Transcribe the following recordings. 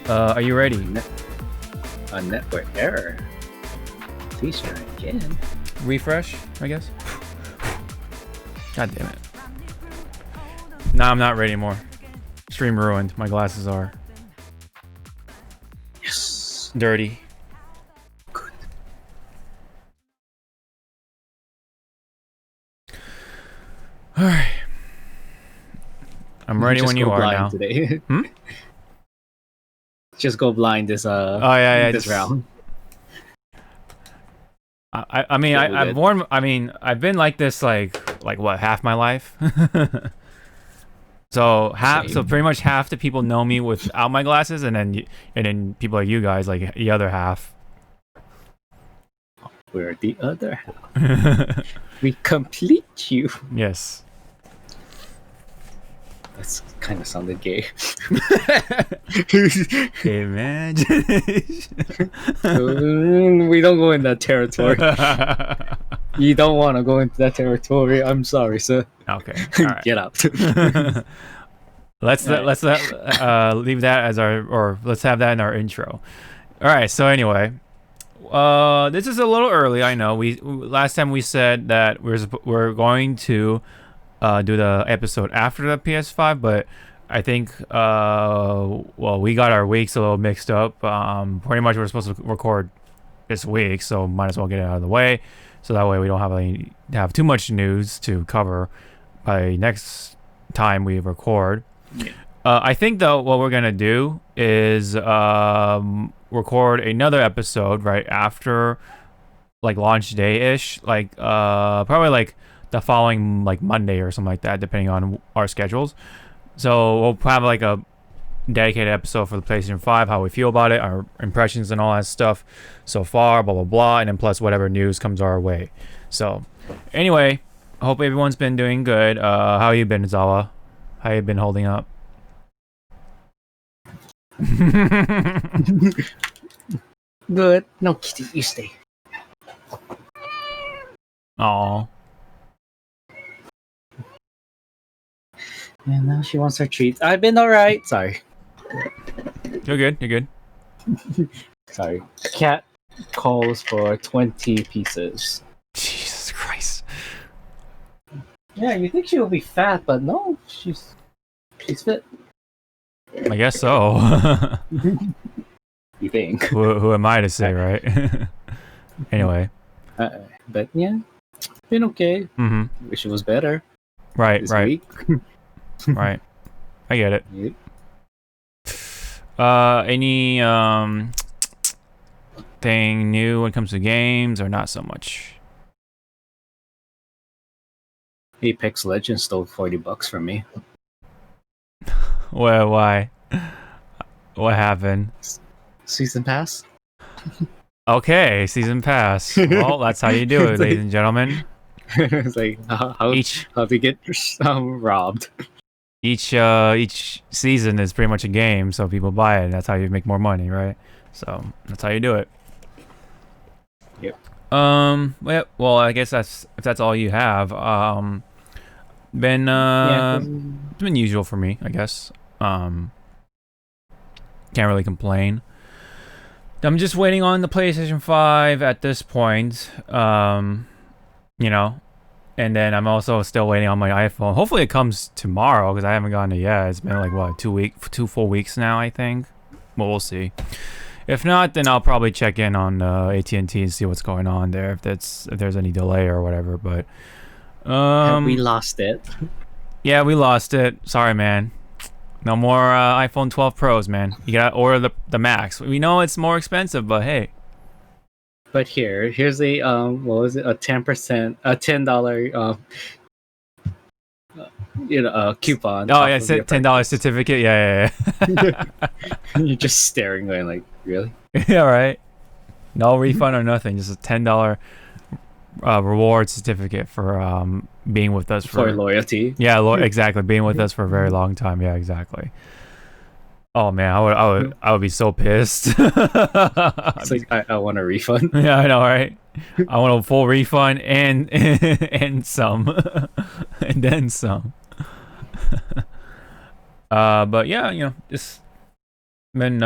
Are you ready? A network error. Please try again. Refresh, I guess. God damn it. Nah, I'm not ready anymore. Stream ruined. My glasses are Yes. dirty. Good. Alright. I'm ready when you are now. Today. Hmm? Just go blind this this round. I mean I've worn I've been like this like what, half my life. So pretty much half the people know me without my glasses, and then people like you guys like the other half. We're the other half. We complete you. Yes. That's kind of sounded gay. Imagination. We don't go in that territory. You don't want to go into that territory. I'm sorry, sir. Okay. All right. Get out. Let's leave that as let's have that in our intro. All right. So anyway, this is a little early. I know. Last time we said that we're going to do the episode after the PS5, but I think we got our weeks a little mixed up. Pretty much we're supposed to record this week, so might as well get it out of the way, so that way we don't have too much news to cover by next time we record. Yeah. I think though what we're gonna do is record another episode right after like launch day ish, like probably like the following like Monday or something like that, depending on our schedules. So we'll have like a dedicated episode for the PlayStation 5, how we feel about it, our impressions and all that stuff so far, blah blah blah, and then plus whatever news comes our way. So anyway, I hope everyone's been doing good. How you been, Zawa? How you been holding up? Good. No, Kitty, you stay. Aw. And now she wants her treats. I've been alright. Sorry. You're good. You're good. Sorry. Cat calls for 20 pieces. Jesus Christ. Yeah, you think she will be fat, but no, she's fit. I guess so. You think? Who am I to say, right? Anyway. But yeah, been okay. Mm-hmm. Wish it was better. Right, this right. week. Right. I get it. Yep. Any thing new when it comes to games, or not so much? Apex Legends stole $40 from me. Well, why? What happened? Season pass? Okay, season pass. Well, that's how you do it, ladies and gentlemen. It's like how to get robbed. Each season is pretty much a game, so people buy it, and that's how you make more money, right? So that's how you do it. Yep. Well, I guess if that's all you have. It's been usual for me, I guess. Can't really complain. I'm just waiting on the PlayStation 5 at this point. You know. And then I'm also still waiting on my iPhone. Hopefully it comes tomorrow, because I haven't gotten it yet. It's been like, what, 2 full weeks now, I think. Well, we'll see. If not, then I'll probably check in on AT&T and see what's going on there, if there's any delay or whatever. But we lost it. Yeah, we lost it. Sorry, man. No more iPhone 12 Pros, man. You gotta order the Max. We know it's more expensive, but hey. But here's a what was it? A 10%, a $10 coupon. Oh yeah, it's a $10 certificate. Yeah. You're just staring, going like, really? Yeah, right. No refund or nothing. Just a $10 reward certificate for being with us for loyalty. Yeah, exactly. Being with us for a very long time. Yeah, exactly. Oh man, I would be so pissed. It's like I want a refund. Yeah, I know, right? I want a full refund and some, and then some. But yeah, just been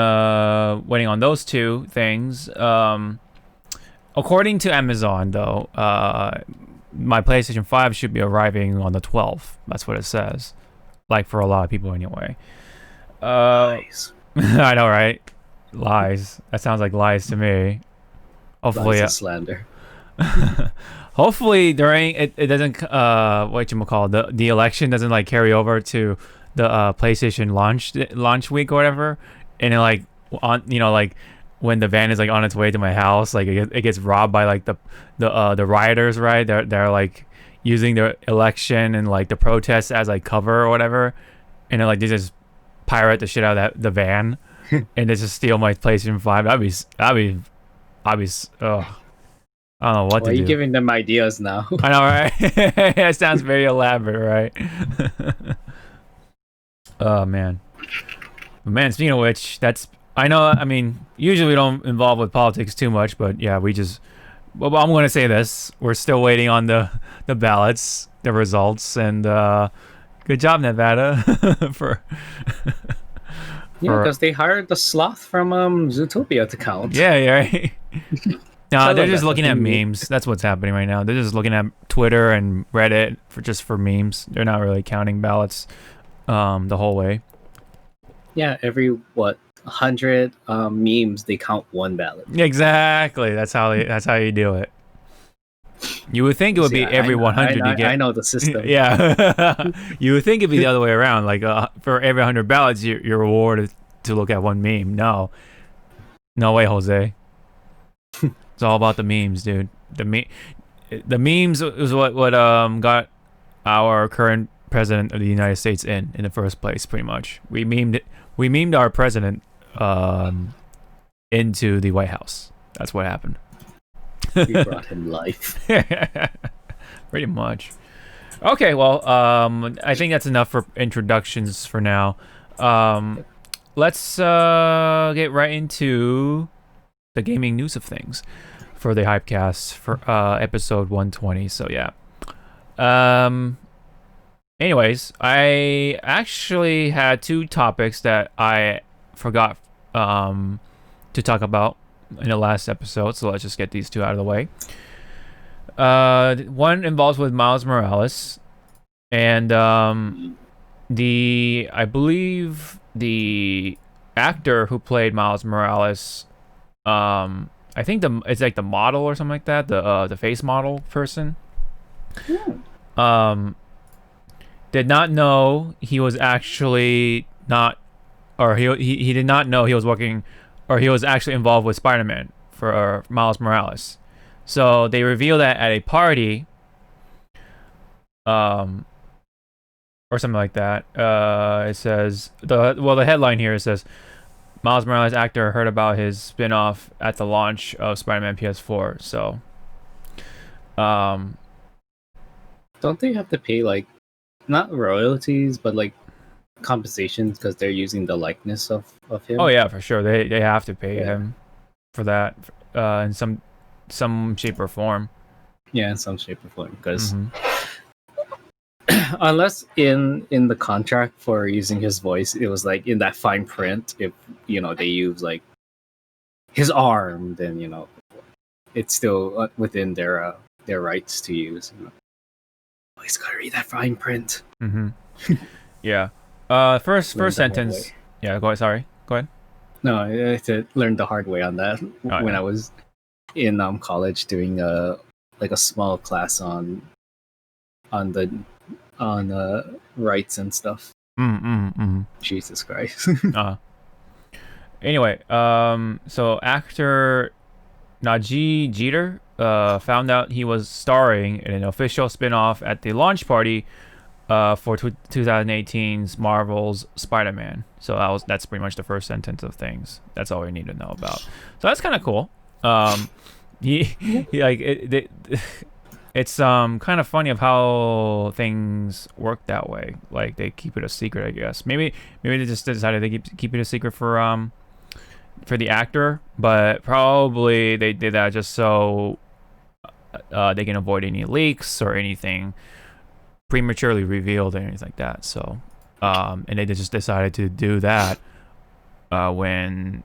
waiting on those two things. According to Amazon, though, my PlayStation 5 should be arriving on the 12th. That's what it says. Like for a lot of people, anyway. Lies. I know, right? Lies. That sounds like lies to me. Hopefully, Lies and slander. hopefully during it doesn't the election doesn't like carry over to the PlayStation launch week or whatever, and it, like on like when the van is like on its way to my house, like it gets robbed by like the rioters, right? They're like using the election and like the protests as like cover or whatever, and then like they just pirate the shit out of the van and they just steal my PlayStation 5. I'd be I don't know what to do. Why are you giving them ideas now? I know, right? It sounds very elaborate, right? Oh man. But man, speaking of which, I know, I mean, usually we don't involve with politics too much, but yeah, well, I'm going to say this. We're still waiting on the ballots, the results, and good job, Nevada, for... Yeah, because they hired the sloth from Zootopia to count. Yeah, right. No, they're just looking at memes. That's what's happening right now. They're just looking at Twitter and Reddit for memes. They're not really counting ballots the whole way. Yeah, every 100 memes they count one ballot. Exactly. That's how you do it. You would think it would be every 100 you get. I know the system. Yeah. You would think it'd be the other way around. Like for every 100 ballots, you're rewarded to look at one meme. No way, Jose. It's all about the memes, dude. The memes is what got our current president of the United States in the first place. Pretty much, we memed our president into the White House. That's what happened. We brought him life. Pretty much. Okay, well, I think that's enough for introductions for now. Let's get right into the gaming news of things for the Hypecast for episode 120. So yeah. Anyways, I actually had two topics that I forgot to talk about in the last episode, so let's just get these two out of the way. One involves with Miles Morales, and I believe the actor who played Miles Morales, I think it's like the model or something like that, the face model person. Did not know he was actually not, or he did not know he was working, or he was actually involved with Spider-Man for Miles Morales. So they revealed that at a party, or something like that. It says the headline here says Miles Morales actor heard about his spin-off at the launch of Spider-Man PS4. So, don't they have to pay like not royalties but like compensations because they're using the likeness of him? Oh yeah, for sure. They have to pay him for that in some shape or form. Yeah, in some shape or form, because unless in the contract for using his voice, it was like in that fine print. If they use like his arm, then it's still within their rights to use. Always gotta read that fine print. Yeah. First sentence. Yeah. Go ahead. Sorry. Go ahead. No, I had to learn the hard way on that when I was in college doing a small class on rights and stuff. Jesus Christ. Anyway, so actor Najee Jeter found out he was starring in an official spin-off at the launch party for 2018's Marvel's Spider-Man. So that's pretty much the first sentence of things. That's all we need to know about. So that's kind of cool. It's kind of funny of how things work that way. Like they keep it a secret, I guess. Maybe they just decided to keep it a secret for the actor, but probably they did that just so they can avoid any leaks or anything prematurely revealed or anything like that. So and they just decided to do that when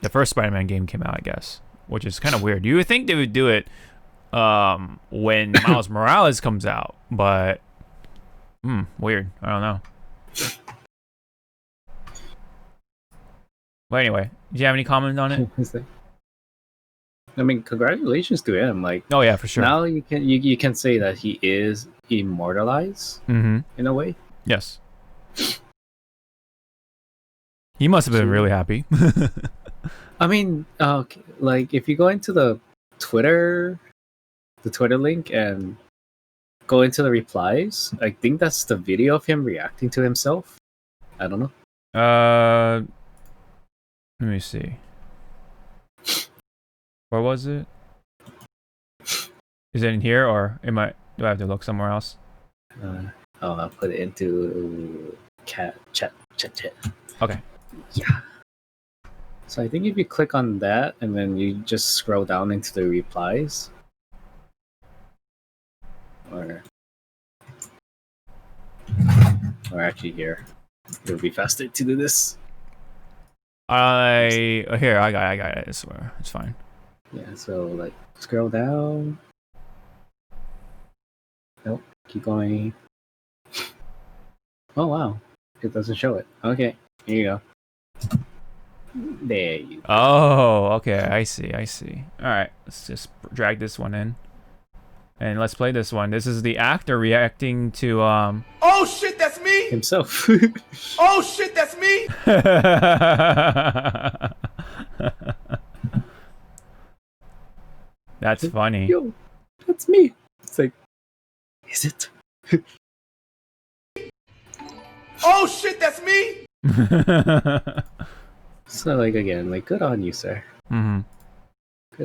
the first Spider-Man game came out, I guess, which is kind of weird. You would think they would do it when Miles Morales comes out, but weird. I don't know. But anyway, do you have any comment on it? I mean, congratulations to him. Like, Oh yeah, for sure. now you can say that he is immortalized in a way. Yes. He must have been really happy. I mean, like if you go into the Twitter link and go into the replies, I think that's the video of him reacting to himself. I don't know. Let me see. Where was it? Is it in here, or do I have to look somewhere else? I'll put it into chat. Okay. Yeah. So I think if you click on that and then you just scroll down into the replies, or actually here, it'll be faster to do this. Here, I got it. I swear, it's fine. Yeah. So like, scroll down. Nope. Keep going. Oh wow, it doesn't show it. Okay, here you go. There you go. Oh, okay. I see. All right, let's just drag this one in, and let's play this one. This is the actor reacting to Oh shit, that's me! Himself. Oh shit, that's me! That's funny. Yo, that's me. It's like, is it? Oh shit, that's me! So like again, like good on you, sir. Good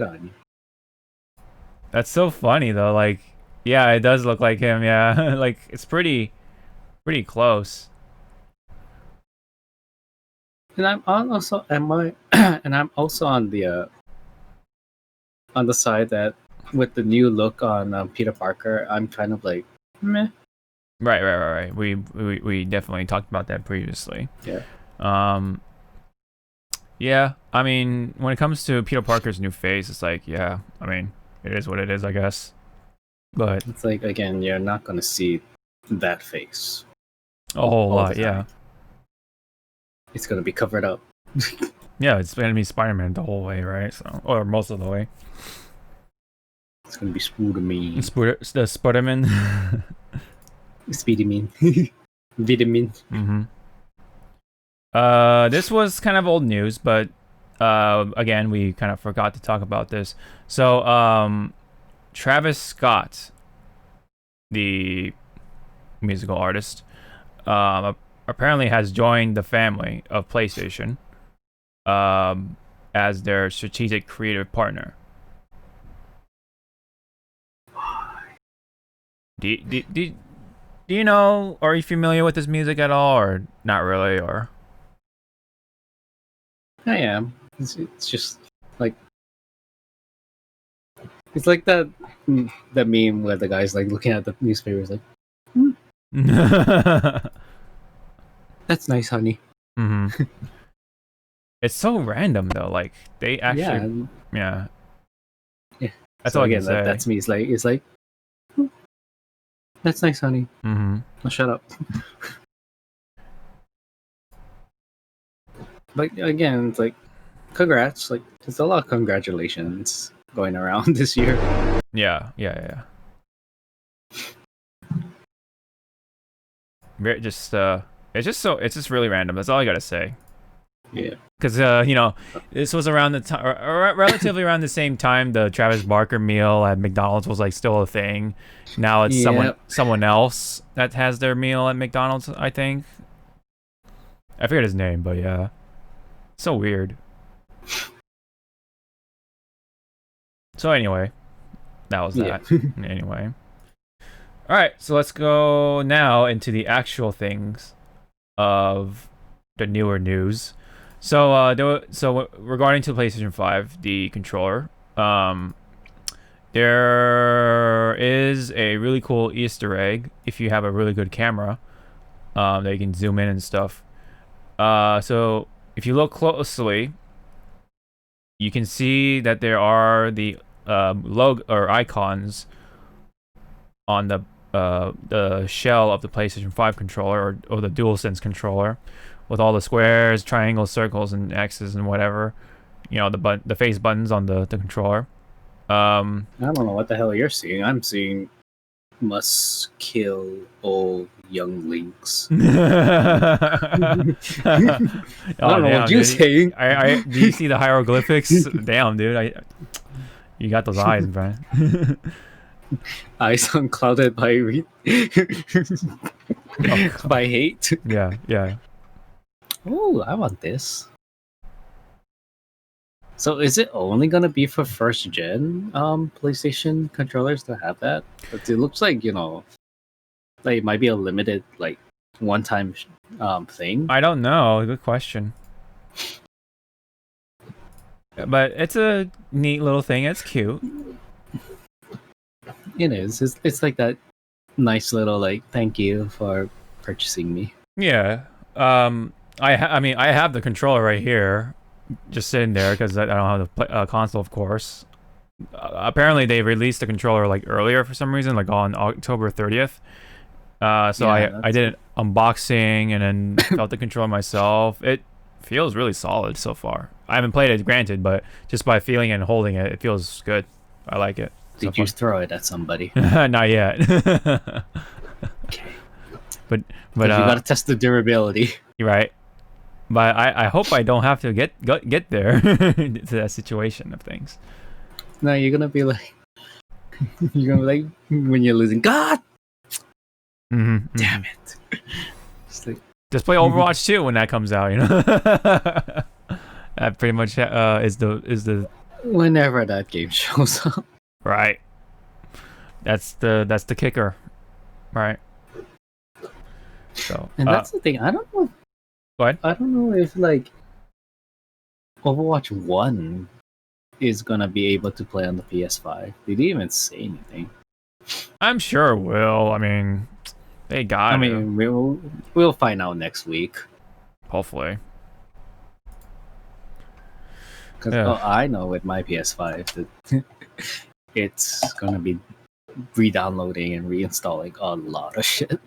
on you. That's so funny though. Like, yeah, it does look like him. Yeah, like it's pretty close. And I'm also and I'm also on the side that with the new look on Peter Parker, I'm kind of like meh. Right. We definitely talked about that previously. Yeah. Yeah, I mean, when it comes to Peter Parker's new face, it's like, yeah, I mean, it is what it is, I guess. But it's like, again, you're not gonna see that face a whole all lot, the yeah. time. It's gonna be covered up. Yeah, it's gonna be Spider-Man the whole way, right? So, or most of the way. It's gonna be Spider-Man. The Spider-Man. Speedy-Man. Vitamin. This was kind of old news, but again, we kind of forgot to talk about this. So, Travis Scott, the musical artist, apparently has joined the family of PlayStation as their strategic creative partner. Do you know, are you familiar with his music at all, or not really, or? I am. It's just like, it's like that meme where the guy's like looking at the newspapers like, that's nice, honey. It's so random though. Like they actually, yeah. That's so all again, I can say. that's me. It's like, that's nice, honey. Oh, shut up. But again, it's like, congrats. Like, there's a lot of congratulations going around this year. Yeah. It's just really random. That's all I gotta say. Yeah. Because you know, this was around the time, relatively around the same time the Travis Barker meal at McDonald's was like still a thing. Now it's someone else that has their meal at McDonald's. I think. I forget his name, but yeah. So weird. So anyway, that was that. Anyway. Alright, so let's go now into the actual things of the newer news. So regarding to PlayStation 5, the controller, there is a really cool Easter egg if you have a really good camera that you can zoom in and stuff. So if you look closely, you can see that there are the logo or icons on the shell of the PlayStation 5 controller or the DualSense controller, with all the squares, triangles, circles, and X's and whatever. You know, the face buttons on the controller. I don't know what the hell you're seeing. I'm seeing must kill all younglings. I don't know what you're saying. Do you see the hieroglyphics? Damn, dude. You got those eyes, Brian. Eyes unclouded by by hate. Yeah. Oh, I want this. So is it only gonna be for first gen PlayStation controllers to have that? But it looks like, like it might be a limited like one time thing. I don't know. Good question. But it's a neat little thing. It's cute. It is. It's like that nice little like thank you for purchasing me. Yeah. I mean I have the controller right here, just sitting there because I don't have the console, of course. Apparently they released the controller like earlier for some reason, like on October 30th. So yeah, I did an unboxing and then felt the controller myself. It feels really solid so far. I haven't played it, granted, but just by feeling it and holding it, it feels good. I like it. Did you throw it at somebody? Not yet. Okay. But you gotta test the durability. You're right. But I hope I don't have to get there to that situation of things. No, you're gonna be like when you're losing. God, damn it! Just play Overwatch 2 when that comes out. That pretty much is the whenever that game shows up. Right. That's the kicker. Right. So and that's the thing. I don't know. What? I don't know if like Overwatch 1 is gonna be able to play on the PS5. They didn't even say anything. I'm sure it will. I mean, they got. I mean, we'll find out next week. Hopefully. Because I know with my PS5 that it's gonna be re-downloading and reinstalling a lot of shit.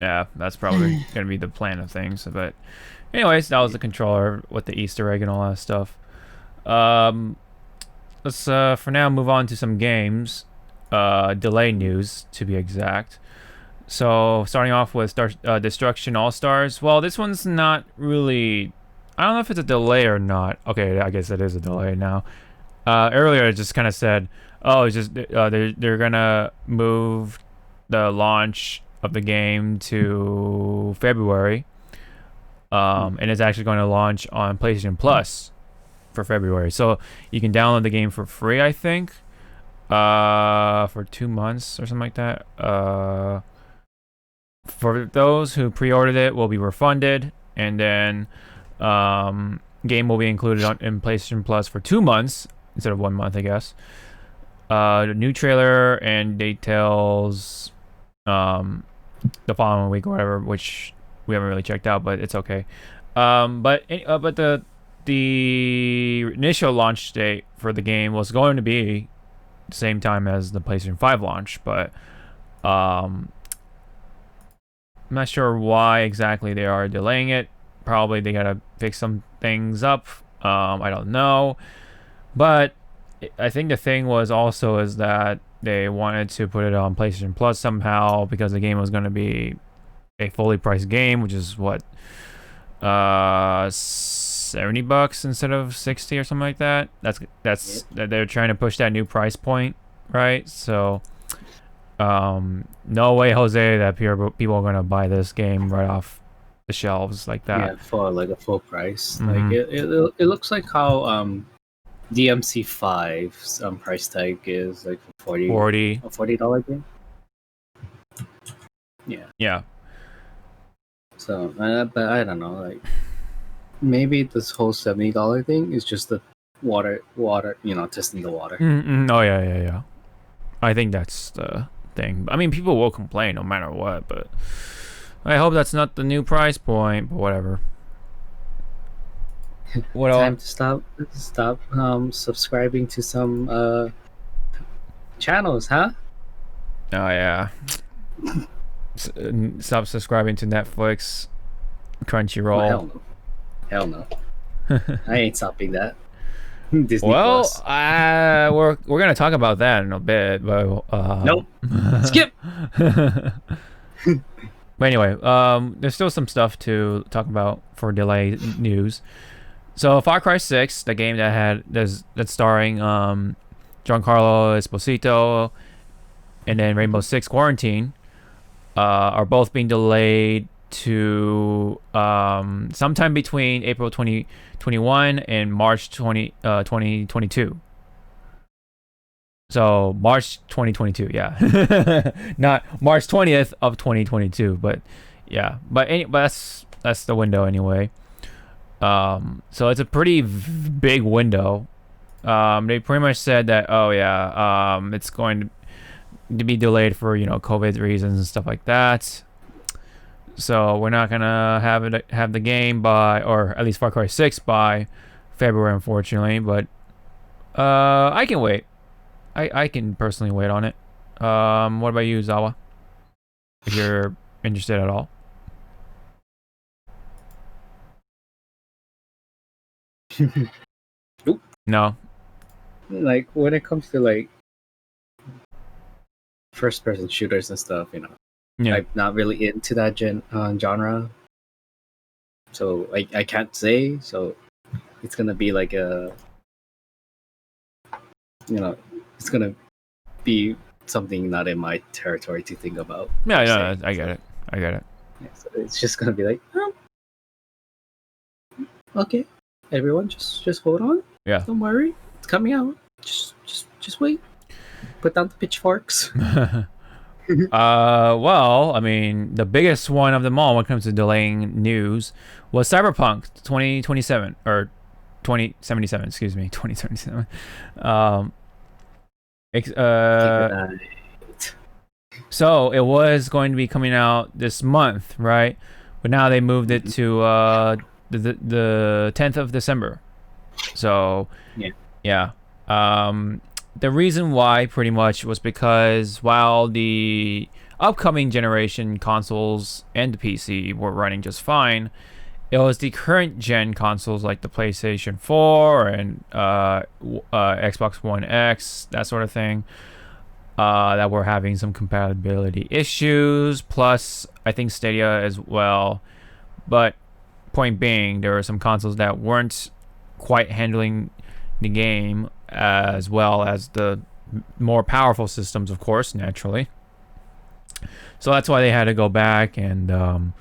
Yeah, that's probably gonna be the plan of things. But, anyways, that was the controller with the Easter egg and all that stuff. Let's for now move on to some games. Delay news, to be exact. So starting off with Destruction AllStars. Well, this one's not really. I don't know if it's a delay or not. Okay, I guess it is a delay now. Earlier, it just kind of said, "Oh, it's just they're gonna move the launch of the game to February, and it's actually going to launch on PlayStation Plus for February. So you can download the game for free, I think, for 2 months or something like that. For those who pre-ordered it, will be refunded, and then game will be included in PlayStation Plus for 2 months instead of 1 month, I guess. The new trailer and details the following week or whatever, which we haven't really checked out, but it's okay. But the initial launch date for the game was going to be the same time as the PlayStation 5 launch, but I'm not sure why exactly they are delaying it. Probably they gotta fix some things up. I don't know, but I think the thing was also is that they wanted to put it on PlayStation Plus somehow because the game was going to be a fully priced game, which is what, $70 instead of 60 or something like that. That's they're trying to push that new price point, right? So, no way, Jose, that people are going to buy this game right off the shelves like that. Yeah, for like a full price. Like it looks like how DMC5's price tag is like $40 a $40 game. Yeah. So, but I don't know, like maybe this whole $70 thing is just the water, testing the water. Oh yeah. I think that's the thing. I mean, people will complain no matter what, but I hope that's not the new price point, but whatever. What Time else? to stop subscribing to some channels, huh? Oh yeah. Stop subscribing to Netflix, Oh, Crunchyroll. hell no. I ain't stopping that. Disney Well, Plus. we're gonna talk about that in a bit, but Nope. Skip. But anyway, there's still some stuff to talk about for delay news. So Far Cry 6, the game that's starring Giancarlo Esposito and then Rainbow Six Quarantine, are both being delayed to sometime between April 2021 and March 2022. So March 2022, yeah. Not March 20th of 2022, but yeah. But that's the window anyway. So it's a pretty big window. They pretty much said that, oh yeah, it's going to be delayed for, COVID reasons and stuff like that. So we're not gonna have the game by, or at least Far Cry 6 by February, unfortunately. But I can wait. I can personally wait on it. What about you, Zawa? If you're interested at all. Nope. No. Like when it comes to like first-person shooters and stuff, Yeah. I'm not really into that genre. So I can't say. So it's gonna be like it's gonna be something not in my territory to think about. Yeah, per yeah, se. I get it. I get it. Yeah, so it's just gonna be like, oh, okay, everyone, just hold on. Yeah. Don't worry, it's coming out. Just wait. Put down the pitchforks. Well, I mean, the biggest one of them all when it comes to delaying news was Cyberpunk 2027 or 2077, excuse me, 2077. So it was going to be coming out this month, right? But now they moved it to the 10th of December. So yeah. The reason why pretty much was because while the upcoming generation consoles and the PC were running just fine, it was the current gen consoles like the PlayStation 4 and Xbox One X, that sort of thing, that were having some compatibility issues. Plus, I think Stadia as well. But point being, there were some consoles that weren't quite handling the game as well as the more powerful systems, of course, naturally. So that's why they had to go back and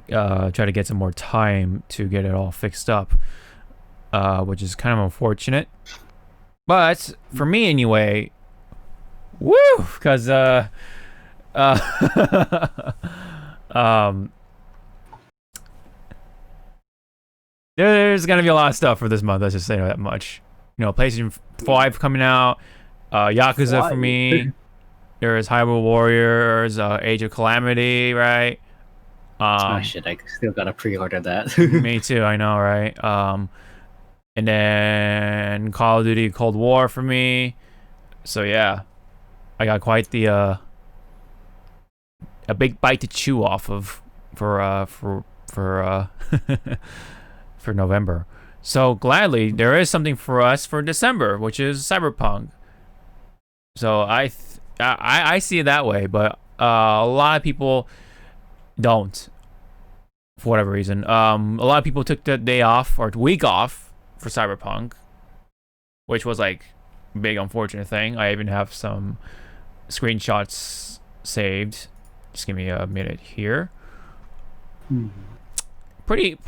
try to get some more time to get it all fixed up, which is kind of unfortunate. But for me anyway, woo, because there's gonna be a lot of stuff for this month. Let's just say that much. PlayStation 5 coming out, Yakuza for me. There's Hyrule Warriors, Age of Calamity, right? Shit, I still gotta pre-order that. Me too, I know, right? And then Call of Duty Cold War for me. So yeah, I got quite the a big bite to chew off of for for November. So gladly, there is something for us for December, which is Cyberpunk. So I see it that way, but a lot of people don't, for whatever reason. A lot of people took the day off or week off for Cyberpunk, which was like a big unfortunate thing. I even have some screenshots saved. Just give me a minute here. Pretty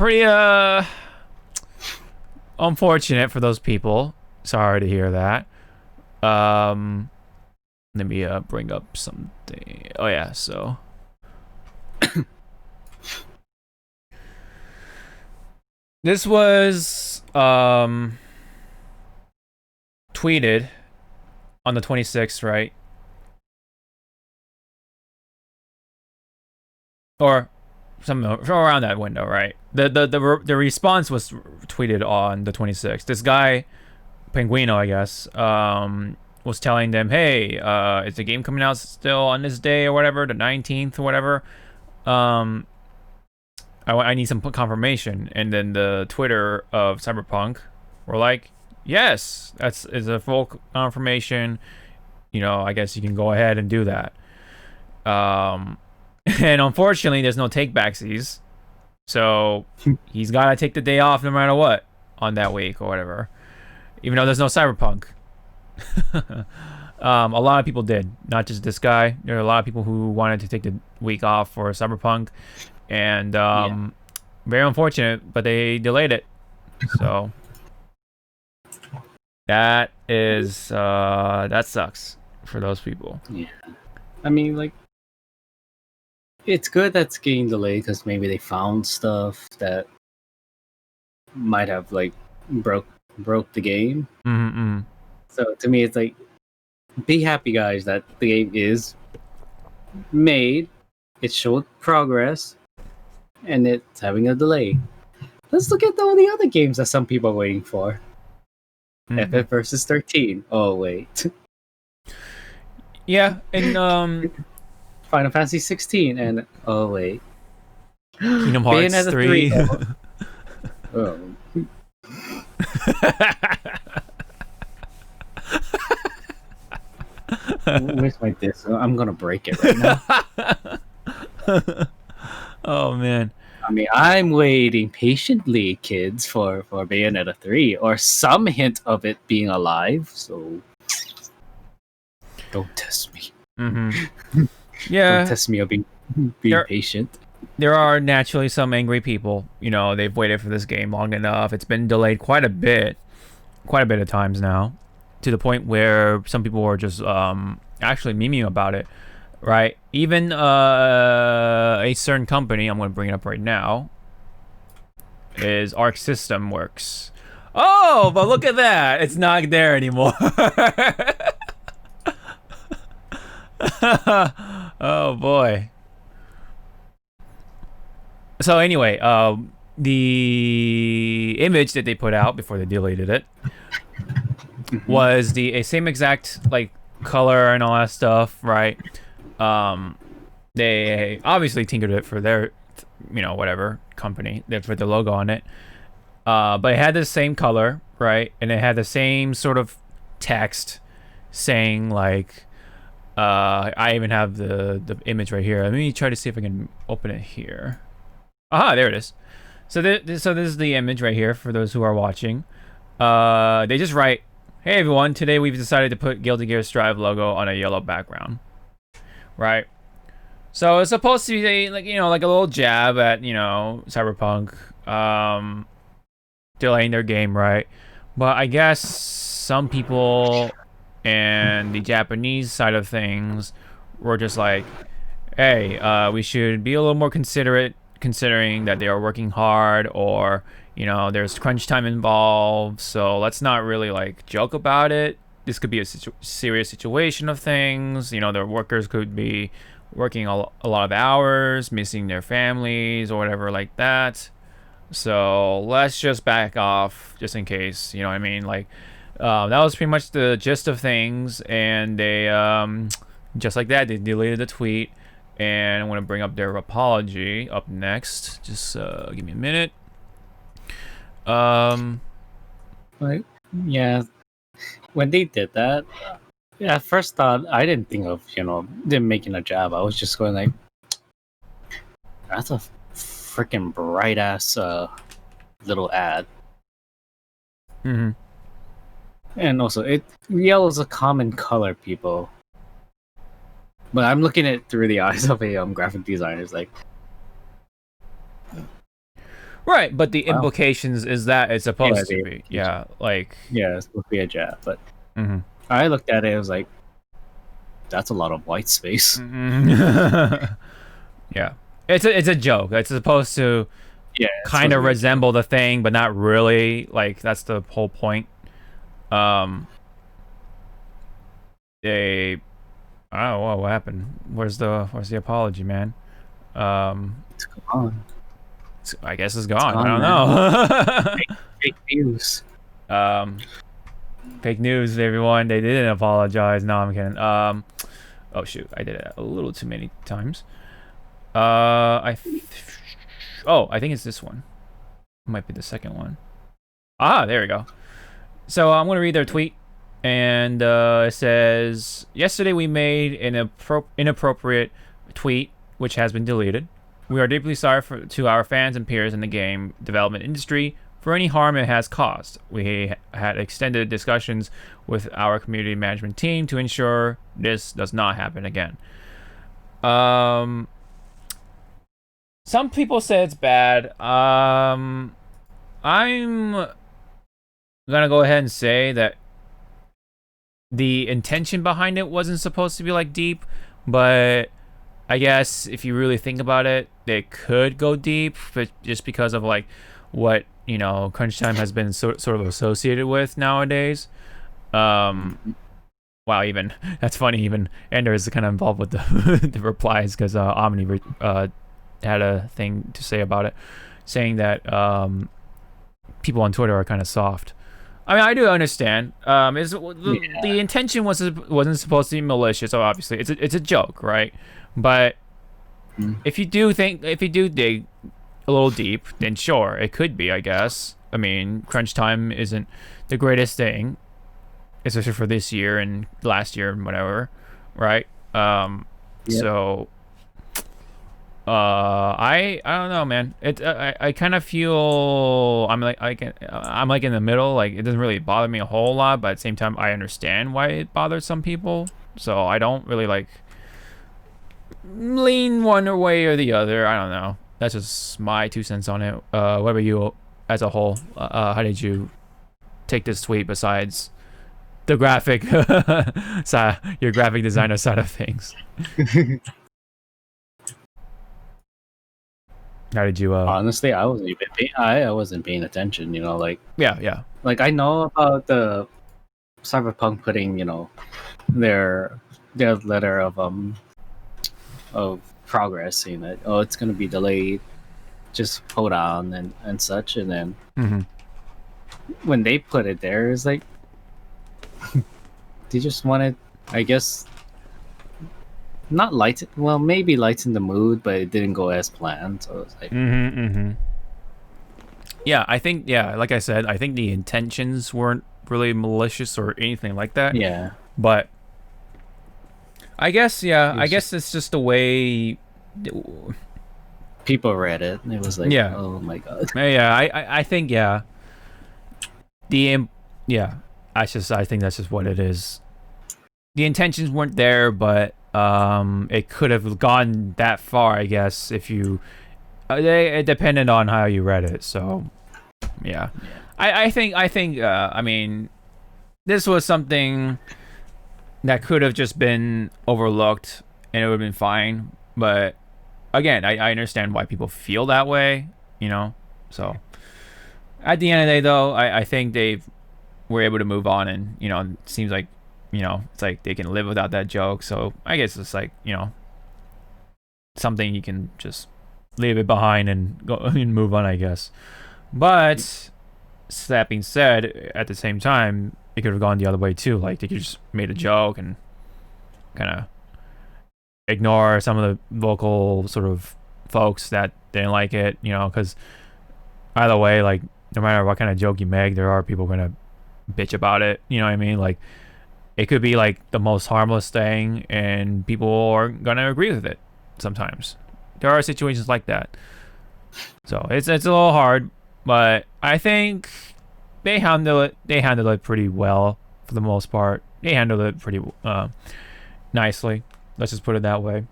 unfortunate for those people. Sorry to hear that. Let me bring up something. Oh yeah, so this was tweeted on the 26th, right? or somewhere around that window, right? The response was tweeted on the 26th. This guy, Penguino, I guess, was telling them, hey, is the game coming out still on this day or whatever, the 19th or whatever? I need some confirmation. And then the Twitter of Cyberpunk were like, yes, is a full confirmation. You know, I guess you can go ahead and do that. And unfortunately, there's no take-backsies. So he's got to take the day off no matter what on that week or whatever. Even though there's no Cyberpunk. A lot of people did. Not just this guy. There are a lot of people who wanted to take the week off for Cyberpunk. And very unfortunate, but they delayed it. So that is that sucks for those people. Yeah. I mean, like, it's good that's getting delayed because maybe they found stuff that might have like broke the game. Mm-hmm. So to me, it's like, be happy, guys, that the game is made. It showed progress, and it's having a delay. Let's look at all the other games that some people are waiting for. Mm-hmm. FF versus 13. Oh wait. Yeah, and Final Fantasy 16, and oh wait. Kingdom Hearts Bayonetta 3. 3. Where's my disc? I'm gonna break it right now. Oh man. I mean, I'm waiting patiently, kids, for Bayonetta 3 or some hint of it being alive. So don't test me. Mm-hmm. Yeah. Don't test me of being patient. There are naturally some angry people. You know, they've waited for this game long enough. It's been delayed quite a bit of times now, to the point where some people were just actually memeing about it, right? Even a certain company, I'm going to bring it up right now, is Arc System Works. Oh, but look at that. It's not there anymore. Oh, boy. So anyway, the image that they put out before they deleted it was the same exact like color and all that stuff, right? They obviously tinkered it for their, you know, whatever company. They put the logo on it, but it had the same color, right? And it had the same sort of text saying like, I even have the image right here. Let me try to see if I can open it here. Aha, there it is. So this is the image right here for those who are watching. They just write, "Hey everyone, today we've decided to put Guilty Gear Strive logo on a yellow background." Right? So it's supposed to be like, you know, like a little jab at, you know, Cyberpunk delaying their game, right? But I guess some people and the Japanese side of things were just like, "Hey, we should be a little more considerate, considering that they are working hard, or, you know, there's crunch time involved, so let's not really like joke about it. This could be a serious situation of things. You know, their workers could be working a lot of hours, missing their families or whatever like that. So let's just back off just in case." You know what I mean? Like, that was pretty much the gist of things, and they just like that, they deleted the tweet. And I'm going to bring up their apology up next. Just give me a minute. Like, yeah, when they did that, yeah, at first thought, I didn't think of, you know, them making a jab. I was just going like, that's a freaking bright ass little ad. Mm-hmm. And also, yellow is a common color, people. But I'm looking at it through the eyes of a graphic designer. It's like, Right, but the wow. implications is that it's supposed to be. Yeah, like... Yeah, it's supposed to be a jab. But Mm-hmm. I looked at it, I was like, that's a lot of white space. Mm-hmm. Yeah. It's a joke. It's supposed to kind of resemble the thing, but not really. Like, that's the whole point. They... I don't know what happened. Where's the apology, man? It's gone. I guess it's gone. gone, I don't know. Fake news. Fake news, everyone. They didn't apologize. No, I'm kidding. Oh shoot, I did it a little too many times. I think it's this one. Might be the second one. There we go. So I'm gonna read their tweet, and it says, "Yesterday we made an inappropriate tweet, which has been deleted. We are deeply sorry to our fans and peers in the game development industry for any harm it has caused. We had extended discussions with our community management team to ensure this does not happen again." Some people say it's bad. I'm gonna go ahead and say that the intention behind it wasn't supposed to be like deep, but I guess if you really think about it, they could go deep, but just because of like what, you know, crunch time has been sort of associated with nowadays. Wow, even that's funny. Even Ender is kind of involved with the the replies, because Omni had a thing to say about it, saying that people on Twitter are kind of soft. I mean, I do understand. The intention wasn't supposed to be malicious. So obviously, it's a joke, right? But if you do dig a little deep, then sure, it could be, I guess. I mean, crunch time isn't the greatest thing, especially for this year and last year and whatever, right? So I don't know, man. I kind of feel I'm like in the middle. Like, it doesn't really bother me a whole lot, but at the same time, I understand why it bothers some people. So I don't really like lean one way or the other. I don't know. That's just my 2 cents on it. What about you as a whole? How did you take this tweet besides the graphic side, your graphic designer side of things? How did you Honestly, I wasn't paying attention, you know, like yeah. like I know about the Cyberpunk putting, you know, their letter of progress, saying that, oh, it's gonna be delayed, just hold on and such, and then when they put it there, it's like they just wanted, I guess, not maybe lighten the mood, but it didn't go as planned. So it's like, yeah, I think, like I said, I think the intentions weren't really malicious or anything like that. Yeah, but I guess, I guess it's just the way people read it. It was like, oh my god. I think, I think that's just what it is. The intentions weren't there, but it could have gone that far, I guess, if you it depended on how you read it. So I think I mean, this was something that could have just been overlooked and it would have been fine, but again, I understand why people feel that way, you know. So at the end of the day, though, I think they were able to move on, and, you know, it seems like, you know, it's like they can live without that joke. So I guess it's like, you know, something you can just leave it behind and go and move on, I guess. But that being said, at the same time, it could have gone the other way too. Like, they could just made a joke and kind of ignore some of the vocal sort of folks that didn't like it, you know, because either way, like, no matter what kind of joke you make, there are people gonna bitch about it. You know what I mean? Like, it could be like the most harmless thing, and people are gonna agree with it. Sometimes there are situations like that, so it's a little hard, but I think they handle it pretty well for the most part. They handled it pretty nicely. Let's just put it that way.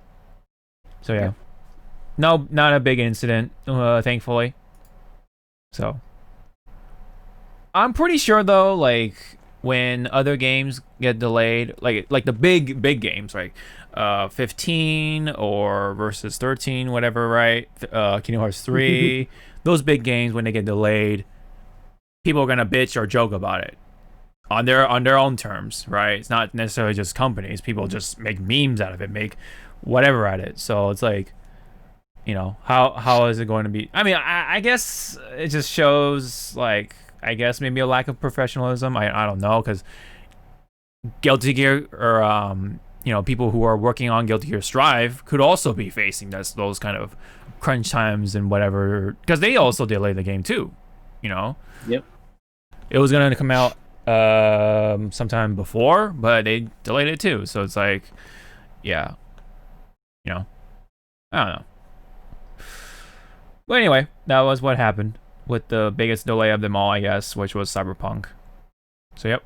So yeah, no, not a big incident, thankfully. So I'm pretty sure though, like, when other games get delayed, like the big games, right? 15 or versus 13, whatever, right? Kingdom Hearts 3, those big games, when they get delayed, people are gonna bitch or joke about it on their own terms, right? It's not necessarily just companies. People just make memes out of it, make whatever at it. So it's like, you know, how is it going to be? I mean, I guess it just shows like, I guess maybe a lack of professionalism. I don't know, because Guilty Gear or you know, people who are working on Guilty Gear Strive could also be facing those kind of crunch times and whatever, because they also delayed the game too, you know. Yep. It was gonna come out sometime before, but they delayed it too. So it's like, yeah, you know, I don't know. But anyway, that was what happened with the biggest delay of them all, I guess, which was Cyberpunk. So yep.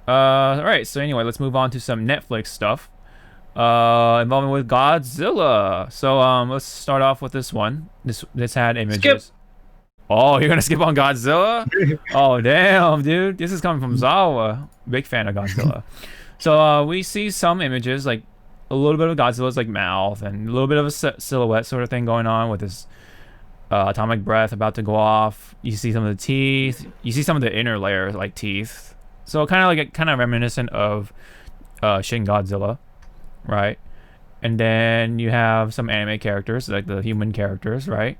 All right. So anyway, let's move on to some Netflix stuff. Involvement with Godzilla. So let's start off with this one. This had images. Skip. Oh, you're gonna skip on Godzilla? Oh, damn, dude. This is coming from Zawa. Big fan of Godzilla. So we see some images, like a little bit of Godzilla's like mouth and a little bit of a silhouette sort of thing going on with his atomic breath about to go off. You see some of the teeth. You see some of the inner layer like teeth. So kind of reminiscent of Shin Godzilla, right? And then you have some anime characters, like the human characters, right?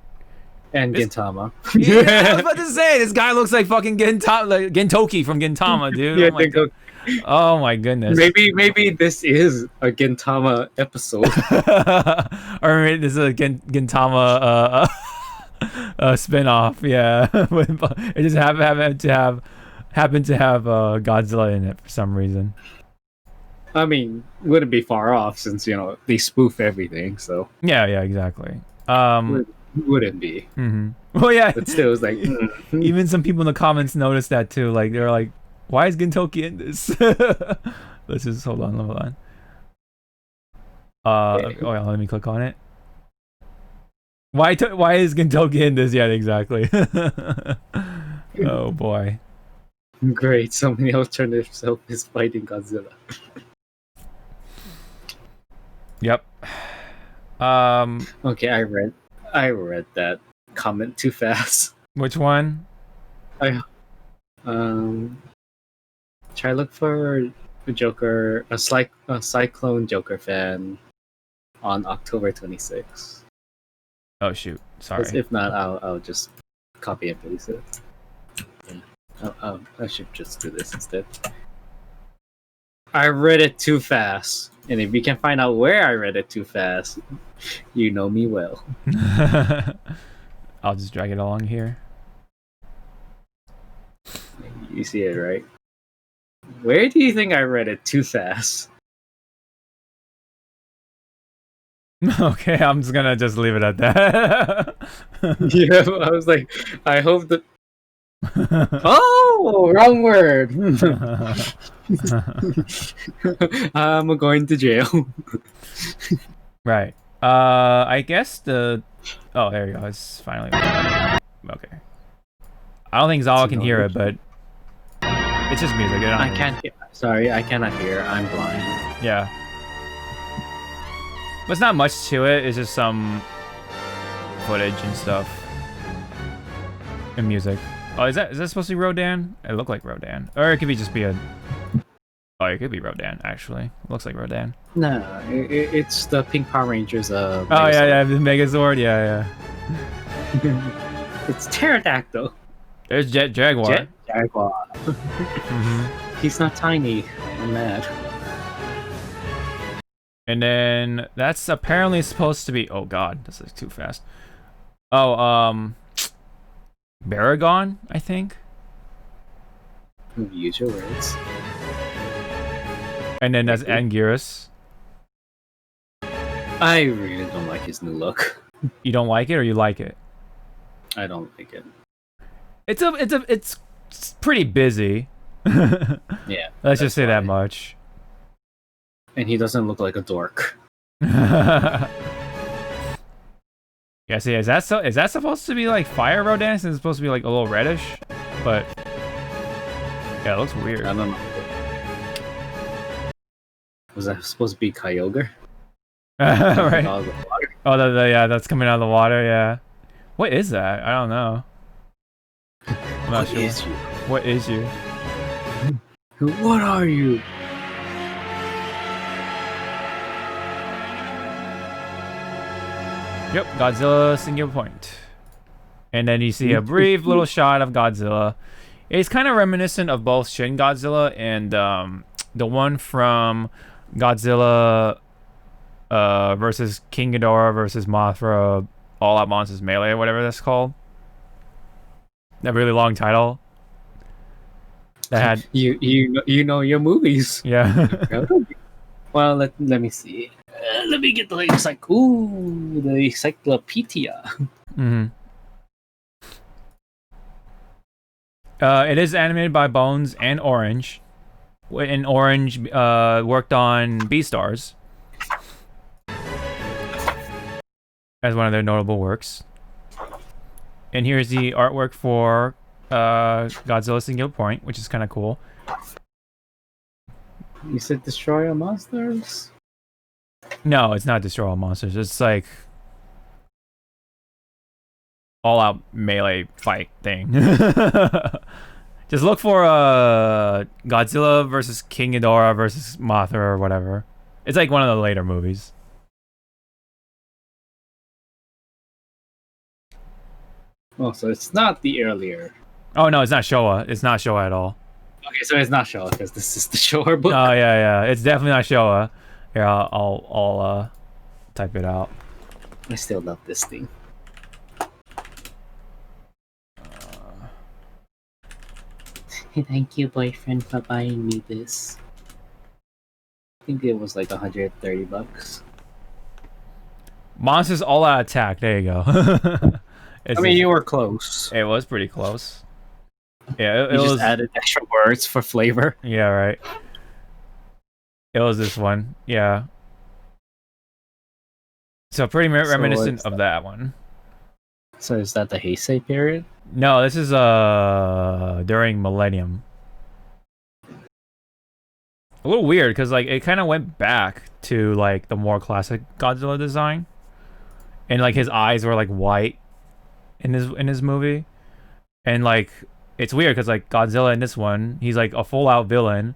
And Gintama. Yeah, I was about to say, this guy looks like fucking Gentoki from Gintama, dude. Yeah, oh my goodness. Maybe this is a Gintama episode. Or maybe this is a Gintama spin-off, yeah. It just happened to have Godzilla in it for some reason. I mean, wouldn't be far off since, you know, they spoof everything, so. Yeah, exactly. Wouldn't be. Mm-hmm. Well, yeah. But still, it's like... Even some people in the comments noticed that too. Like, they're like, why is Gentoki in this? Let's just, hold on. Oh, yeah, let me click on it. Why is Gentoki in this? Yeah, exactly. Oh, boy. Great, somebody alternative self is fighting Godzilla. Yep. Okay, I read that comment too fast. Which one? Try look for a Joker, a Cyclone Joker fan on October 26th. Oh shoot, sorry. If not, I'll just copy and paste it. Yeah. I should just do this instead. I read it too fast, and if you can find out where I read it too fast, you know me well. I'll just drag it along here. You see it, right? Where do you think I read it too fast? Okay, I'm just gonna leave it at that. Yeah, I was like, I hope that. Oh, wrong word. I'm going to jail. Right. I guess the. Oh, there you go. It's finally. Okay. I don't think Zawa can hear it, but it's just music. I can't. Sorry, I cannot hear. I'm blind. Yeah. But it's not much to it. It's just some footage and stuff and music. Oh, is that supposed to be Rodan? It looked like Rodan, or it could be just be a. Oh, it could be Rodan. Actually, it looks like Rodan. No, it's the Pink Power Rangers. Oh yeah, the Megazord. Yeah. It's Pterodactyl. There's Jet Jaguar. Jet Jaguar. He's not tiny. I'm mad. And then that's apparently supposed to be. Oh god, this is too fast. Oh, Baragon, I think. Use your words. And then that's Anguirus. I really don't like his new look. You don't like it, or you like it? I don't like it. It's pretty busy. Yeah. Let's just say that much. And he doesn't look like a dork. Yeah, see, is that supposed to be like Fire Rodan? Since it's supposed to be like a little reddish, but yeah, it looks weird. I don't know. Was that supposed to be Kyogre? Right. Out of the water? Oh, yeah, that's coming out of the water. Yeah. What is that? I don't know. I'm not sure. What is you? What are you? Yep, Godzilla singular point. And then you see a brief little shot of Godzilla. It's kind of reminiscent of both Shin Godzilla and the one from Godzilla versus King Ghidorah versus Mothra, All Out Monsters Melee, or whatever that's called. That really long title. That had you know your movies. yeah. Well, let me see. Let me get the the encyclopedia. Mm-hmm. It is animated by Bones and Orange. And Orange worked on Beastars as one of their notable works. And here's the artwork for Godzilla Singular Point, which is kind of cool. You said Destroy All Monsters? No, it's not Destroy All Monsters. It's like all-out melee fight thing. Just look for Godzilla versus King Ghidorah versus Mothra or whatever. It's like one of the later movies. Oh, so it's not the earlier. Oh no, it's not Showa. It's not Showa at all. Okay, so it's not Showa because this is the Showa book. Oh yeah. It's definitely not Showa. Here, I'll type it out. I still love this thing. Thank you, boyfriend, for buying me this. I think it was like $130. Monsters All Out Attack. There you go. You were close. It was pretty close. Yeah, it You just was. added extra words for flavor. Yeah, right. It was this one. Yeah. So pretty reminiscent of that one. So is that the Heisei period? No, this is during Millennium. A little weird because like it kind of went back to like the more classic Godzilla design, and like his eyes were like white in his movie, and like it's weird because like Godzilla in this one he's like a full out villain,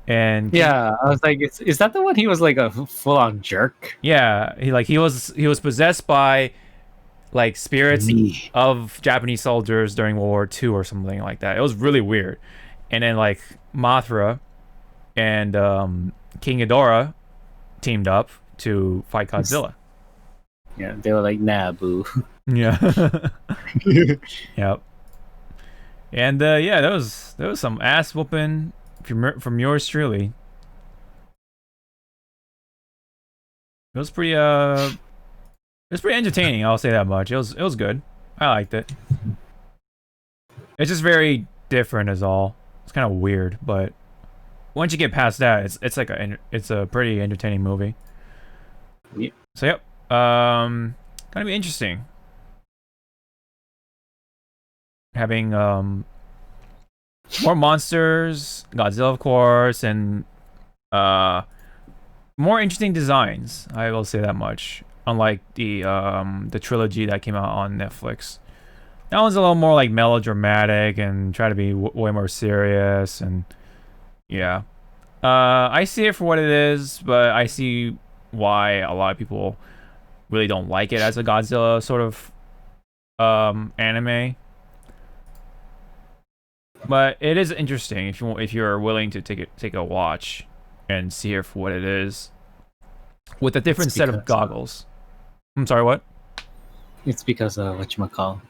and Yeah, I was like, is that the one he was like a full on jerk? yeah, he was possessed by like spirits of Japanese soldiers during World War II or something like that. It was really weird. And then like Mothra and King Ghidorah teamed up to fight Godzilla. Yeah, they were like, nah, boo. Yeah. Yep. And yeah, there was some ass whooping from yours truly. It was pretty entertaining, I'll say that much. It was good. I liked it. It's just very different is all. It's kind of weird, but once you get past that, it's like it's a pretty entertaining movie. Yeah. So yep. Gonna be interesting. Having more monsters, Godzilla of course, and more interesting designs. I will say that much. Unlike the trilogy that came out on Netflix, that one's a little more like melodramatic and try to be way more serious. And yeah, I see it for what it is, but I see why a lot of people really don't like it as a Godzilla sort of anime. But it is interesting if you're willing to take a watch and see it for what it is, with a different set of goggles. I'm sorry, what? It's because whatchamacall,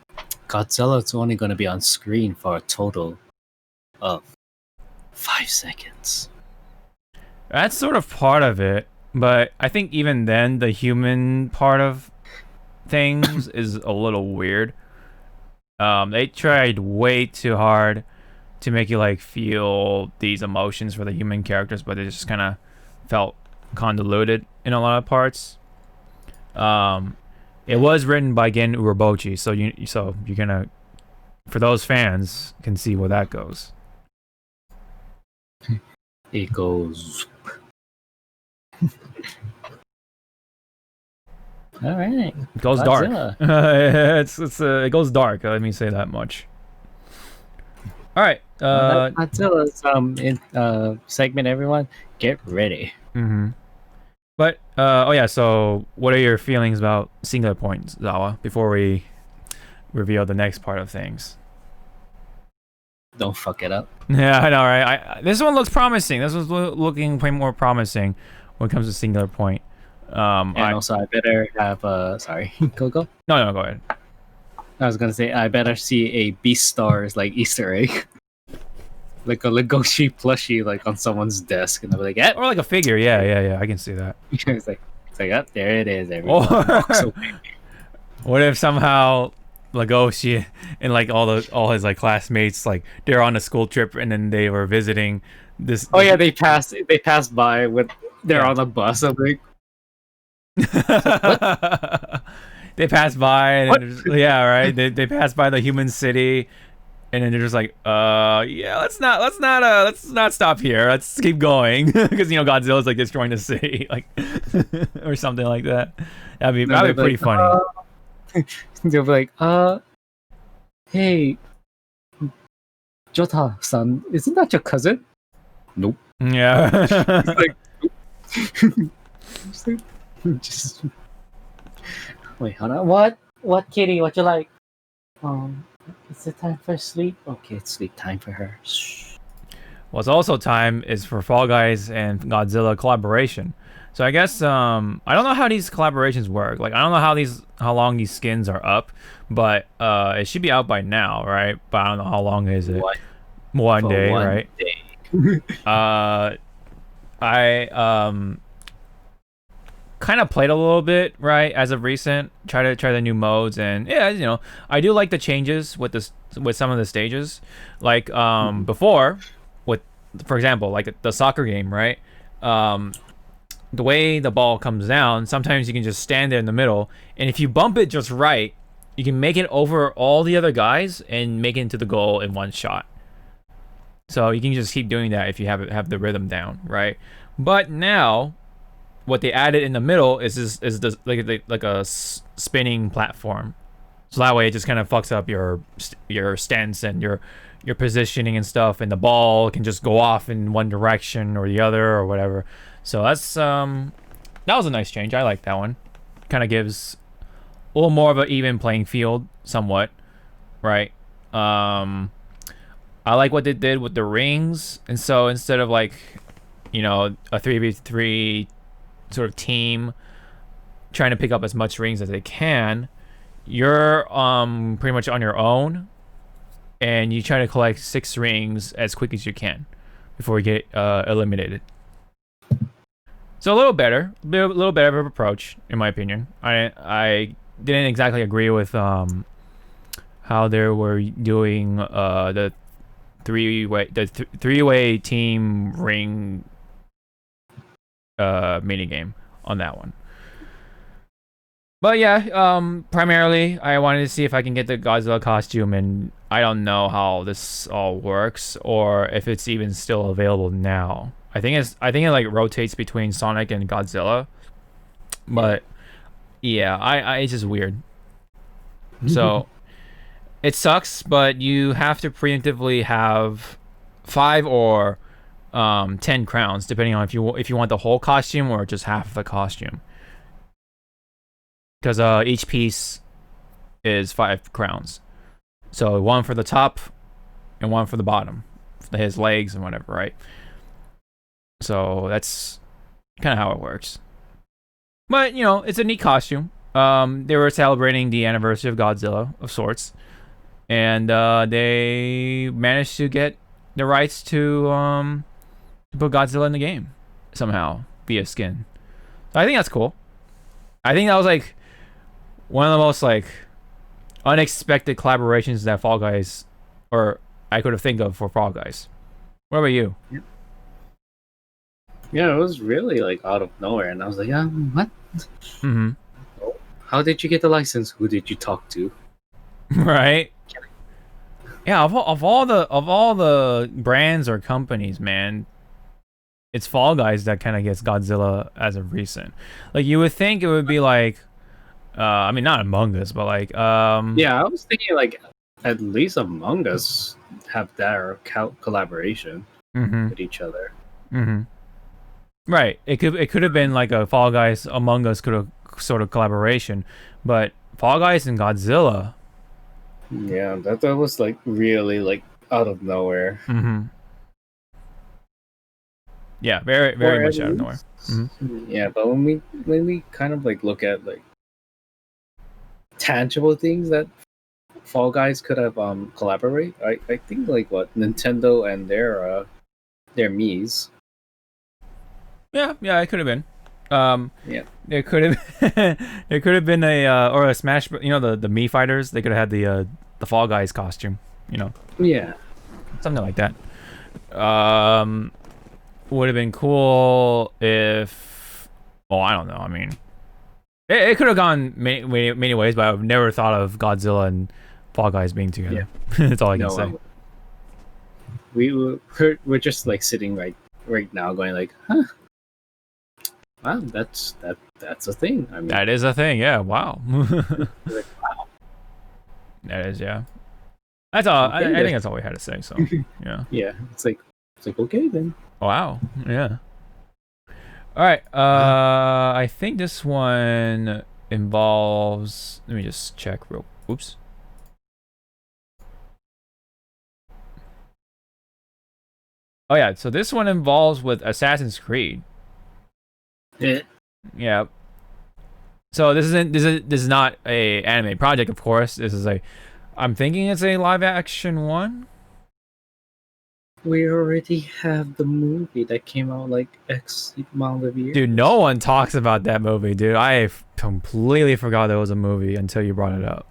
Godzilla's only going to be on screen for a total of 5 seconds. That's sort of part of it, but I think even then, the human part of things is a little weird. They tried way too hard to make you like feel these emotions for the human characters, but it just kind of felt convoluted in a lot of parts. It was written by Gen Urobuchi, so you're gonna, for those fans, can see where that goes. It goes. All right. It goes Godzilla. dark. It goes dark. Let me say that much. All right. Godzilla's segment. Everyone, get ready. Mm-hmm. But oh yeah, so what are your feelings about singular points, Zawa? Before we reveal the next part of things. Don't fuck it up. Yeah, I know, right? This one looks promising. This one's looking way more promising when it comes to singular point. And also, I better have sorry, go. No, go ahead. I was gonna say I better see a Beastars like Easter egg, like a Legoshi plushie like on someone's desk, and I'll be like, Or like a figure. Yeah. I can see that. it's like, oh, there it is. Everyone. What if somehow Legoshi and like all his like classmates, like they're on a school trip and then they were visiting this. Oh yeah, they passed by with they're on a bus. I'm like, they pass by and yeah, right. They pass by the human city, and then they're just like, yeah, let's not stop here. Let's keep going because Godzilla's like destroying the city, like or something like that. That'd be pretty funny. They'll be like, hey, Jota-san, isn't that your cousin? Nope. Yeah. Just wait, hold on. What, kitty? What you like? Is it time for sleep? Okay, it's sleep time for her. Shh. What's also time is for Fall Guys and Godzilla collaboration. So I guess I don't know how these collaborations work. Like I don't know how long these skins are up, but it should be out by now, right? But I don't know how long is it. One day, right? I kind of played a little bit, right, as of recent. Try the new modes, and yeah, I do like the changes with some of the stages. Like before, for example, like the soccer game, right? The way the ball comes down, sometimes you can just stand there in the middle, and if you bump it just right, you can make it over all the other guys and make it into the goal in one shot. So you can just keep doing that if you have the rhythm down, right? But now, what they added in the middle is like a spinning platform, so that way it just kind of fucks up your stance and your positioning and stuff, and the ball can just go off in one direction or the other or whatever. So that's that was a nice change. I like that one. Kind of gives a little more of an even playing field, somewhat, right? I like what they did with the rings, and so instead of like, a 3v3 sort of team trying to pick up as much rings as they can, you're pretty much on your own, and you try to collect 6 rings as quick as you can before you get eliminated. So a little better of an approach, in my opinion. I didn't exactly agree with how they were doing the three-way team ring mini game on that one. But yeah, primarily I wanted to see if I can get the Godzilla costume, and I don't know how this all works or if it's even still available now. I think it like rotates between Sonic and Godzilla, but yeah, it's just weird. So it sucks, but you have to preemptively have 5 or 10 crowns, depending on if you want the whole costume or just half of the costume. Because each piece is 5 crowns, so 1 for the top and 1 for the bottom, for his legs and whatever, right? So that's kind of how it works. But it's a neat costume. They were celebrating the anniversary of Godzilla of sorts, and they managed to get the rights to put Godzilla in the game somehow via skin. So I think that's cool. I think that was like one of the most like unexpected collaborations that Fall Guys, or I could have think of for Fall Guys. What about you? Yeah, it was really like out of nowhere, and I was like, what? Mm-hmm. How did you get the license? Who did you talk to? Right. Yeah, of all the brands or companies, man, it's Fall Guys that kind of gets Godzilla as of recent. Like you would think it would be like, I mean, not Among Us, but like, yeah, I was thinking like at least Among Us have their collaboration with each other. Mm-hmm. Right. It could have been like a Fall Guys Among Us could have sort of collaboration, but Fall Guys and Godzilla. Yeah, that was like really like out of nowhere. Mm-hmm. Yeah, very Or much at out of nowhere. least- Yeah, but when we kind of like look at like tangible things that Fall Guys could have collaborate, I think like what Nintendo and their Mii's. Yeah, it could have been. Yeah. It could have it could have been a or a Smash, you know, the Mii fighters, they could have had the Fall Guys costume, you know. Yeah. Something like that. Would have been cool if, well, I don't know. I mean, it could have gone many ways, but I've never thought of Godzilla and Fall Guys being together. Yeah. That's all I can say. We're just like sitting right now, going like, huh? Wow, that's a thing. I mean, That is a thing. Yeah. Wow. like, wow. That is, yeah. That's all. Okay, I think that's all we had to say. So yeah. Yeah, it's like okay then. Wow. Yeah. All right. I think this one involves. Let me just check real. Oops. Oh yeah. So this one involves with Assassin's Creed. Yeah. So this is not a anime project, of course. This is I'm thinking it's a live action one. We already have the movie that came out like X amount of years. Dude, no one talks about that movie, dude. I completely forgot there was a movie until you brought it up.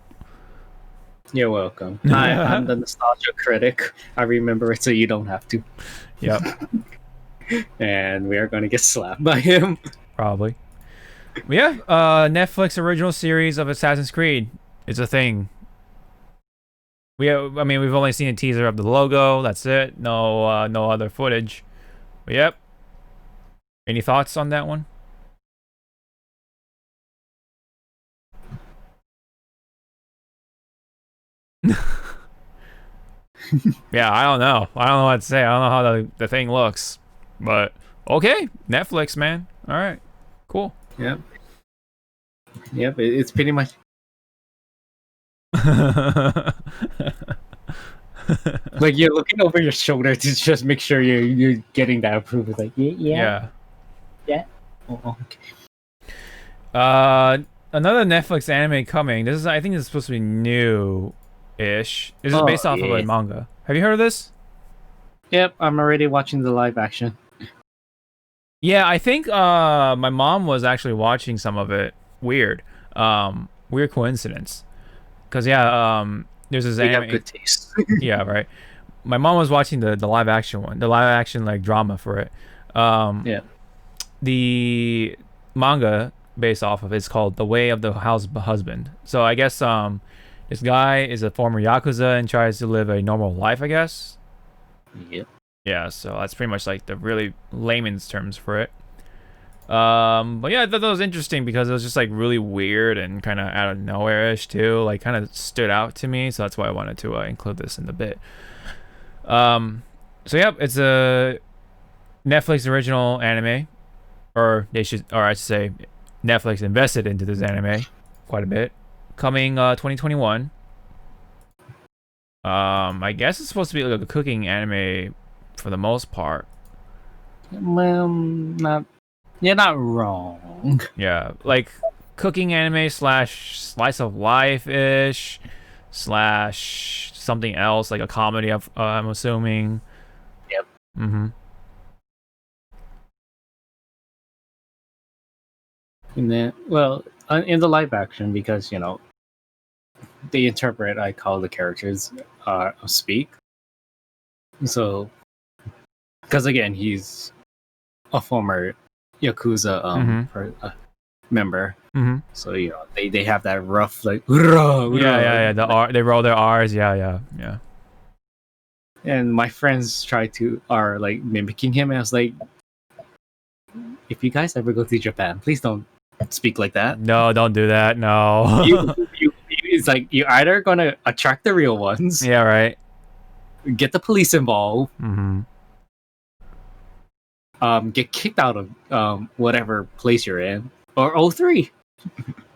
You're welcome. I'm the nostalgia critic. I remember it, so you don't have to. Yep. And we are going to get slapped by him. Probably. But yeah, Netflix original series of Assassin's Creed is a thing. We've only seen a teaser of the logo. That's it. No other footage. But yep. Any thoughts on that one? Yeah, I don't know. I don't know what to say. I don't know how the thing looks. But okay, Netflix, man. All right, cool. Yep. It's pretty much. Like you're looking over your shoulder to just make sure you're getting that approval. Like yeah. Oh, okay. Another Netflix anime coming. I think this is supposed to be new-ish. This is based off of a manga. Have you heard of this? Yep, I'm already watching the live action. Yeah, I think my mom was actually watching some of it. Weird coincidence. Because there's this anime. Have good taste. Yeah, right. My mom was watching the live action one, the live action like drama for it. Yeah. The manga based off of it's called The Way of the Househusband. So I guess this guy is a former yakuza and tries to live a normal life, I guess. Yep. Yeah, so that's pretty much like the really layman's terms for it. But yeah, I thought that was interesting because it was just like really weird and kind of out of nowhere-ish too. Like kind of stood out to me, so that's why I wanted to include this in the bit. So yep, it's a Netflix original anime, or I should say, Netflix invested into this anime quite a bit. Coming 2021. I guess it's supposed to be like a cooking anime for the most part. Well, you're not wrong. Yeah, like cooking anime / slice of life ish / something else, like a comedy. I'm assuming. Yep. Mm-hmm. And then, well, in the live action, because they interpret, I call the characters speak. So, because again, he's a former Yakuza member. Mm-hmm. So they have that rough like Yeah. They roll their R's. Yeah. And my friends are like mimicking him, and I was like, if you guys ever go to Japan, please don't speak like that. No, don't do that. No. It's like you're either gonna attract the real ones. Yeah, right. Get the police involved. Mm-hmm. get kicked out of whatever place you're in, or O3.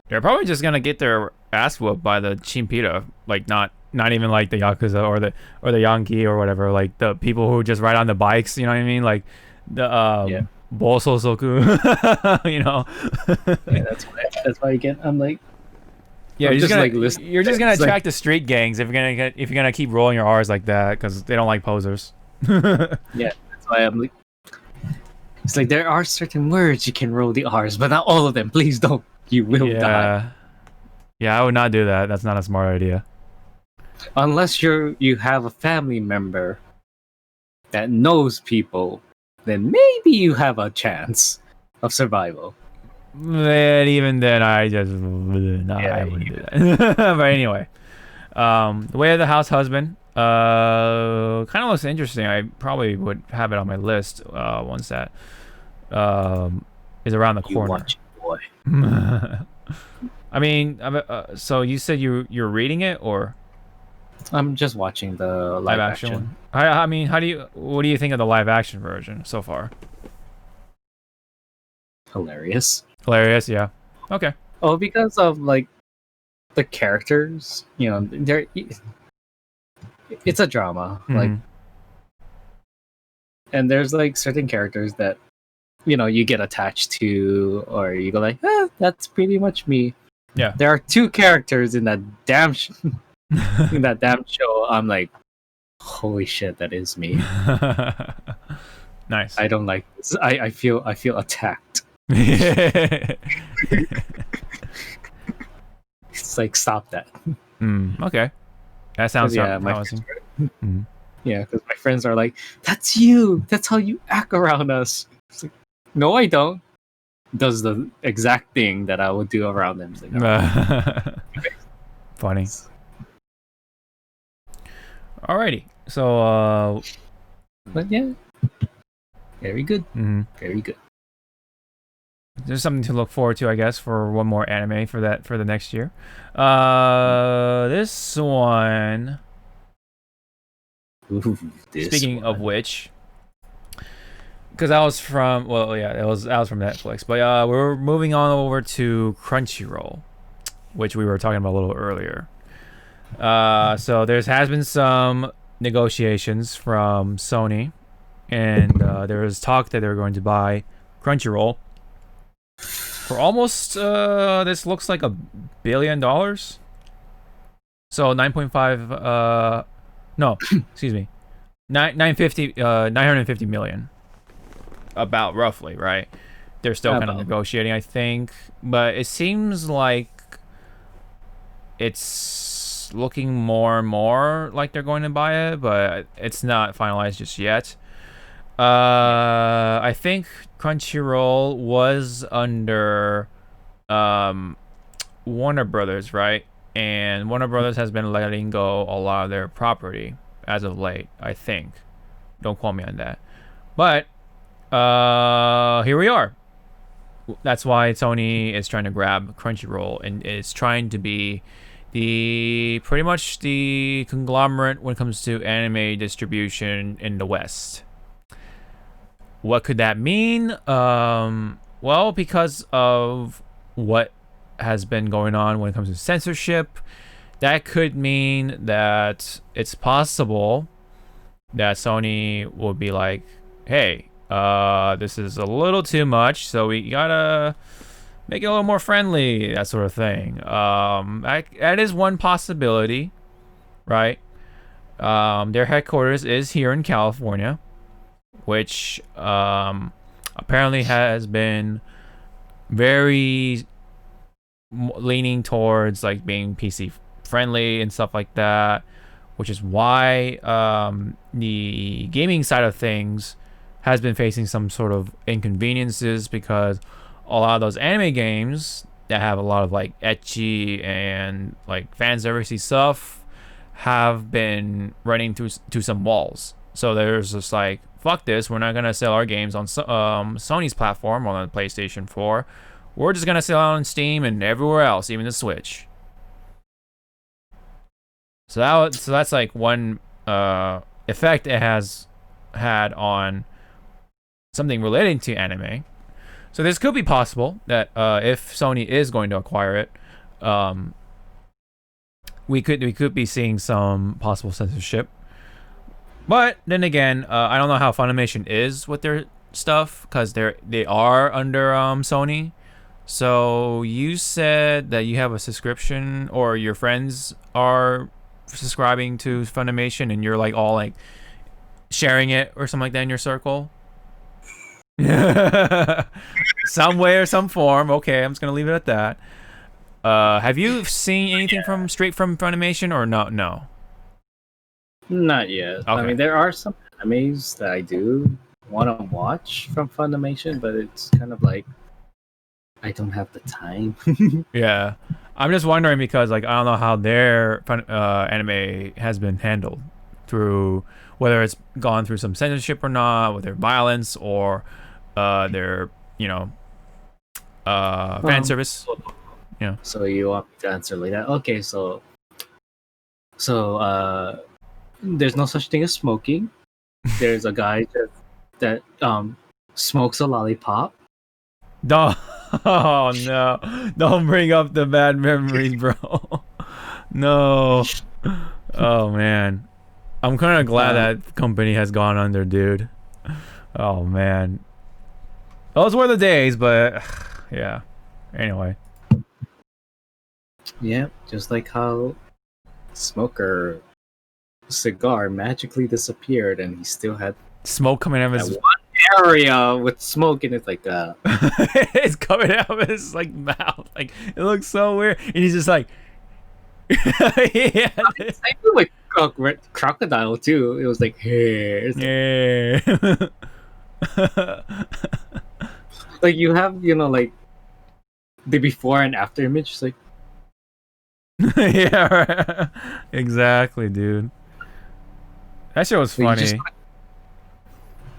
They're probably just gonna get their ass whooped by the Chimpita, like not even like the Yakuza or the Yankee or whatever, like the people who just ride on the bikes. You know what I mean? Like the Boso Soku. You know. Yeah, that's why again I'm like. Yeah, I'm you're just gonna attract the street gangs if you're gonna keep rolling your R's like that because they don't like posers. Yeah, that's why I'm like. It's like there are certain words you can roll the R's, but not all of them. Please don't. You will die. Yeah, I would not do that. That's not a smart idea. Unless you have a family member that knows people, then maybe you have a chance of survival. But even then, I just I wouldn't do that. But anyway, the Way of the Househusband kind of looks interesting. I probably would have it on my list once that is around the corner. Watch it, boy. I mean, so you said you're reading it, or I'm just watching the live action one. I mean, what do you think of the live action version so far? Hilarious, yeah. Okay. Oh, because of like the characters, you know, it's a drama, like, and there's like certain characters that, you know, you get attached to, or you go like, that's pretty much me. Yeah. There are two characters in that damn in that damn show. I'm like, holy shit, that is me. Nice. I don't like this. I feel attacked. It's like, stop that. Okay. That sounds promising. Yeah, because my friends are like, that's you. That's how you act around us. It's like, no, I don't. Does the exact thing that I would do around them. Like, oh. Funny. Alrighty. So, but yeah, very good. Very good. There's something to look forward to, I guess, for one more anime for the next year. This one. Ooh, speaking of which, because I was from I was from Netflix, but we're moving on over to Crunchyroll, which we were talking about a little earlier. So there has been some negotiations from Sony, and there was talk that they're going to buy Crunchyroll for almost this looks like $1 billion. So 9.5 no, excuse me. 950 million. About roughly, right? They're still kind of negotiating, I think, but it seems like it's looking more and more like they're going to buy it, but it's not finalized just yet. I think Crunchyroll was under Warner Brothers, right? And Warner Brothers has been letting go a lot of their property as of late, I think. Don't quote me on that. But here we are. That's why Sony is trying to grab Crunchyroll and is trying to be pretty much the conglomerate when it comes to anime distribution in the West. What could that mean? Well, because of what has been going on when it comes to censorship, that could mean that it's possible that Sony will be like, hey, this is a little too much, so we gotta make it a little more friendly, that sort of thing. That is one possibility, right? Their headquarters is here in California, which apparently has been very leaning towards like being PC friendly and stuff like that, which is why the gaming side of things has been facing some sort of inconveniences, because a lot of those anime games that have a lot of like ecchi and like fan servicey stuff have been running to some walls. So there's just like, fuck this, we're not gonna sell our games on Sony's platform, on the PlayStation 4. We're just gonna sell it on Steam and everywhere else, even the Switch. So that's like one effect it has had on something relating to anime. So this could be possible that if Sony is going to acquire it, we could be seeing some possible censorship. But then again, I don't know how Funimation is with their stuff because they are under Sony. So you said that you have a subscription, or your friends are subscribing to Funimation, and you're like all like sharing it or something like that in your circle. Some way or some form. Okay, I'm just gonna leave it at that. Have you seen anything straight from Funimation or no? No. Not yet. Okay. I mean, there are some animes that I do want to watch from Funimation, but it's kind of like I don't have the time. Yeah, I'm just wondering because like I don't know how their anime has been handled through, whether it's gone through some censorship or not, whether violence or their fan service. Yeah. So you want me to answer like that? Okay, so there's no such thing as smoking. There's a guy that smokes a lollipop. No, oh no! Don't bring up the bad memories, bro. No. Oh man, I'm kind of glad that company has gone under, dude. Oh man, those were the days, but yeah. Anyway. Yeah, just like how Smoker cigar magically disappeared, and he still had Smoke coming out of his one area with smoke in it, like it's coming out of his like mouth. Like it looks so weird, and he's just like, yeah. It's like crocodile too. It was like, hey, Yeah. like you have like the before and after image. It's like, Yeah, right. Exactly, dude. That shit was funny.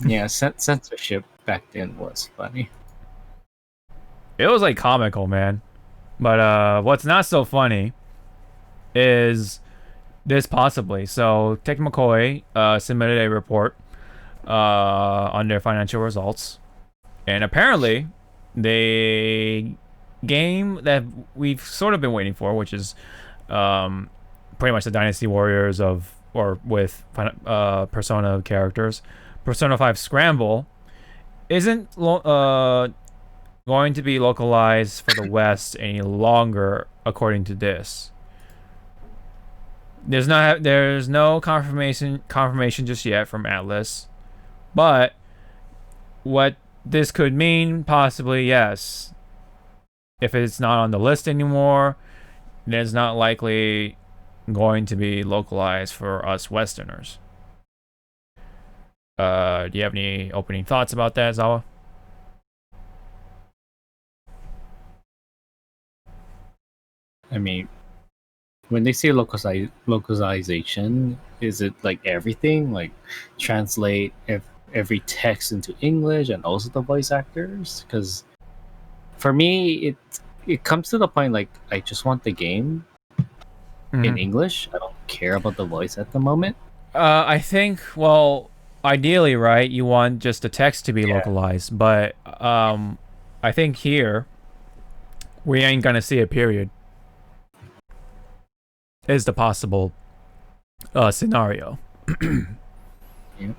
Yeah, censorship back then was funny. It was like comical, man. But what's not so funny is this possibly. So Tech McCoy submitted a report on their financial results, and apparently the game that we've sort of been waiting for, which is pretty much the Dynasty Warriors with Persona characters, Persona 5 Scramble, isn't going to be localized for the West any longer, according to this. There's no confirmation just yet from Atlas, but what this could mean, possibly, yes. If it's not on the list anymore, then it's not likely going to be localized for us Westerners. Do you have any opening thoughts about that, Zawa? I mean, when they say localization, is it like everything, like translate every text into English and also the voice actors? Because for me, it comes to the point like I just want the game in English. I don't care about the voice at the moment. I think, well, ideally, right, you want just the text to be localized, but I think here we ain't gonna see a period. Is the possible scenario. Yeah.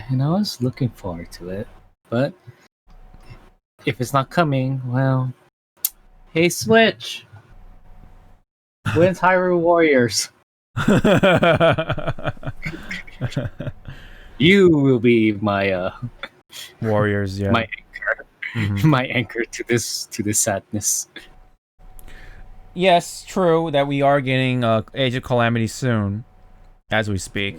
And I was looking forward to it, but if it's not coming, well, hey Switch, when's Hyrule Warriors? You will be my Warriors, yeah. my anchor, my anchor to this sadness. Yes, true that we are getting Age of Calamity soon, as we speak.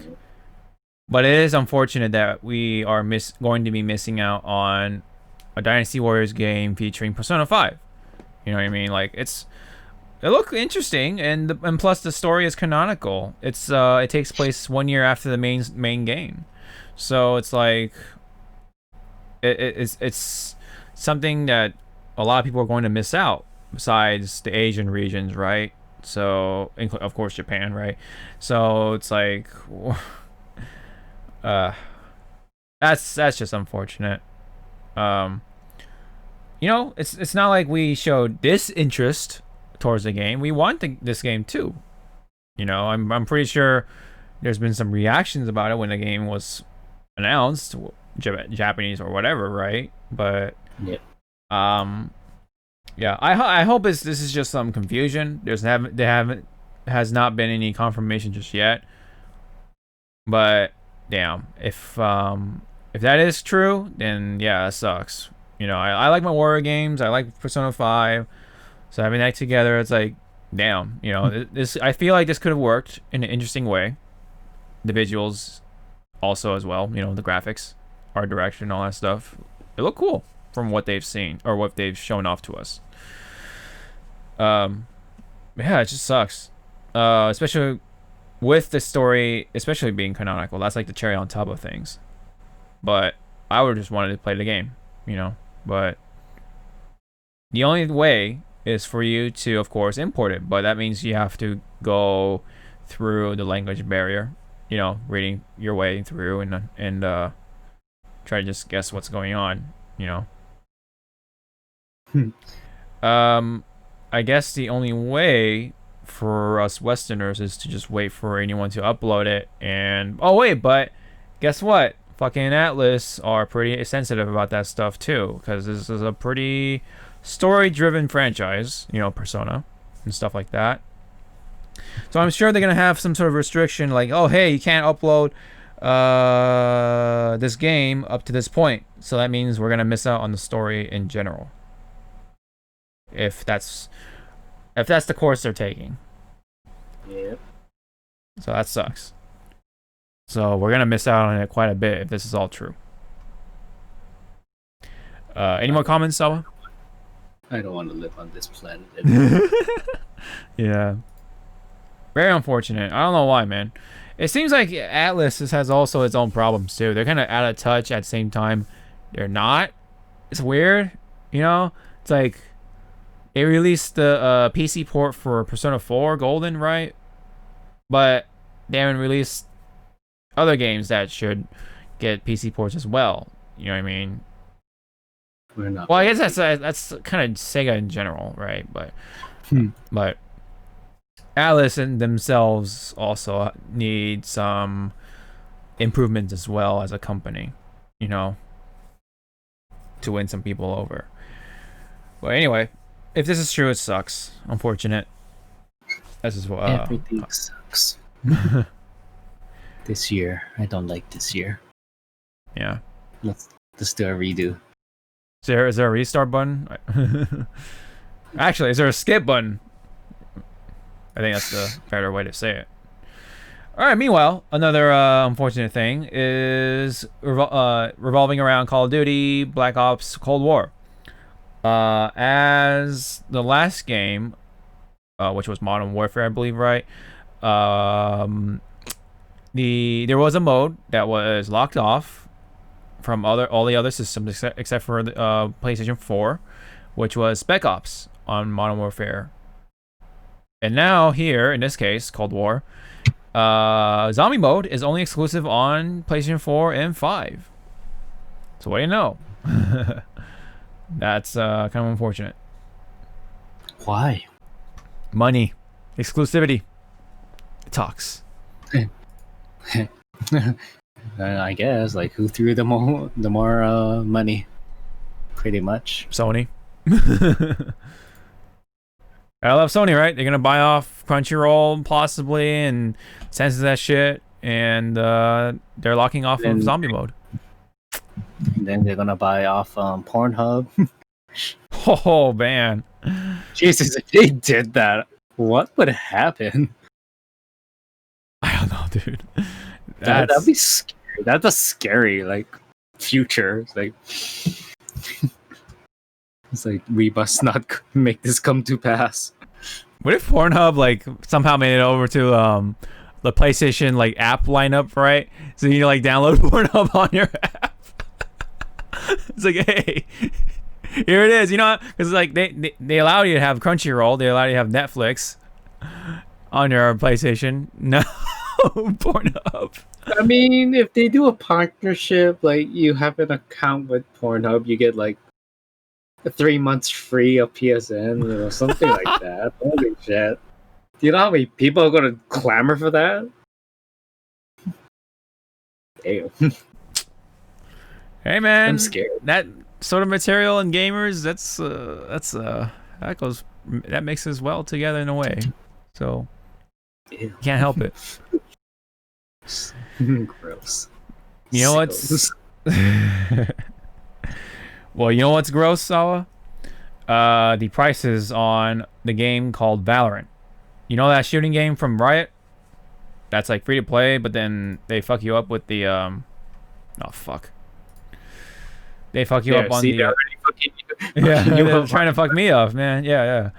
But it is unfortunate that we are going to be missing out on a Dynasty Warriors game featuring Persona 5. You know what I mean? Like it looked interesting, and plus the story is canonical. It takes place 1 year after the main game, so it's like it's something that a lot of people are going to miss out. Besides the Asian regions, right? So, of course, Japan, right? So it's like, That's just unfortunate. You know, it's not like we showed disinterest towards the game. We want this game too. You know, I'm pretty sure there's been some reactions about it when the game was announced, Japanese or whatever, right? But Yeah. yeah, I hope this is just some confusion. Has not been any confirmation just yet. But damn, if that is true, then yeah, that sucks. You know, I like my horror games. I like Persona 5. So having that together, it's like, damn. You know, this I feel like this could have worked in an interesting way. The visuals, also as well. You know, the graphics, art direction, all that stuff. It looked cool from what they've seen or what they've shown off to us. Yeah, it just sucks. Especially with the story, especially being canonical. That's like the cherry on top of things. But I would just wanted to play the game, you know. But the only way is for you to, of course, import it. But that means you have to go through the language barrier, you know, reading your way through and try to just guess what's going on, you know. I guess the only way for us Westerners is to just wait for anyone to upload it. And oh wait, but guess what? Fucking Atlas are pretty sensitive about that stuff too, because this is a pretty story-driven franchise, you know, Persona and stuff like that. So I'm sure they're gonna have some sort of restriction, like, oh hey, you can't upload this game up to this point. So that means we're gonna miss out on the story in general. If that's the course they're taking. Yep. So that sucks. So we're gonna miss out on it quite a bit if this is all true. Any more comments, Sawa? I don't want to live on this planet. Yeah. Very unfortunate. I don't know why, man. It seems like Atlas has also its own problems too. They're kind of out of touch at the same time. They're not. It's weird, you know. It's like they released the PC port for Persona 4 Golden, right? But they haven't released other games that should get PC ports as well. You know what I mean? We're not. Well, I guess that's kind of Sega in general, right? But Atlas and themselves also need some improvements as well as a company, you know, to win some people over. But anyway, if this is true, it sucks. Unfortunate. This is what Everything sucks. This year, I don't like this year. Yeah. Let's do a redo. Is there a restart button? Actually, is there a skip button? I think that's the better way to say it. All right. Meanwhile, another unfortunate thing is revolving around Call of Duty, Black Ops, Cold War. As the last game, which was Modern Warfare, I believe, right? There was a mode that was locked off from all the other systems except for the PlayStation 4, which was Spec Ops on Modern Warfare. And now here, in this case, Cold War, zombie mode is only exclusive on PlayStation 4 and 5. So what do you know? That's kind of unfortunate. Why? Money, exclusivity. It talks. I guess, like, who threw the more money? Pretty much. Sony. I love Sony, right? They're gonna buy off Crunchyroll possibly and censor that shit, and they're locking off of zombie mode. And then they're gonna buy off Pornhub. Oh man, Jesus! If they did that, what would happen? I don't know, dude. That'd be scary. That's a scary, like, future. It's like, it's like we must not make this come to pass. What if Pornhub like somehow made it over to the PlayStation like app lineup, right? So you like download Pornhub on your app. It's like, hey, here it is. You know, because like they allow you to have Crunchyroll, they allow you to have Netflix on your PlayStation. No, Pornhub. I mean, if they do a partnership, like you have an account with Pornhub, you get like 3 months free of PSN, something like that. Holy shit! Do you know how many people are gonna clamor for that? Damn. Hey man, I'm scared. that sort of material in gamers, that mixes well together in a way. So Ew. can't help it. Gross. You know what's well, you know what's gross, Sawa? The prices on the game called Valorant. You know that shooting game from Riot? That's like free to play, but then they fuck you up with the oh fuck. They fuck you up on see, the they're already fucking you. yeah, You they're have- trying to fuck me off, man. Yeah.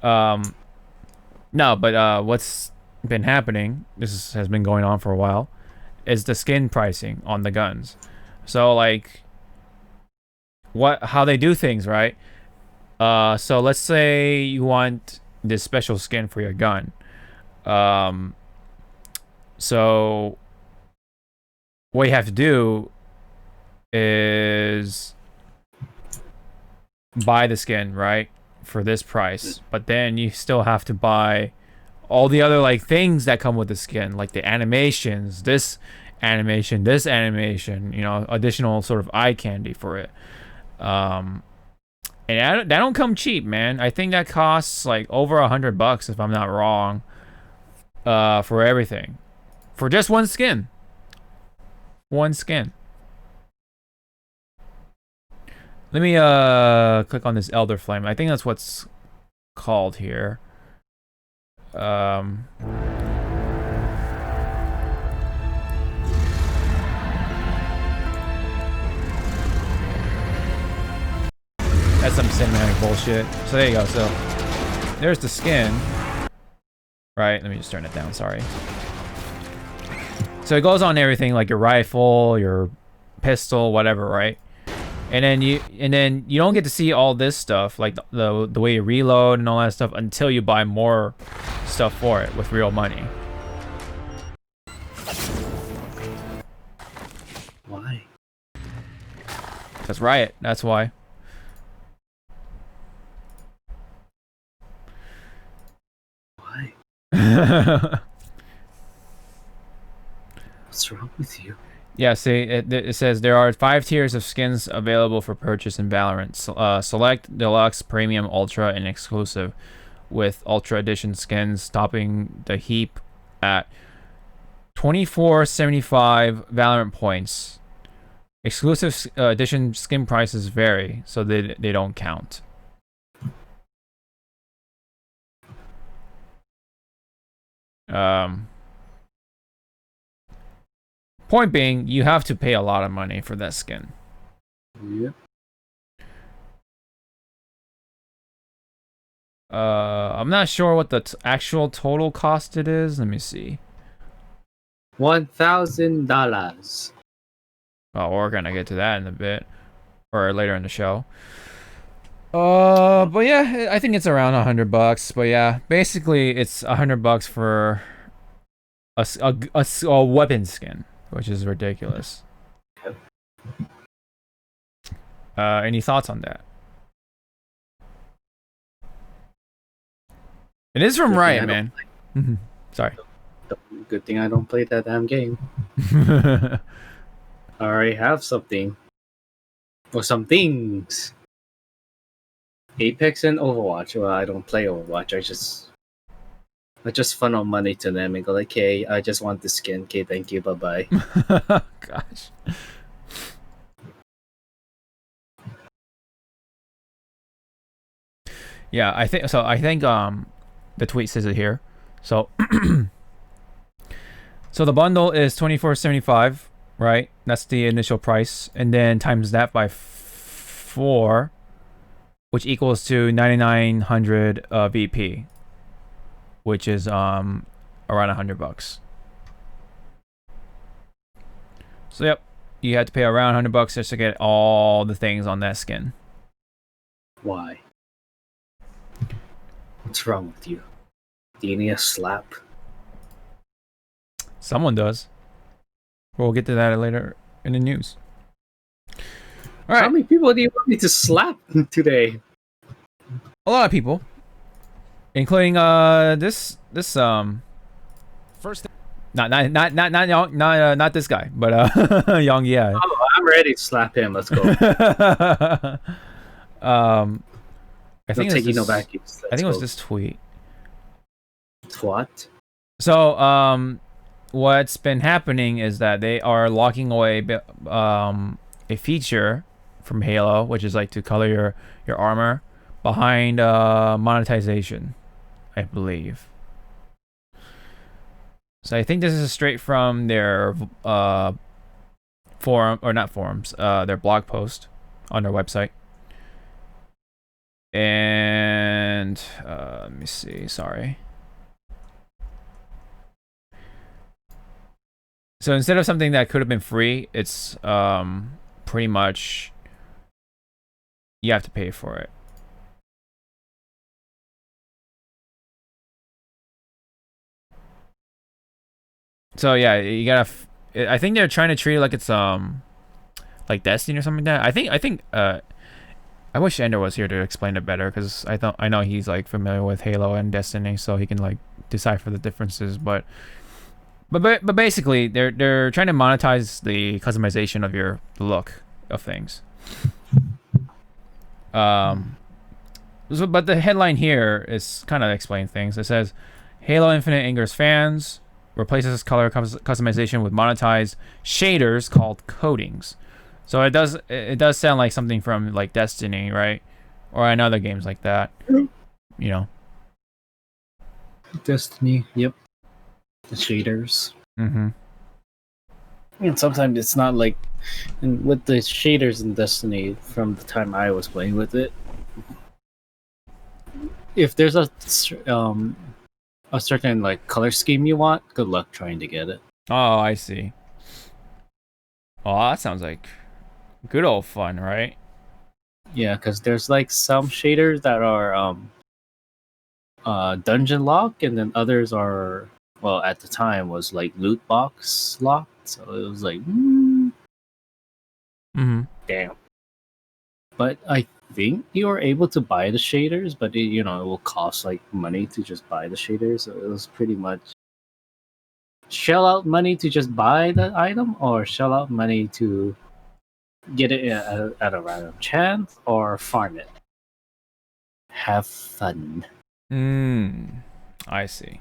No, but what's been happening, has been going on for a while, is the skin pricing on the guns. So like how they do things, right? So let's say you want this special skin for your gun. So what you have to do is buy the skin, right, for this price, but then you still have to buy all the other like things that come with the skin, like the animations, this animation, additional sort of eye candy for it. And that don't come cheap, man. I think that costs like over $100 if I'm not wrong, for everything, for just one skin. Let me click on this Elder Flame. I think that's what's called here. That's some cinematic bullshit. So there you go. So there's the skin. Right, let me just turn it down, sorry. So it goes on everything, like your rifle, your pistol, whatever, right? And then you don't get to see all this stuff, like the way you reload and all that stuff, until you buy more stuff for it with real money. Why? That's Riot, that's why. Why? What's wrong with you? Yeah, see, it says there are 5 tiers of skins available for purchase in Valorant. Select, Deluxe, Premium, Ultra, and Exclusive, with Ultra Edition skins topping the heap at 2475 Valorant points. Exclusive edition skin prices vary, so they don't count. Point being, you have to pay a lot of money for that skin. Yeah. I'm not sure what the actual total cost it is. Let me see. $1,000. Oh, we're gonna get to that in a bit, or later in the show. But yeah, I think it's around $100. But yeah, basically it's $100 for a weapon skin, which is ridiculous. Any thoughts on that? It is from Riot, man. Sorry. Good thing I don't play that damn game. I already have something. Or some things. Apex and Overwatch. Well, I don't play Overwatch. I just funnel money to them and go like, hey, I just want the skin. Okay, thank you. Bye-bye. Gosh. Yeah, I think so. I think the tweet says it here. So so the bundle is $24.75, right? That's the initial price, and then times that by 4, which equals to 9,900 VP, which is around $100. So yep, you had to pay around $100 just to get all the things on that skin. Why? What's wrong with you? Do you need a slap? Someone does. We'll get to that later in the news. All right. How many people do you want me to slap today? A lot of people, including this First, not this guy, but Young yeah. Oh, I'm ready to slap him. Let's go. I think take it's no this, vacuums. I think it was this tweet. What? So what's been happening is that they are locking away a feature from Halo, which is like to color your armor behind monetization, I believe. So I think this is straight from their forum, or not forums, their blog post on their website. And let me see, sorry. So instead of something that could have been free, it's pretty much you have to pay for it. So yeah, you gotta. I think they're trying to treat it like it's like Destiny or something like that. I think I wish Ender was here to explain it better, because I know he's like familiar with Halo and Destiny, so he can like decipher the differences. But basically, they're trying to monetize the customization of your look of things. But the headline here is kind of explain things. It says, Halo Infinite angers fans, replaces color customization with monetized shaders called coatings. So it does sound like something from like Destiny, right? Or another games like that. You know. Destiny. Yep. The shaders. Mm-hmm. And sometimes it's not like, and with the shaders in Destiny, from the time I was playing with it, if there's a certain like color scheme you want, good luck trying to get it. Oh, I see. Oh, that sounds like good old fun, right? Yeah, because there's like some shaders that are dungeon lock, and then others are, well, at the time was like loot box locked. So it was like, damn. But I think you are able to buy the shaders, but it will cost like money to just buy the shaders. So it was pretty much shell out money to just buy the item, or shell out money to get it at a random chance, or farm it. Have fun. I see.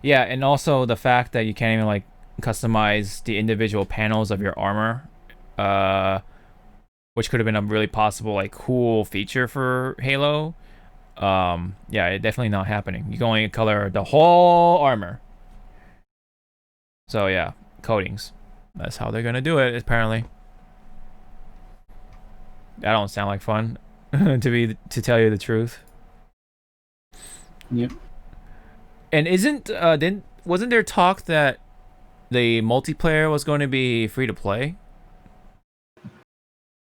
Yeah, and also the fact that you can't even like customize the individual panels of your armor, which could have been a really possible like cool feature for Halo. Yeah, it definitely not happening. You can only color the whole armor. So yeah, coatings. That's how they're gonna do it, apparently. That don't sound like fun, to tell you the truth. Yep. And wasn't there talk that the multiplayer was going to be free to play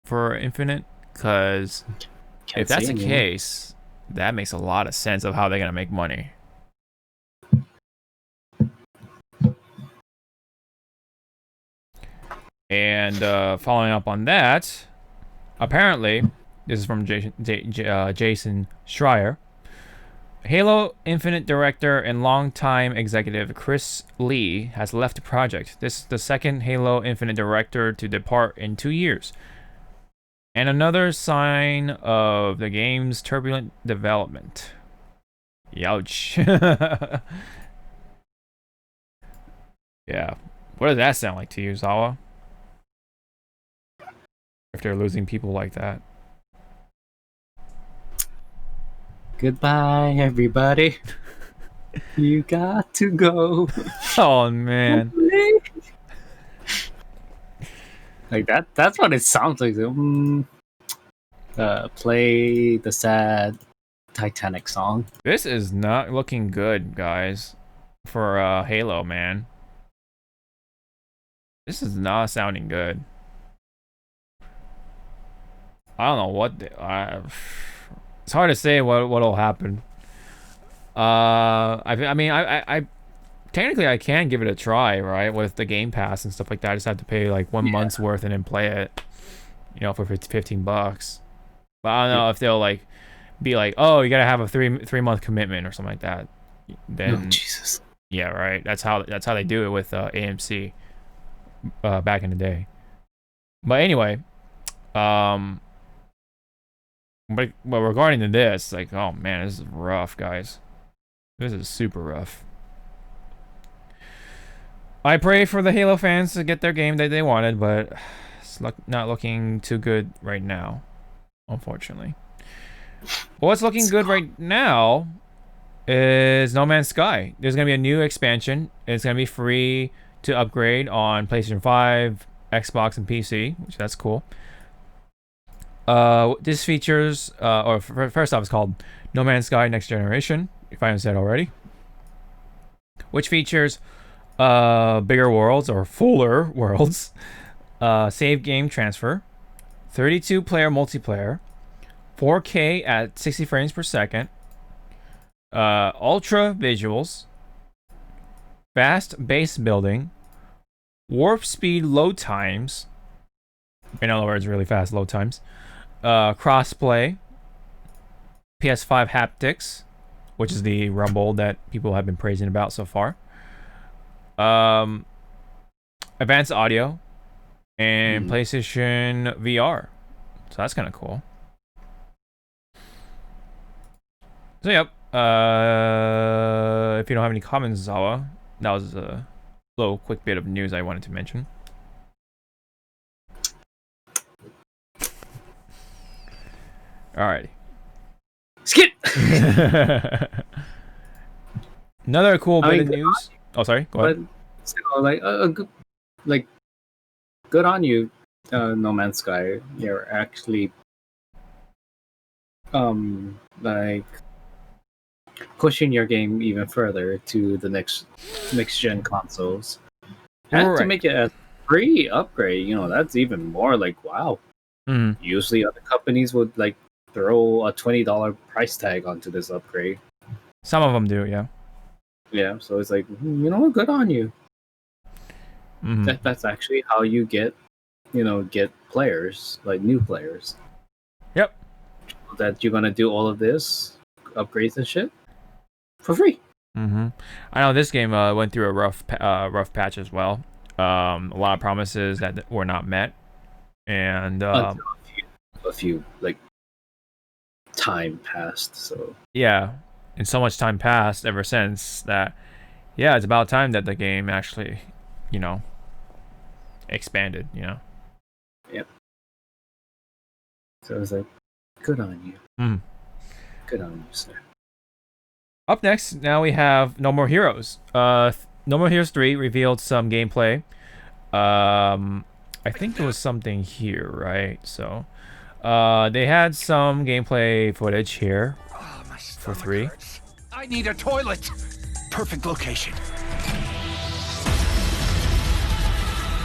for Infinite? Because if that's the case, that makes a lot of sense of how they're gonna make money. And following up on that, apparently, this is from Jason Schreier. Halo Infinite director and longtime executive Chris Lee has left the project. This is the second Halo Infinite director to depart in 2 years, and another sign of the game's turbulent development. Youch. Yeah. What does that sound like to you, Zawa? If they're losing people like that. Goodbye, everybody. You got to go. Oh man. Like that's what it sounds like. Play the sad Titanic song. This is not looking good, guys, for Halo, man. This is not sounding good. I don't know what it's hard to say what'll happen. I mean, I technically I can give it a try, right? With the Game Pass and stuff like that. I just have to pay like 1 month's worth and then play it, for $15. But I don't know if they'll like be like, oh, you gotta have a three month commitment or something like that. Then Jesus. yeah, right. That's how they do it with AMC back in the day. But anyway, but regarding to this, like, oh man, this is rough, guys. This is super rough. I pray for the Halo fans to get their game that they wanted, but it's not looking too good right now, unfortunately. What's looking good right now is No Man's Sky. There's going to be a new expansion. It's going to be free to upgrade on PlayStation 5, Xbox, and PC, which that's cool. This features, first off, it's called No Man's Sky Next Generation, if I haven't said already, which features bigger worlds or fuller worlds, save game transfer, 32-player multiplayer, 4K at 60 frames per second, ultra visuals, fast base building, warp speed load times, in other words, really fast load times, crossplay, PS5 haptics, which is the rumble that people have been praising about so far, advanced audio, and PlayStation VR. So that's kind of cool. So yep. If you don't have any comments, Zawa, that was a little quick bit of news I wanted to mention. Alrighty. Skip. Another cool bit of news. Oh, sorry. Go ahead. But so, good on you, No Man's Sky. You're actually like pushing your game even further to the next gen consoles, and to make it a free upgrade. That's even more like wow. Usually, other companies would like throw a $20 price tag onto this upgrade. Some of them do, yeah. Yeah, so it's like, good on you. That's actually how you get players, like new players. Yep. That you're gonna do all of this upgrades and shit for free. I know this game went through a rough patch as well. A lot of promises that were not met, and a few like time passed. So yeah, and so much time passed ever since that. Yeah, it's about time that the game actually, expanded. Yep. So I was like, good on you. Good on you, sir. Up next, now we have No More Heroes. No More Heroes 3 revealed some gameplay. I think there was something here, right? So, they had some gameplay footage here for 3. I need a toilet. Perfect location.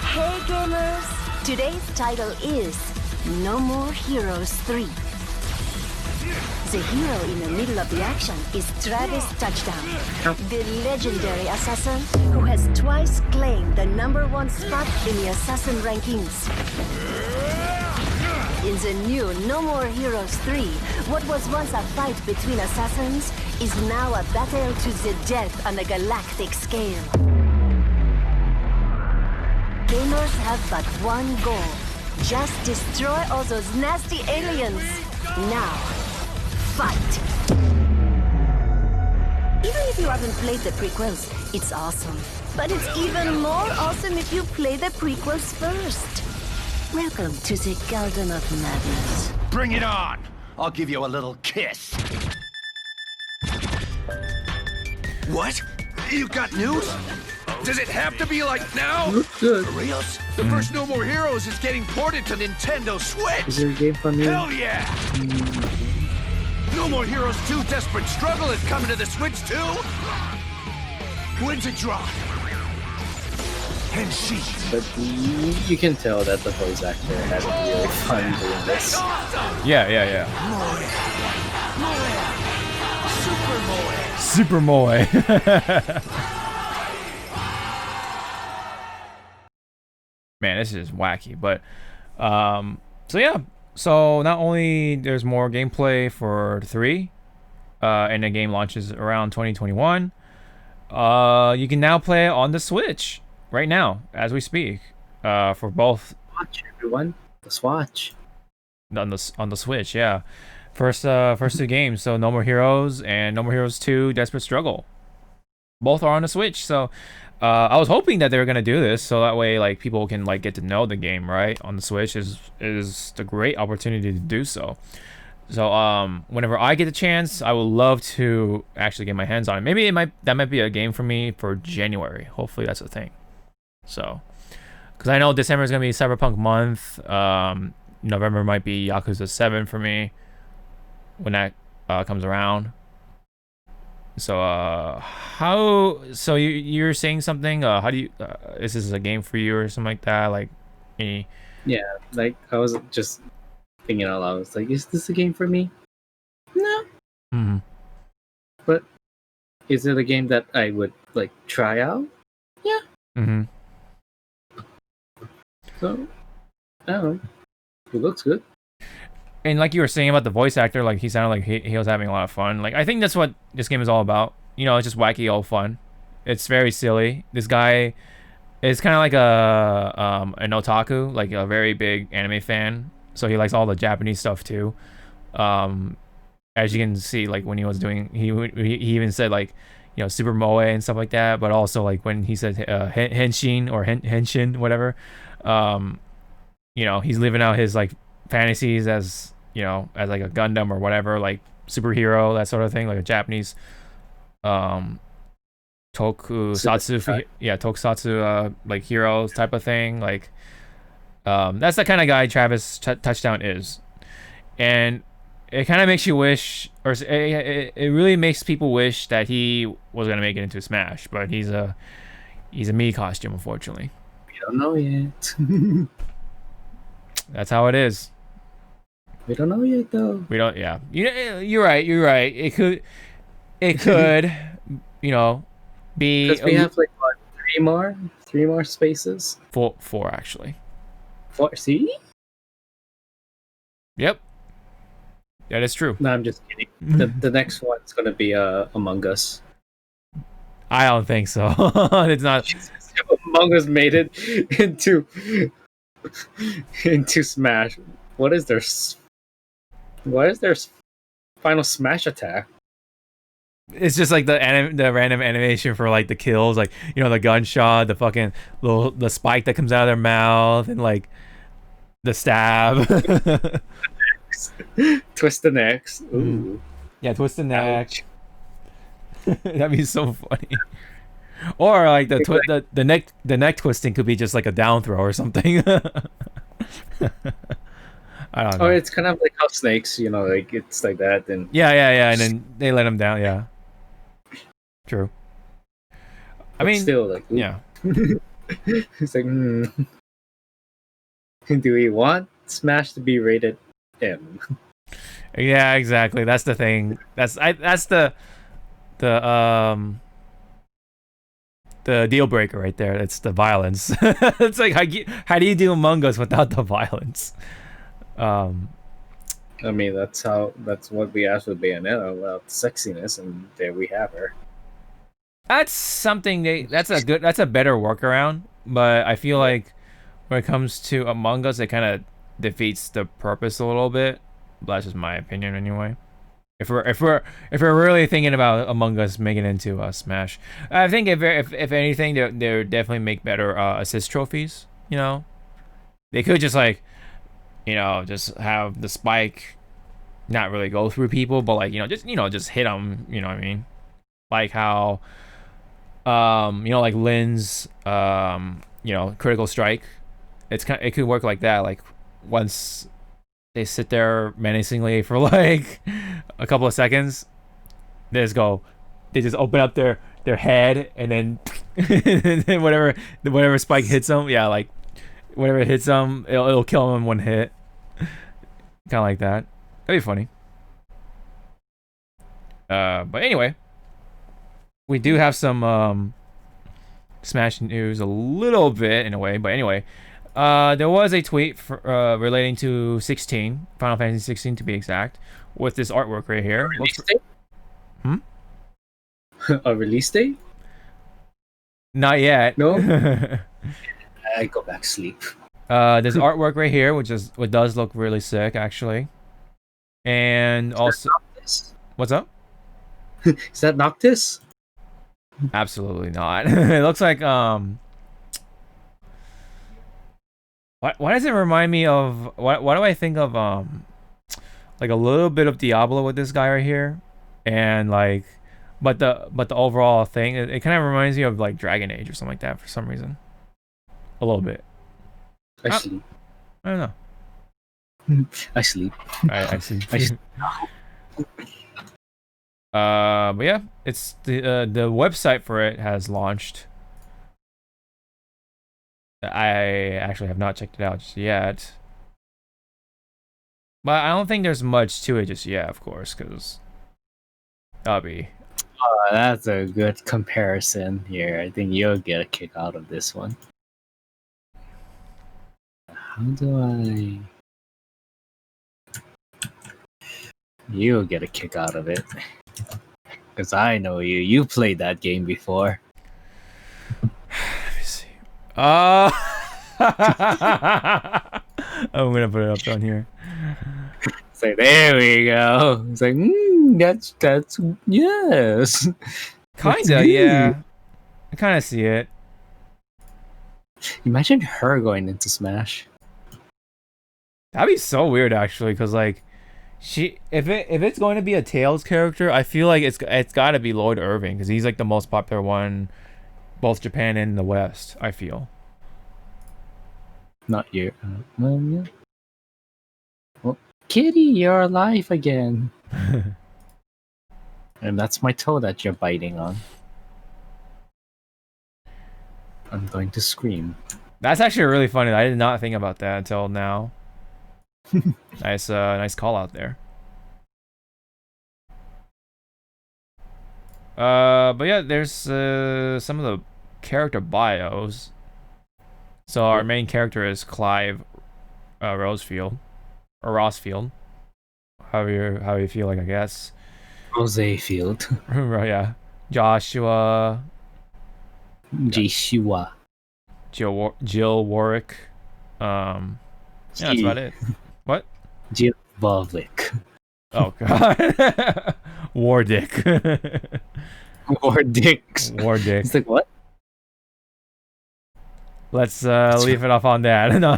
Hey gamers! Today's title is No More Heroes 3. The hero in the middle of the action is Travis Touchdown, the legendary assassin who has twice claimed the #1 spot in the assassin rankings. In the new No More Heroes 3, what was once a fight between assassins is now a battle to the death on a galactic scale. Gamers have but one goal. Just destroy all those nasty aliens. Now, fight! Even if you haven't played the prequels, it's awesome. But it's even more awesome if you play the prequels first. Welcome to the Garden of Madness. Bring it on. I'll give you a little kiss. What? You got news? Does it have to be like now? Good. For reals? The first No More Heroes is getting ported to Nintendo Switch. Is there a game for me? Hell yeah! No More Heroes 2 Desperate Struggle is coming to the Switch too? When's it drop? And she. But you can tell that the voice actor had really fun doing this. Yeah. Super Moe. Super Moe. this is wacky. But so yeah, so not only there's more gameplay for 3, and the game launches around 2021. You can now play it on the Switch right now as we speak. For both. Watch everyone. The Swatch. On the Switch, yeah. First 2 games, so No More Heroes and No More Heroes 2 Desperate Struggle. Both are on the Switch, so I was hoping that they were gonna do this, so that way like people can like get to know the game, right? On the Switch is the great opportunity to do so. So whenever I get the chance, I would love to actually get my hands on it. Maybe that might be a game for me for January. Hopefully that's a thing. So, because I know December is gonna be Cyberpunk month. November might be Yakuza 7 for me when that comes around. So so you're saying something? How do you is this a game for you or something like that? Like any? Yeah, like I was just thinking out loud. I was like, is this a game for me? No. Mm-hmm. But is it a game that I would like try out? Yeah. Mm-hmm. So I don't know. It looks good. And like you were saying about the voice actor, like he sounded like he was having a lot of fun. Like I think that's what this game is all about. You know, it's just wacky, all fun. It's very silly. This guy is kind of like an otaku, like a very big anime fan. So he likes all the Japanese stuff too. As you can see, like when he was doing, he even said like, you know, Super Moe and stuff like that. But also like when he said henshin or henshin, whatever. You know, he's living out his like fantasies as, you know, as like a Gundam or whatever, like superhero, that sort of thing, like a Japanese tokusatsu, tokusatsu like heroes type of thing. Like that's the kind of guy Travis Touchdown is. And it kind of makes you wish, or it really makes people wish that he was gonna make it into Smash, but he's a Mii costume, unfortunately. We don't know yet. That's how it is. We don't know yet, though. We don't. Yeah, you're right. You're right. It could, you know, be. Because we have like what, three more spaces. Four actually. 4. See? Yep. That is true. No, I'm just kidding. The next one's gonna be Among Us. I don't think so. It's not. Among Us made it into Smash. What is their final Smash attack? It's just like the random animation for like the kills, like, you know, the gunshot, the fucking the spike that comes out of their mouth, and like the stab. Twist the necks. Ooh. Yeah, twist the neck. That'd be so funny. Or like the neck twisting could be just like a down throw or something. I don't know. Or it's kind of like how snakes, you know, like it's like that. And yeah, and then they let him down. Yeah, true. I mean, still like, ooh. Yeah. It's like, do we want Smash to be rated M? Yeah, exactly. That's the thing. That's the deal breaker right there. It's the violence. It's like how do you do Among Us without the violence? I mean, that's what we asked with Bayonetta about sexiness, and there we have her. That's something that's a better workaround, but I feel like when it comes to Among Us, it kind of defeats the purpose a little bit. That's just my opinion anyway. If we're really thinking about Among Us making it into a Smash, I think if anything, they would definitely make better assist trophies. You know, they could just like, you know, just have the spike not really go through people, but like, just hit them. You know what I mean? Like how, like Lynn's, critical strike. It could work like that. Like once they sit there menacingly for like a couple of seconds, they just open up their head, and then and then whatever spike hits them, yeah, like whatever hits them, it'll kill them in one hit. Kind of like that. That'd be funny. But anyway, we do have some Smash news a little bit in a way. But anyway, There was a tweet for, relating to 16, Final Fantasy 16 to be exact, with this artwork right here. Release date? Hmm? A release date? Not yet. No? I go back to sleep. There's artwork right here, which does look really sick, actually. And also, what's up? Is that Noctis? Absolutely not. It looks like Why does it remind me of why do I think of like a little bit of Diablo with this guy right here, and like, but the overall thing, it kind of reminds me of like Dragon Age or something like that for some reason. A little bit. I sleep. I don't know. I sleep. I see. But yeah, it's the website for it has launched. I actually have not checked it out just yet, but I don't think there's much to it just yet, of course, because that'll be. Oh, that's a good comparison here. I think you'll get a kick out of this one. How do I? You'll get a kick out of it. Because I know you. You played that game before. Let me see. I'm gonna put it up down here. So there we go. It's like, that's yes. Kinda, yeah. I kind of see it. Imagine her going into Smash. That'd be so weird, actually, because like, if it's going to be a Tails character, I feel like it's got to be Lloyd Irving, because he's like the most popular one, both Japan and the West. I feel. Not you. Well, yeah. Well, Kitty, you're alive again. And that's my toe that you're biting on. I'm going to scream. That's actually really funny. I did not think about that until now. Nice call out there. But yeah, there's some of the character bios. So our main character is Clive Rosefield, or Rossfield. However you feel like, I guess. Rose Field. Right, yeah. Joshua. Joshua. Jill Warwick. Yeah, that's about it. What? Jill Warwick. Oh god. Wardick. Wardick. It's like, what? Let's leave it off on that. No.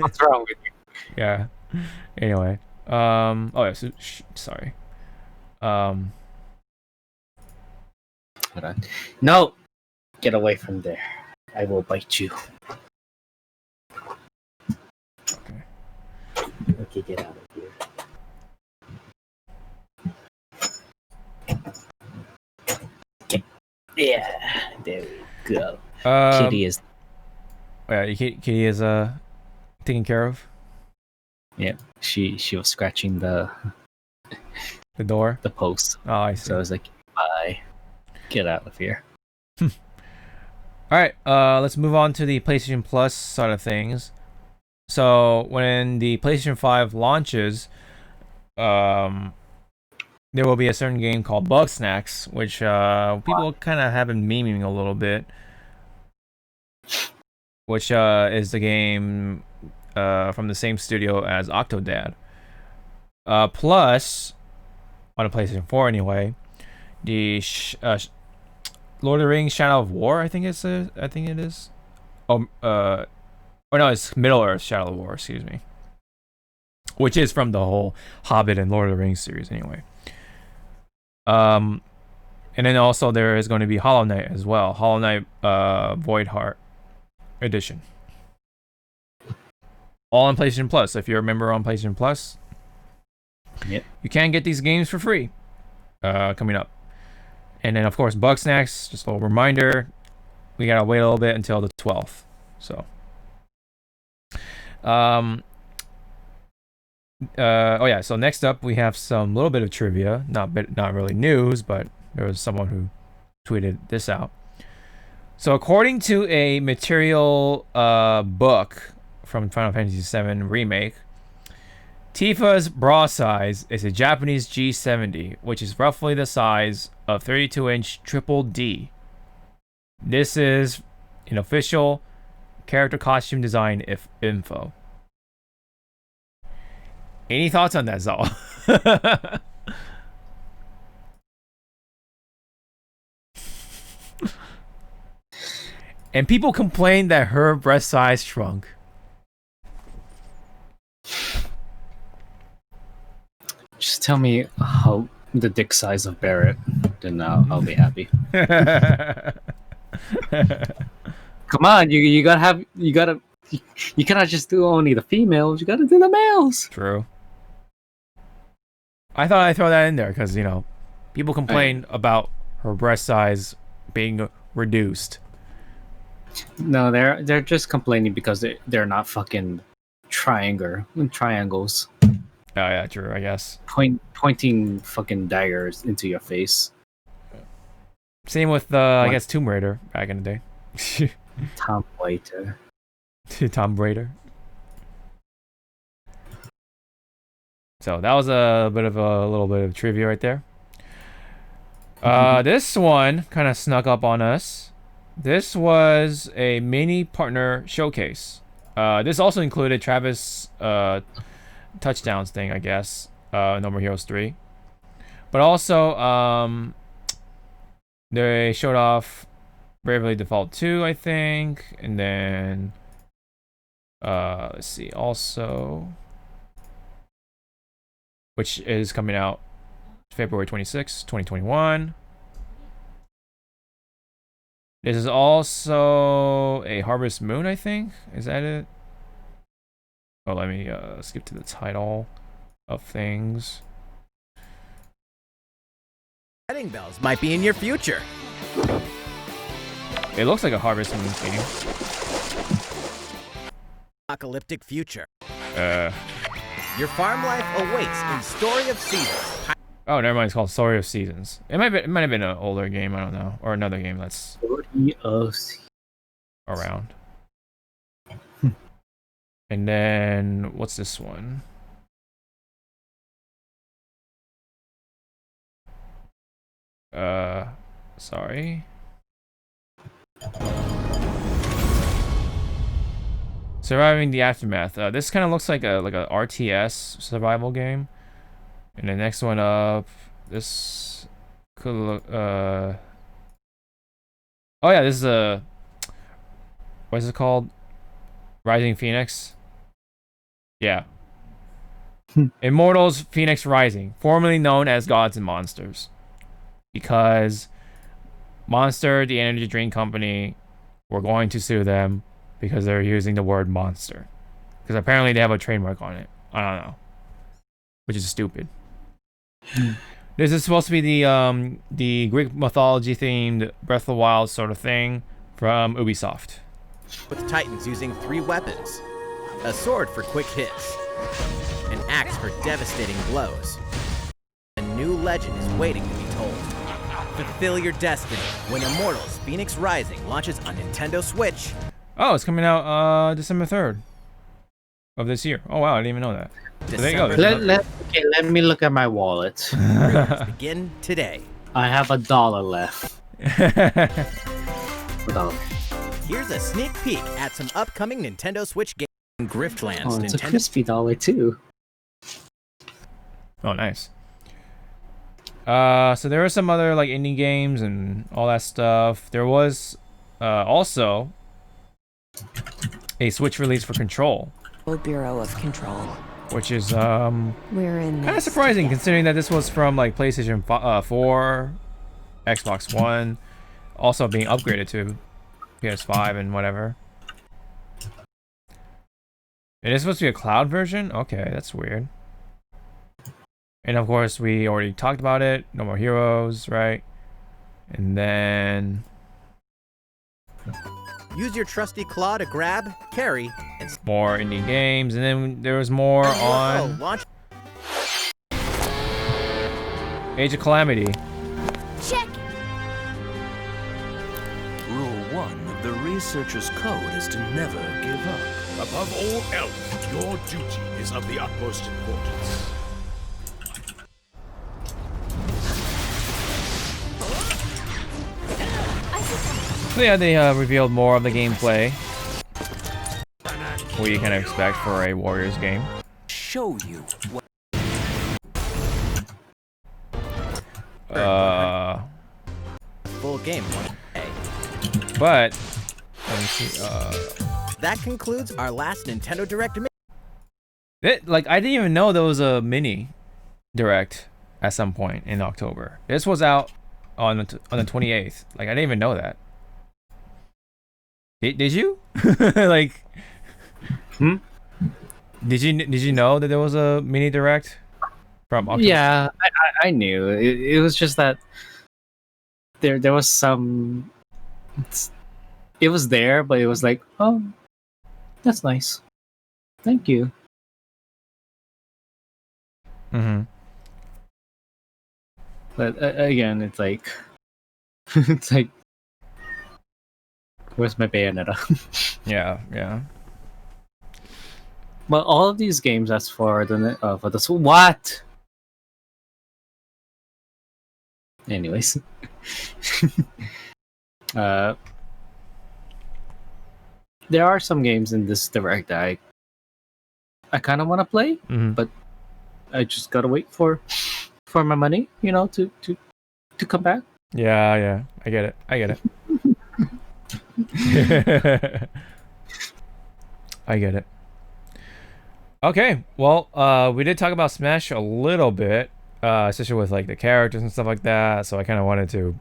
What's wrong with you? Yeah. Anyway. Oh yeah. Sorry. Hold on. No. Get away from there. I will bite you. Okay. Okay, get out of here. Okay. Yeah. There we go. Kitty is. Yeah, Kitty is taken care of. Yeah, she was scratching the door, the post. Oh, I see. So I was like, bye, get out of here. All right, let's move on to the PlayStation Plus side of things. So when the PlayStation 5 launches, there will be a certain game called Bug Snacks, which people kind of have been memeing a little bit, which is the game from the same studio as Octodad. Plus, on a PlayStation 4 anyway, the Lord of the Rings: Shadow of War, I think it is. Oh no, it's Middle Earth: Shadow of War. Excuse me. Which is from the whole Hobbit and Lord of the Rings series anyway. And then also there is going to be Hollow Knight as well. Hollow Knight Void Heart Edition. All on PlayStation Plus. So if you're a member on PlayStation Plus, yep, you can get these games for free coming up. And then, of course, Bug Snacks, just a little reminder, we gotta wait a little bit until the 12th. So, oh yeah, so next up we have some little bit of trivia, not really news, but there was someone who tweeted this out. So according to a material book from Final Fantasy VII Remake, Tifa's bra size is a Japanese G70, which is roughly the size of 32-inch Triple D. This is an official character costume design info. Any thoughts on that, Zal? And people complain that her breast size shrunk. Just tell me how the dick size of Barrett, then I'll be happy. Come on, you cannot just do only the females. You gotta do the males. True. I thought I'd throw that in there because people complain about her breast size being reduced. No, they're just complaining because they're not fucking triangles. Oh yeah, true. I guess. Pointing fucking daggers into your face. Same with I guess Tomb Raider back in the day. Tom Waiter. Tom Raider. So that was a little bit of trivia right there. This one kind of snuck up on us. This was a mini partner showcase. This also included Travis touchdowns thing, I guess. No More Heroes 3. But also, they showed off Bravely Default 2, I think. And then, let's see, also, which is coming out February 26, 2021. This is also a Harvest Moon, I think. Is that it? Oh, let me skip to the title of things. Wedding bells might be in your future. It looks like a Harvest Moon game. Apocalyptic future. Your farm life awaits in Story of Seasons. Oh, never mind. It's called Story of Seasons. It might have been an older game. I don't know, or another game that's Story of Seasons around. And then what's this one? Sorry. Surviving the Aftermath. This kind of looks like a RTS survival game. And the next one up, this could look. Oh yeah, this is a. What is it called? Rising Phoenix. Yeah. Immortals Phoenix Rising, formerly known as Gods and Monsters, because Monster, the energy drink company, were going to sue them because they're using the word monster, because apparently they have a trademark on it. I don't know, which is stupid. This is supposed to be the Greek mythology themed Breath of the Wild sort of thing from Ubisoft. With Titans using 3 weapons. A sword for quick hits. An axe for devastating blows. A new legend is waiting to be told. Fulfill your destiny when Immortals Phoenix Rising launches on Nintendo Switch. Oh, it's coming out December 3rd of this year. Oh wow, I didn't even know that. So there you go. Let me look at my wallet. Begin today. I have $1 left. Here's a sneak peek at some upcoming Nintendo Switch games in Griftlands. Oh, it's a crispy dollar too. Oh, nice. So there are some other like indie games and all that stuff. There was also a Switch release for Control. Bureau of Control. Which is We're in kind of surprising considering that this was from like PlayStation 4, Xbox One, also being upgraded to PS5 and whatever. It is supposed to be a cloud version? Okay, that's weird. And of course, we already talked about it. No More Heroes, right? And then... Use your trusty claw to grab, carry, and... more indie games. And then there was more on... Age of Calamity. Check. Rule one of the researcher's code is to never give up. Above all else, your duty is of the utmost importance. So yeah, they revealed more of the gameplay. What you can expect for a Warriors game. Show you what. Full game. But let me see. That concludes our last Nintendo Direct. Like I didn't even know there was a mini direct at some point in October. This was out on the 28th. Like I didn't even know that. Did you? Like, did you know that there was a mini direct from October? Yeah, I knew. It was just that there was some. It was there, but it was like, oh, that's nice. Thank you. Mm-hmm. But again, it's like, it's like, where's my Bayonetta? Yeah. But all of these games, that's for the what? Anyways, there are some games in this direct that I kind of want to play, but I just gotta wait for my money, to come back. Yeah. I get it. I get it. Okay, well, we did talk about Smash a little bit, especially with like the characters and stuff like that. So I kind of wanted to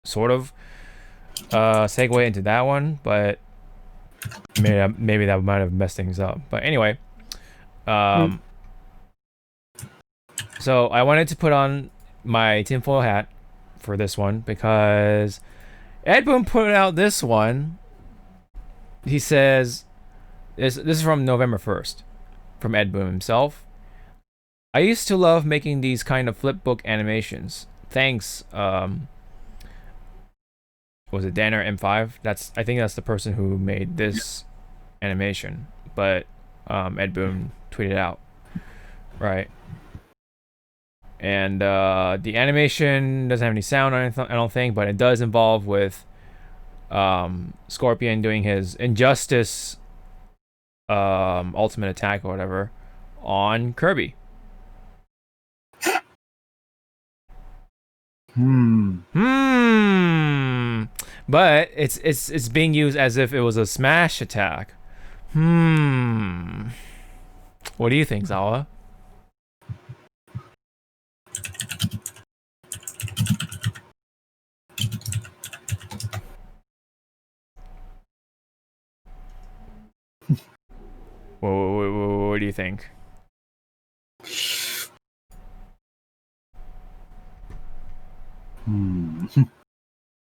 sort of segue into that one, but maybe that might have messed things up. But anyway, so I wanted to put on my tinfoil hat for this one because Ed Boon put out this one. He says, this is from November 1st, from Ed Boon himself. I used to love making these kind of flipbook animations. Thanks, was it Danner M5? I think that's the person who made this animation, but Ed Boon tweeted out, right? And the animation doesn't have any sound or anything, I don't think, but it does involve with Scorpion doing his Injustice ultimate attack or whatever on Kirby. But it's being used as if it was a smash attack. What do you think, Zawa? What do you think?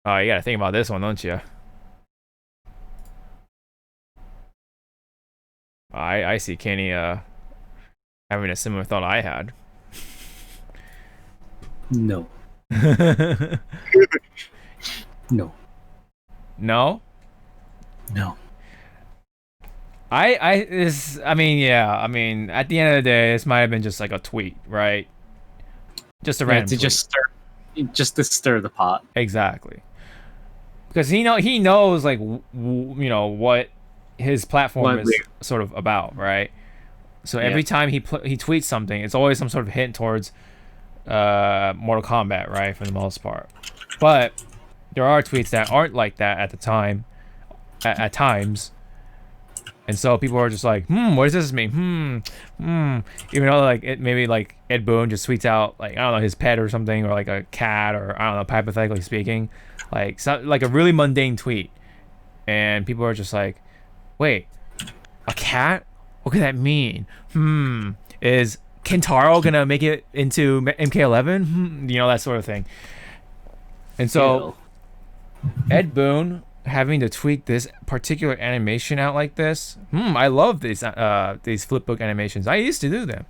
Oh, you gotta think about this one, don't you? I see Kenny having a similar thought I had. No. No. No? No. I mean, at the end of the day, this might have been just like a tweet, right? Just a random tweet. Just to stir the pot. Exactly. Because he knows like what his platform is sort of about, right? So every time he tweets something, it's always some sort of hint towards Mortal Kombat, right, for the most part. But there are tweets that aren't like that at the time, at times. And so people are just like, what does this mean? Even though like maybe like Ed Boon just tweets out like, I don't know, his pet or something, or like a cat, or I don't know, hypothetically speaking, like like a really mundane tweet, and people are just like, wait, a cat? What could that mean? Is Kentaro gonna make it into MK11? That sort of thing. And so Ed Boon having to tweet this particular animation out like this, I love these flipbook animations. I used to do them,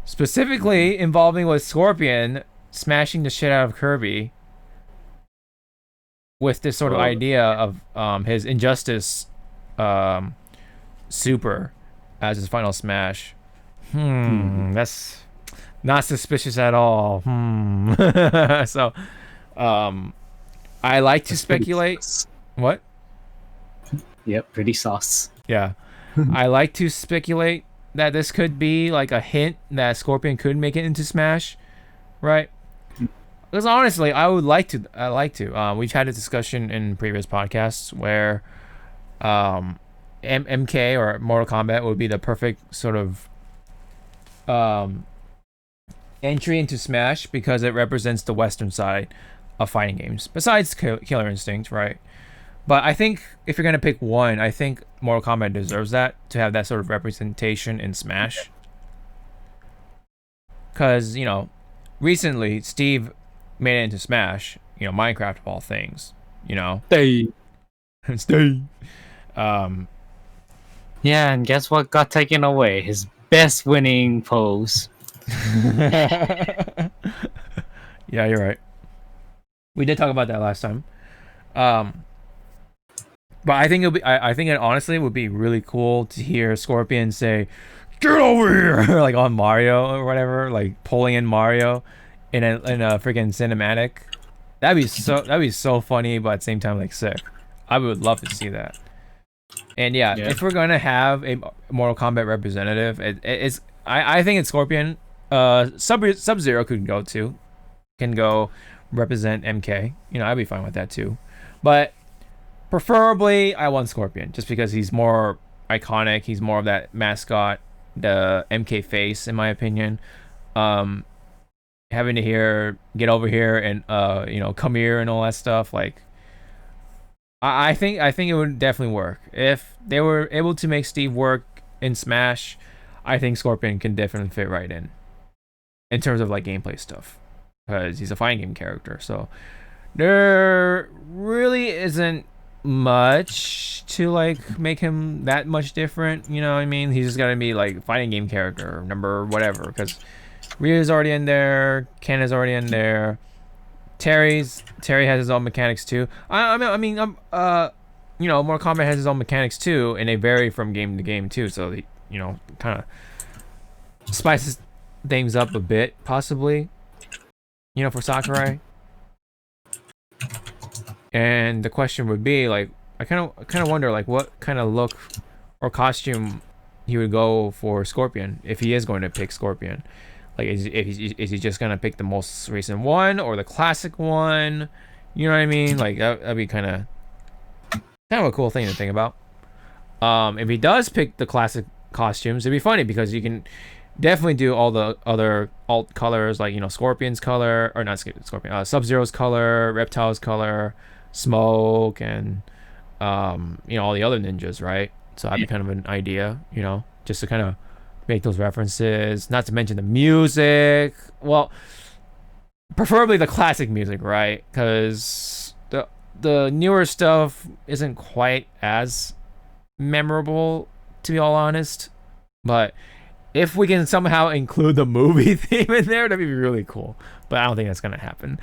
specifically involving with Scorpion smashing the shit out of Kirby. with this sort of idea of his Injustice Super as his final Smash. That's not suspicious at all. So, I like to speculate. What? Yep, pretty sauce. Yeah. I like to speculate that this could be like a hint that Scorpion could make it into Smash, right? Because honestly, I like to. We've had a discussion in previous podcasts where MK or Mortal Kombat would be the perfect sort of entry into Smash because it represents the Western side of fighting games, besides Killer Instinct, right? But I think if you're going to pick one, I think Mortal Kombat deserves that, to have that sort of representation in Smash. Because, recently, Steve made it into Smash, Minecraft of all things, Stay. Stay. Yeah, and guess what got taken away? His best winning pose. Yeah, you're right. We did talk about that last time. But I think I think it honestly would be really cool to hear Scorpion say, "Get over here!" like on Mario or whatever, like pulling in Mario in a freaking cinematic. That'd be so funny, but at the same time like sick. I would love to see that. And yeah, if we're gonna have a Mortal Kombat representative, I think it's Scorpion. Sub-Zero can go represent MK. I'd be fine with that too. But preferably, I want Scorpion, just because he's more iconic. He's more of that mascot, the MK face, in my opinion. Having to hear "get over here" and "come here" and all that stuff, like I think it would definitely work if they were able to make Steve work in Smash. I think Scorpion can definitely fit right in terms of like gameplay stuff, because he's a fighting game character. So there really isn't much to like make him that much different, you know what I mean? He's just gotta be like fighting game character number whatever, because Ryu's already in there, Ken is already in there, Terry has his own mechanics too. Mortal Kombat has his own mechanics too, and they vary from game to game too, so they kind of spices things up a bit, possibly, for Sakurai. And the question would be like, I kind of wonder like what kind of look or costume he would go for Scorpion, if he is going to pick Scorpion. Like, is he just gonna pick the most recent one or the classic one? You know what I mean? Like that'd be kind of a cool thing to think about. If he does pick the classic costumes, it'd be funny because you can definitely do all the other alt colors, like Scorpion's color, or not Scorpion, Sub-Zero's color, Reptile's color, Smoke, and all the other ninjas, right? So that'd be kind of an idea, just to kind of make those references. Not to mention the music. Well, preferably the classic music, right? Because the newer stuff isn't quite as memorable, to be all honest. But if we can somehow include the movie theme in there, that'd be really cool. But I don't think that's gonna happen.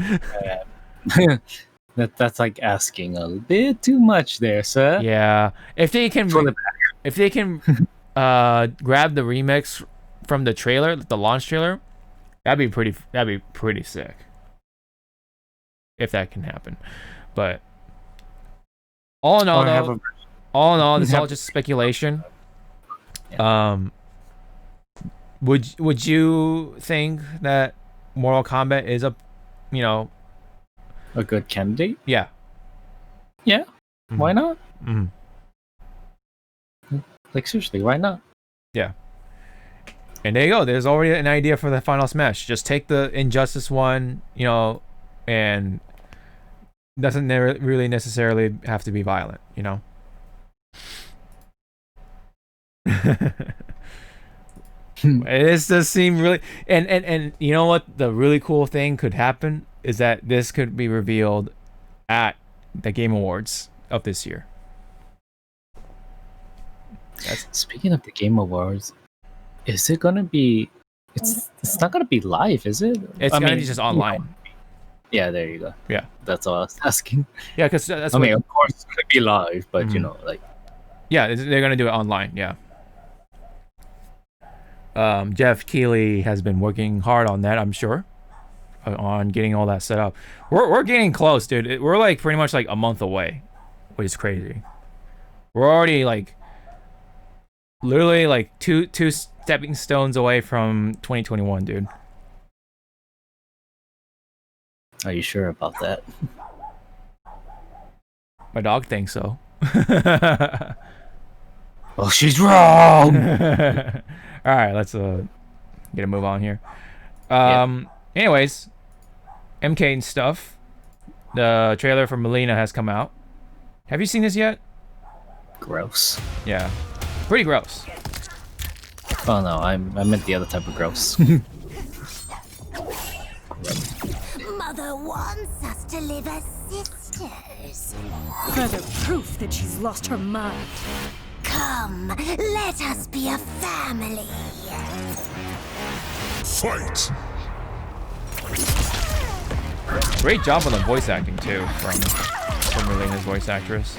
That's like asking a bit too much there, sir. Yeah, if they can grab the remix from the trailer, the launch trailer, that'd be pretty sick. If that can happen, but all in all, this is all just speculation. Yeah. Would you think that Mortal Kombat is a good candidate? Yeah. Yeah. Mm-hmm. Why not? Mm-hmm. Like seriously, why not? Yeah. And there you go. There's already an idea for the final Smash. Just take the Injustice one, and doesn't really necessarily have to be violent, It does seem really, and you know what? The really cool thing could happen is that this could be revealed at the Game Awards of this year. Speaking of the Game Awards, is it gonna be? It's not gonna be live, is it? It's gonna be just online. Yeah, there you go. Yeah. That's all I was asking. Yeah, because that's I what. mean, of course, it's gonna be live, but you Mhm. know, like, Yeah, they're gonna do it online. Yeah. Jeff Keighley has been working hard on that, I'm sure, on getting all that set up. We're getting close, dude. We're like pretty much like a month away, which is crazy. We're already like literally like two stepping stones away from 2021, dude. are you sure about that? My dog thinks so. Oh, she's wrong. All right, let's get a move on here. Anyways, MK and stuff. The trailer for Melina has come out. Have you seen this yet? Gross. Yeah, pretty gross. Oh no, I meant the other type of gross. Mother wants us to live as sisters. Further proof that she's lost her mind. Come, let us be a family. Fight! Great job on the voice acting too from Melina's voice actress.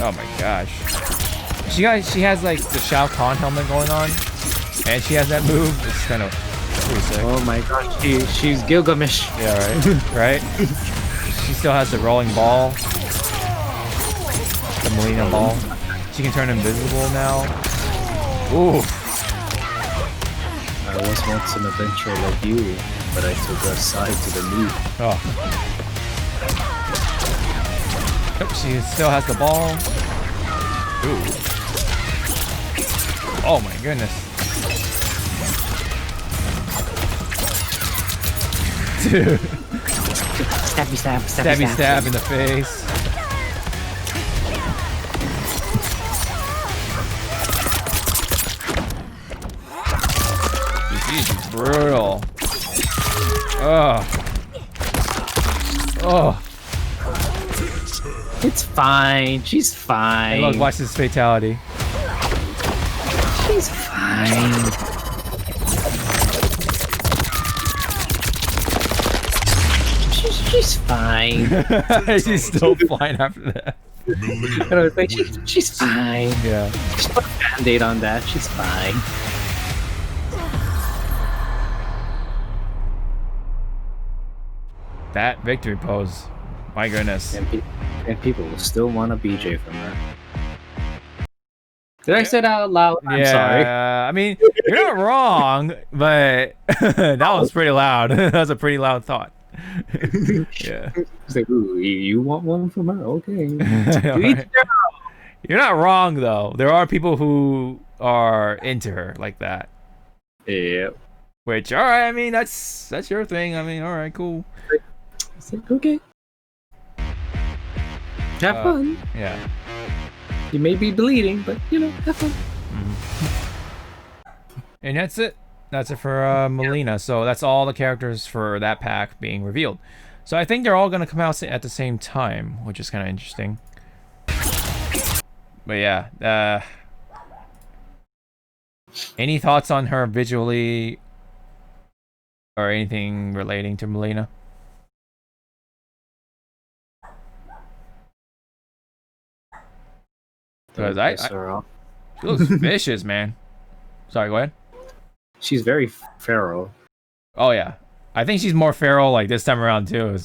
Oh my gosh. She has like the Shao Kahn helmet going on, and she has that move. It's kind of pretty sick. Oh my gosh, she's Gilgamesh. Yeah, right. Right. She still has the rolling ball, the Melina ball. She can turn invisible now. Ooh. I was once an adventurer like you, but I took her side to the knee. Oh. Yep, she still has the ball. Ooh. Oh my goodness. Dude. Stabby stab, Stabby stab in the face. She's brutal. Oh. Oh. It's fine. She's fine. And look, watch this fatality. She's fine. She's fine. She's still fine after that. I was like, she's fine. Yeah. Just put a band-aid on that. She's fine. That victory pose. My goodness. And people will still want a BJ from her. Did I say that out loud? I'm sorry. I mean, you're not wrong, but that was pretty loud. That was a pretty loud thought. Yeah. It's like, ooh, you want one from her? Okay. Right. You're not wrong though. There are people who are into her like that. Yeah. Which, all right. I mean, that's your thing. I mean, all right, cool. It's like, okay. Have fun. Yeah. You may be bleeding, but you know, have fun. And that's it. That's it for Melina. So that's all the characters for that pack being revealed. So I think they're all gonna come out at the same time, which is kind of interesting. But yeah, any thoughts on her visually or anything relating to Melina? Because she looks vicious, man. Sorry, go ahead. She's very feral. Oh yeah, I think she's more feral like this time around too.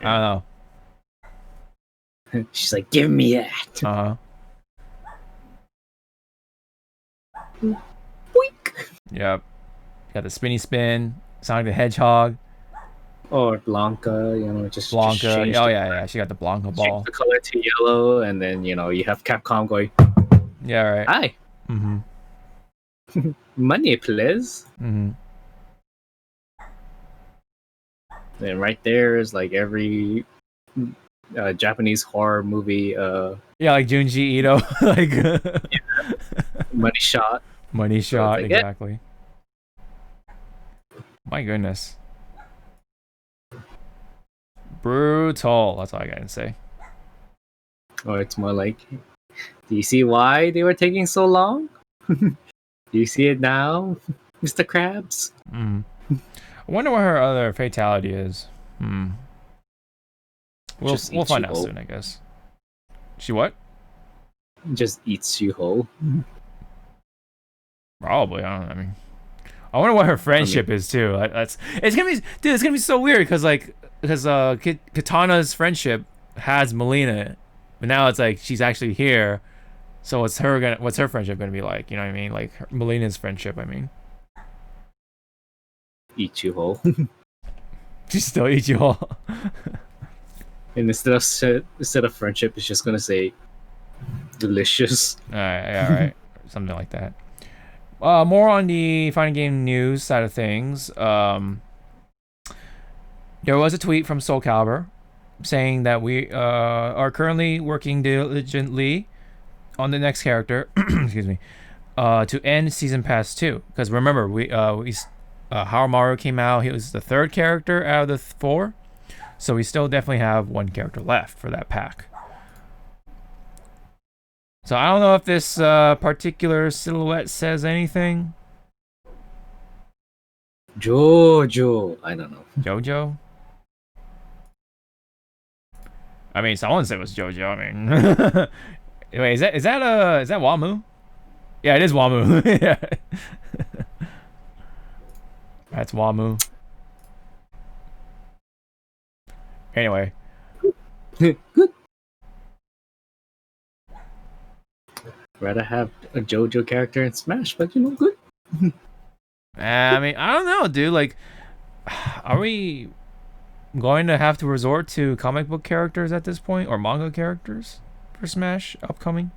I don't She's like, give me that. know. Boink. Yep. Got the spinny spin, Sonic the Hedgehog. Or Blanca, you know, just Blanca. Just change Oh yeah, she got the Blanca ball. change the color to yellow, and then you know you have Capcom going, Yeah, right. "Hi, Mm-hmm. money, please." Mm-hmm. And right there is like every Japanese horror movie Yeah, like Junji Ito, like money shot. money shot, like, yeah. exactly. My goodness. Brutal. That's all I gotta say. Or it's more like, do you see why they were taking so long? Do you see it now, Mr. Krabs? I wonder what her other fatality is. We'll find out soon, I guess. She what? Just eats you whole. Probably. I don't know. I mean, I wonder what her friendship is too. It's gonna be so weird because Katana's friendship has Melina, but now it's like she's actually here. So what's her friendship gonna be like? You know what I mean? Like Melina's friendship. I mean, eat you whole. She still eats you whole. And instead of friendship, it's just gonna say delicious. All right, something like that. More on the fighting game news side of things. There was a tweet from Soul Calibur saying that we are currently working diligently on the next character, excuse me, to end Season Pass 2. Because remember, Harumaru came out. He was the third character out of the 4. So we still definitely have one character left for that pack. So I don't know if this particular silhouette says anything. Jojo. I don't know. Jojo? I mean, someone said it was Jojo. I mean, wait, is that Wamu? Yeah, it is Wamu. Yeah, that's Wamu. Anyway. Good. Rather have a JoJo character in Smash, but good. I mean, I don't know, dude. Like, are we going to have to resort to comic book characters at this point, or manga characters for Smash upcoming?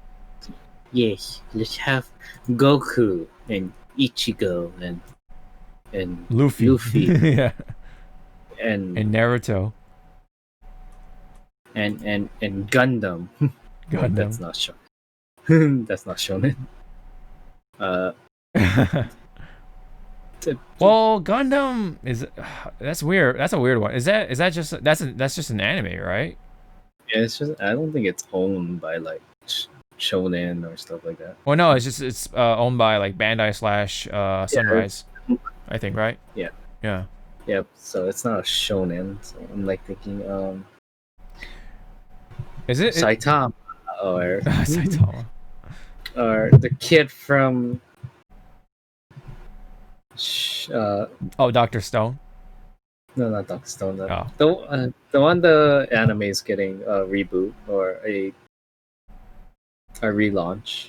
Yes, let's have Goku and Ichigo and Luffy. Yeah. And Naruto. And Gundam. Gundam. That's not shonen. That's not shonen. Well, Gundam that's weird. That's a weird one. Is that just that's just an anime, right? Yeah, it's just I don't think it's owned by like shonen or stuff like that. Well, no, it's owned by like Bandai / Sunrise, I think, right? Yeah. Yeah. Yep. So it's not a shonen. So I'm like thinking, is it Saitama or Saitama or the kid from Dr. Stone? No, not Dr. Stone. Oh. The one the anime is getting a reboot or a relaunch.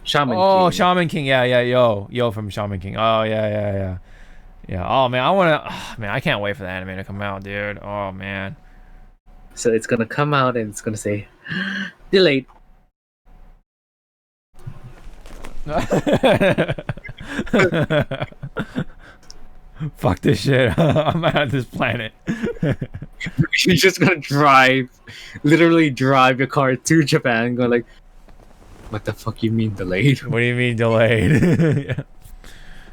Shaman King. Oh, Shaman King. Yeah, yo from Shaman King. Oh, yeah. Oh man, I can't wait for the anime to come out, dude. Oh man. So it's gonna come out and it's gonna say delayed. Fuck this shit. I'm out of this planet. You're just gonna literally drive your car to Japan and go like, what the fuck you mean delayed? What do you mean delayed? Yeah.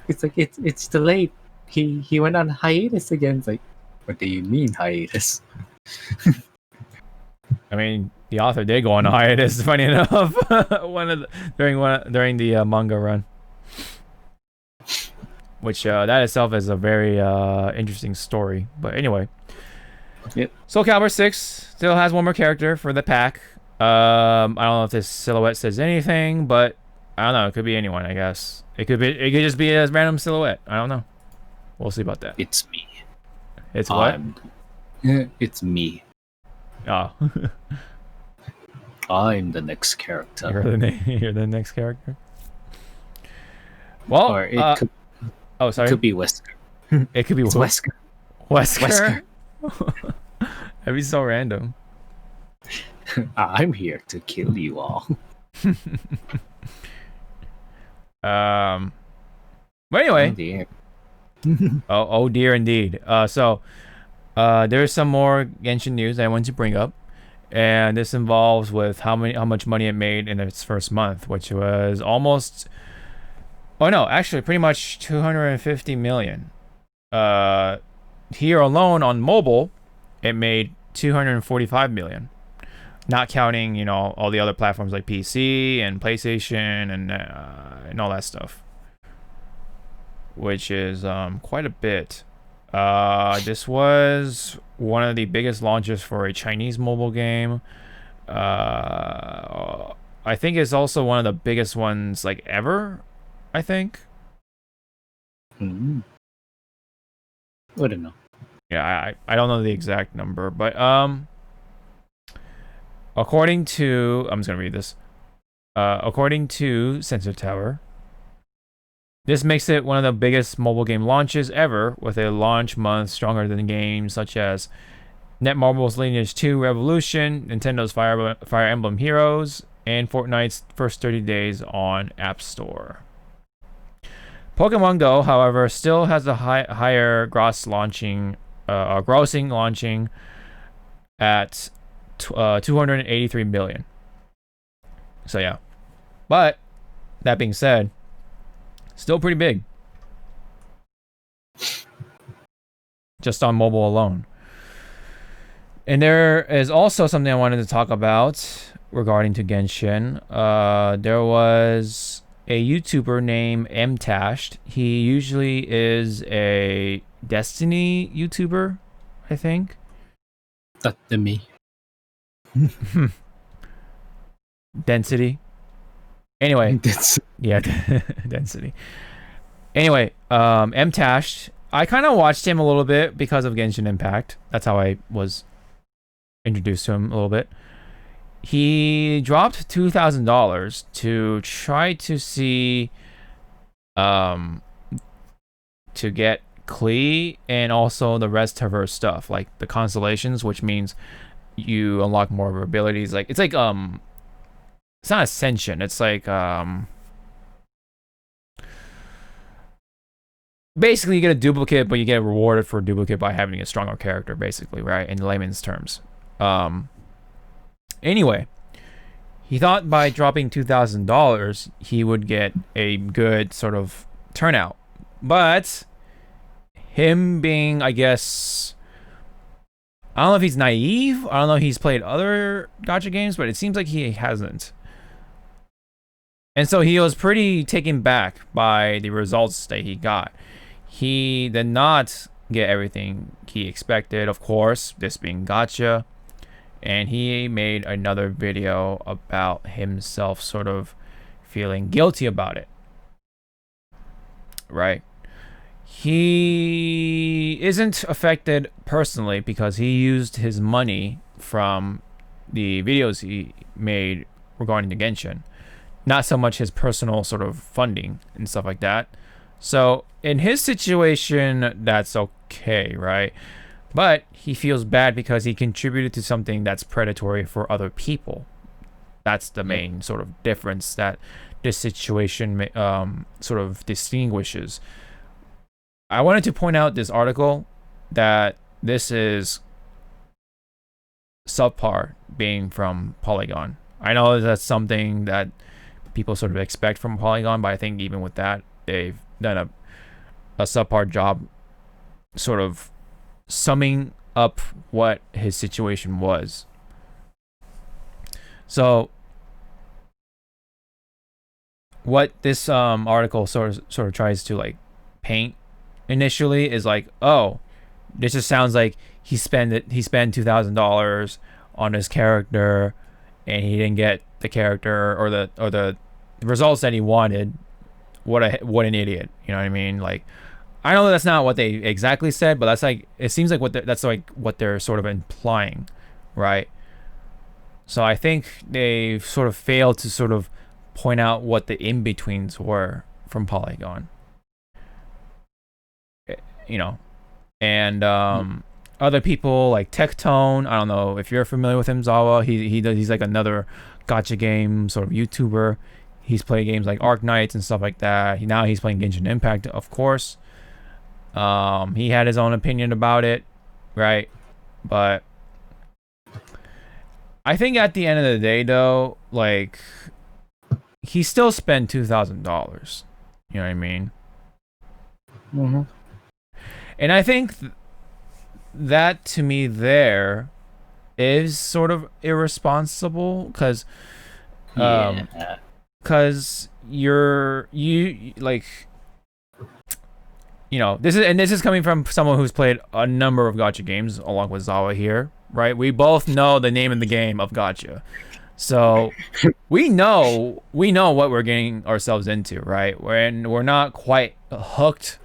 It's like it's delayed. He went on hiatus again. It's like, what do you mean hiatus? I mean, the author did go on a hiatus, funny enough, during the manga run, which that itself is a very interesting story. But anyway, yep. Soul Calibur 6 still has one more character for the pack. I don't know if this silhouette says anything, but I don't know. It could be anyone, I guess. It could just be a random silhouette. I don't know. We'll see about that. It's me. It's what? It's me. Oh. I'm the next character. You're the next character. Well, or it could, oh, sorry. It could be Wesker. It could be Wesker. Wesker. That'd be so random. I'm here to kill you all. But anyway. Oh dear. Oh dear indeed. So there's some more Genshin news I want to bring up, and this involves with how much money it made in its first month, which was almost, oh no, actually pretty much 250 million. Here alone on mobile, it made 245 million, not counting, you know, all the other platforms like PC and PlayStation and all that stuff, which is quite a bit. This was one of the biggest launches for a Chinese mobile game. I think it's also one of the biggest ones like ever, I think. Mm. Wouldn't know. Yeah, I don't know the exact number, but according to, I'm just gonna read this. According to Sensor Tower, this makes it one of the biggest mobile game launches ever, with a launch month stronger than games such as Netmarble's Lineage 2 Revolution, Nintendo's Fire Emblem Heroes, and Fortnite's first 30 days on App Store. Pokemon Go, however, still has a higher grossing launching at 283 million. So yeah, but that being said, still pretty big, just on mobile alone. And there is also something I wanted to talk about regarding to Genshin. There was a YouTuber named MTashed. He usually is a Destiny YouTuber, I think. That's me. Density. Anyway, yeah, Density. Anyway, MTashed. I kind of watched him a little bit because of Genshin Impact. That's how I was introduced to him a little bit. He dropped $2,000 to try to see, to get Klee and also the rest of her stuff, like the constellations, which means you unlock more of her abilities. Like it's like it's not Ascension. It's like basically you get a duplicate, but you get rewarded for a duplicate by having a stronger character, basically, right? In layman's terms. Anyway, he thought by dropping $2,000 he would get a good sort of turnout, but him being, I guess, I don't know if he's naive. I don't know if he's played other gacha games, but it seems like he hasn't. And so he was pretty taken back by the results that he got. He did not get everything he expected, of course, this being gacha. And he made another video about himself sort of feeling guilty about it. Right? He isn't affected personally because he used his money from the videos he made regarding the Genshin. Not so much his personal sort of funding and stuff like that. So in his situation, that's okay, right? But he feels bad because he contributed to something that's predatory for other people. That's the main sort of difference that this situation sort of distinguishes. I wanted to point out this article that this is subpar being from Polygon. I know that's something that people sort of expect from Polygon, but I think even with that, they've done a subpar job sort of summing up what his situation was. So what this article sort of tries to like paint initially is like, oh, this just sounds like he spent $2,000 on his character and he didn't get the character or the results that he wanted. What an idiot, you know what I mean? Like, I know that's not what they exactly said, but that's like, it seems like that's like what they're sort of implying, right? So I think they sort of failed to sort of point out what the in-betweens were from Polygon, you know, and other people like Tectone. I don't know if you're familiar with him, Zawa. He's like another gacha game sort of YouTuber. He's played games like Arc Knights and stuff like that. Now he's playing Genshin Impact, of course. He had his own opinion about it, right? But I think at the end of the day, though, like, he still spent $2,000. You know what I mean? Mm-hmm. And I think that to me there is sort of irresponsible because you like, you know, this is coming from someone who's played a number of gacha games along with Zawa here, right? We both know the name of the game of gacha, so we know what we're getting ourselves into, right? When we're not quite hooked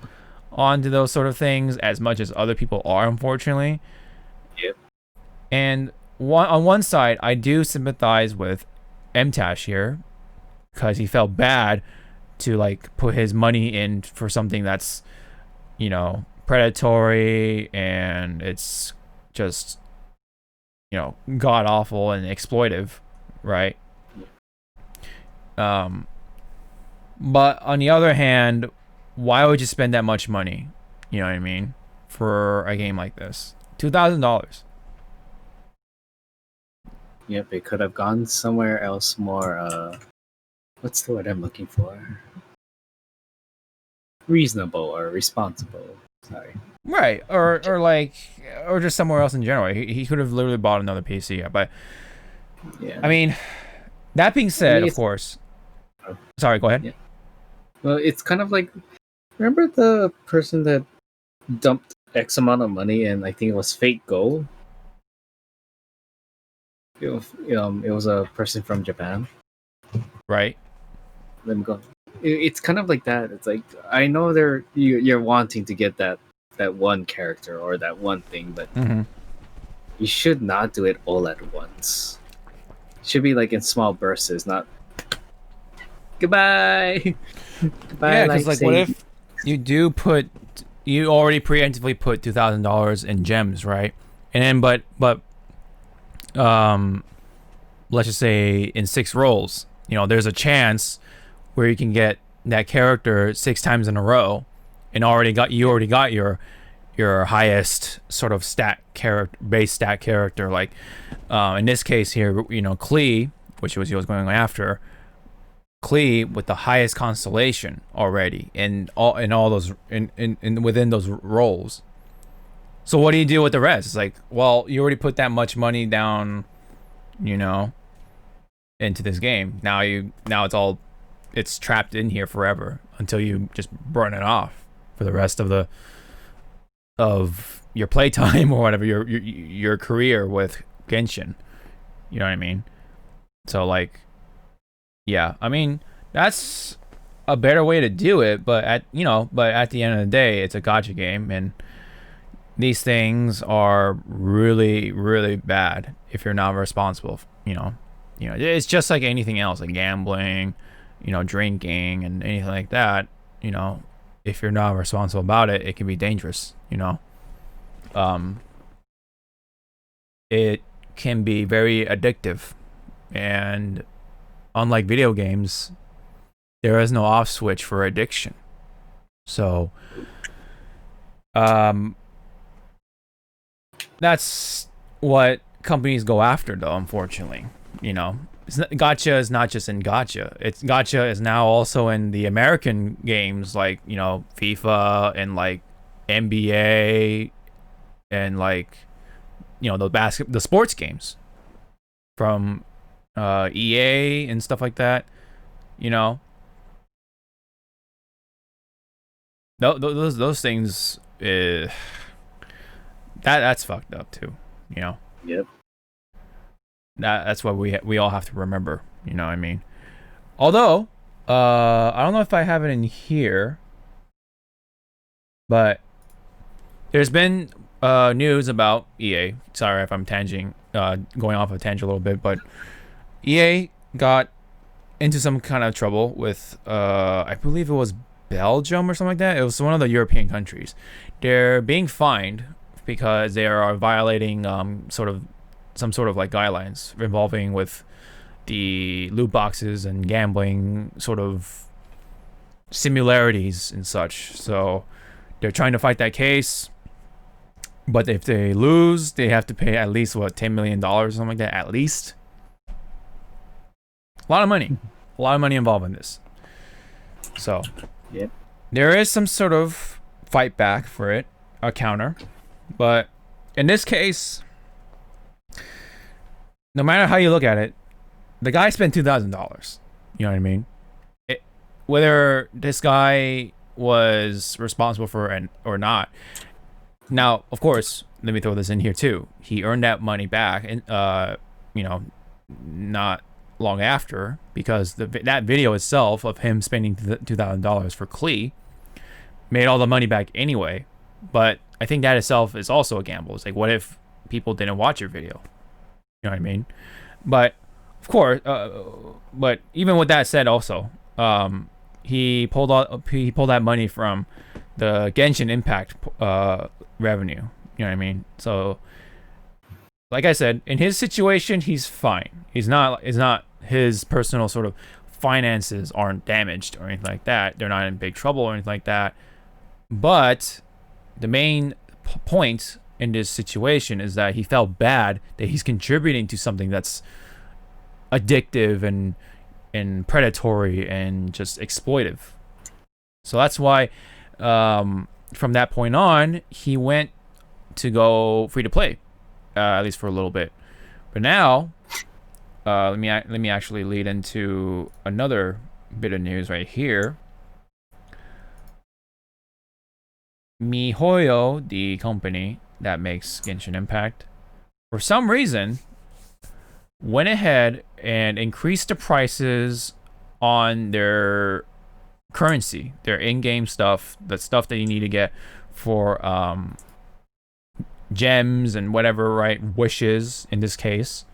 onto those sort of things as much as other people are, unfortunately. Yep. And on one side, I do sympathize with MTashed here because he felt bad to like put his money in for something that's, you know, predatory and it's just, you know, god awful and exploitive, right? But on the other hand, why would you spend that much money? You know what I mean? For a game like this, $2,000. Yep, it could have gone somewhere else more. What's the word I'm looking for? Reasonable or responsible. Sorry. Right, or just somewhere else in general. He could have literally bought another PC, but yeah. I mean, that being said, of course. Sorry, go ahead. Yeah. Well, it's kind of like, remember the person that dumped X amount of money and I think it was fake gold? It was a person from Japan. Right. Let me go. It's kind of like that. It's like, I know you're wanting to get that one character or that one thing, but you should not do it all at once. It should be like in small bursts, not goodbye. Goodbye. Yeah, because like, what if you already preemptively put $2,000 in gems, right? And then but let's just say in 6 rolls, you know, there's a chance where you can get that character 6 times in a row, and you already got your highest sort of base stat character, like in this case here, you know, Klee, which was he was going after, Klee with the highest constellation already in all those within those roles. So what do you do with the rest? It's like, well, you already put that much money down, you know, into this game. Now it's trapped in here forever until you just burn it off for the rest of your playtime or whatever, your career with Genshin. You know what I mean? So like, yeah, I mean, that's a better way to do it, but at the end of the day, it's a gacha game, and these things are really, really bad if you're not responsible. You know, it's just like anything else, like gambling, you know, drinking and anything like that. You know, if you're not responsible about it, it can be dangerous. You know, it can be very addictive, and unlike video games, there is no off switch for addiction. So, that's what companies go after, though, unfortunately. You know, gacha is not just in gacha. Gacha is now also in the American games, like, you know, FIFA and like NBA and like, you know, the sports games from EA and stuff like that. You know, those things. That's fucked up too. You know. Yep. That's what we all have to remember. You know what I mean? Although, I don't know if I have it in here, but there's been news about EA. Sorry if I'm going off a tangent a little bit, but EA got into some kind of trouble with, I believe it was Belgium or something like that. It was one of the European countries. They're being fined because they are violating some sort of like guidelines involving with the loot boxes and gambling sort of similarities and such. So they're trying to fight that case, but if they lose, they have to pay at least $10 million or something like that, at least. A lot of money involved in this. So there is some sort of fight back for it, a counter, but in this case, no matter how you look at it, the guy spent $2,000. You know what I mean? Whether this guy was responsible for it or not. Now, of course, let me throw this in here too. He earned that money back, and you know, not long after, because that video itself of him spending $2,000 for Klee made all the money back anyway. But I think that itself is also a gamble. It's like, what if people didn't watch your video? You know what I mean? But of course, but even with that said, also, he pulled that money from the Genshin Impact revenue. You know what I mean? So, like I said, in his situation, he's fine. He's not his personal sort of finances aren't damaged or anything like that. They're not in big trouble or anything like that. But the main point in this situation is that he felt bad that he's contributing to something that's addictive and predatory and just exploitive. So that's why from that point on, he went to go free to play, at least for a little bit. But now, let me actually lead into another bit of news right here. MiHoYo, the company that makes Genshin Impact, for some reason, went ahead and increased the prices on their currency, their in-game stuff, the stuff that you need to get for gems and whatever, right? Wishes in this case.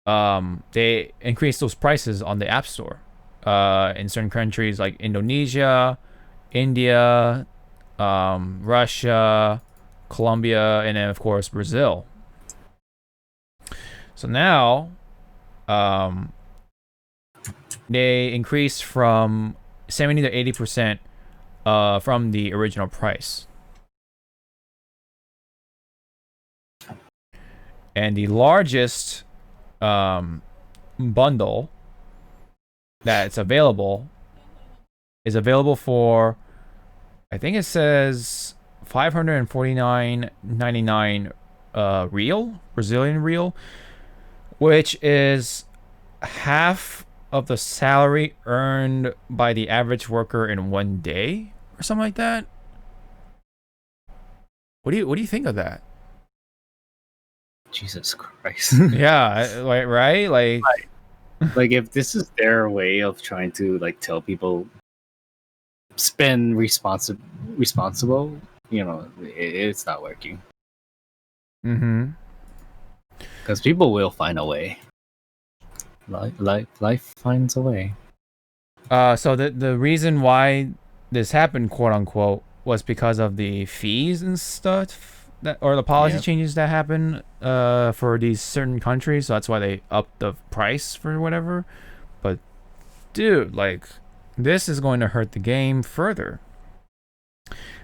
They increased those prices on the App Store in certain countries like Indonesia, India, Russia, Colombia, and then of course Brazil. So now they increased from 70 to 80% from the original price. And the largest bundle that's available is available for, I think it says 549.99 Brazilian real, which is half of the salary earned by the average worker in one day or something like that. What do you think of that? Jesus Christ. Yeah, like, right? Like if this is their way of trying to like tell people spend responsible, you know, it's not working. Mm-hmm. Because people will find a way. Life finds a way. So the reason why this happened, quote unquote, was because of the fees and stuff or the policy changes that happen for these certain countries. So that's why they upped the price for whatever. But dude, like, this is going to hurt the game further,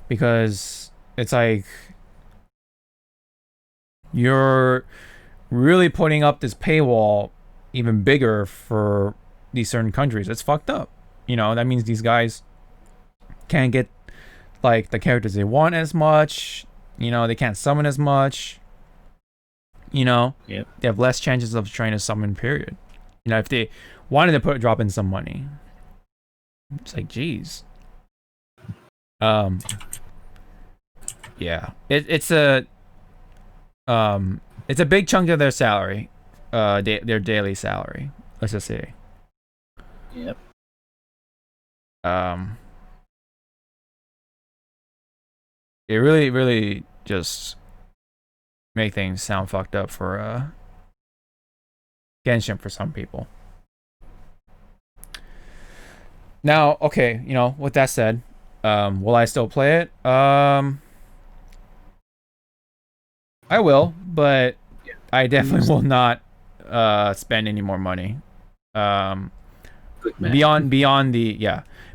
because it's like you're really putting up this paywall even bigger for these certain countries. It's fucked up. You know, that means these guys can't get like the characters they want as much. You know, they can't summon as much. You know, they have less chances of trying to summon, period. You know, if they wanted to drop in some money, it's like, geez. Yeah, it's a big chunk of their salary, their daily salary, let's just say. Yep. It really just make things sound fucked up for Genshin for some people. Now, okay, you know, with that said, will I still play it? I will, but I definitely will not spend any more money.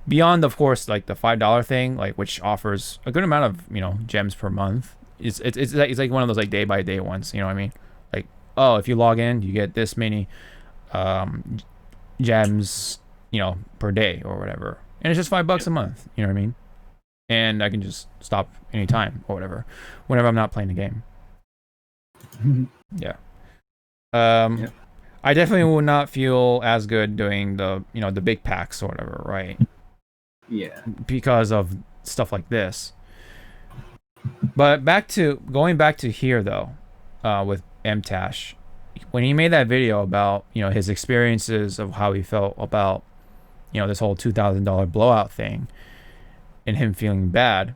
Beyond of course, like the $5 thing, like, which offers a good amount of, you know, gems per month. It's like one of those like day by day ones, you know what I mean? Like, oh, if you log in, you get this many gems, you know, per day or whatever, and it's just $5 a month, you know what I mean? and I can just stop anytime or whatever, whenever I'm not playing the game. Yeah. I definitely will not feel as good doing the the big packs or whatever, right? Yeah. Because of stuff like this. But going back to here though, with MTashed, when he made that video about his experiences of how he felt about this whole $2,000 blowout thing, and him feeling bad.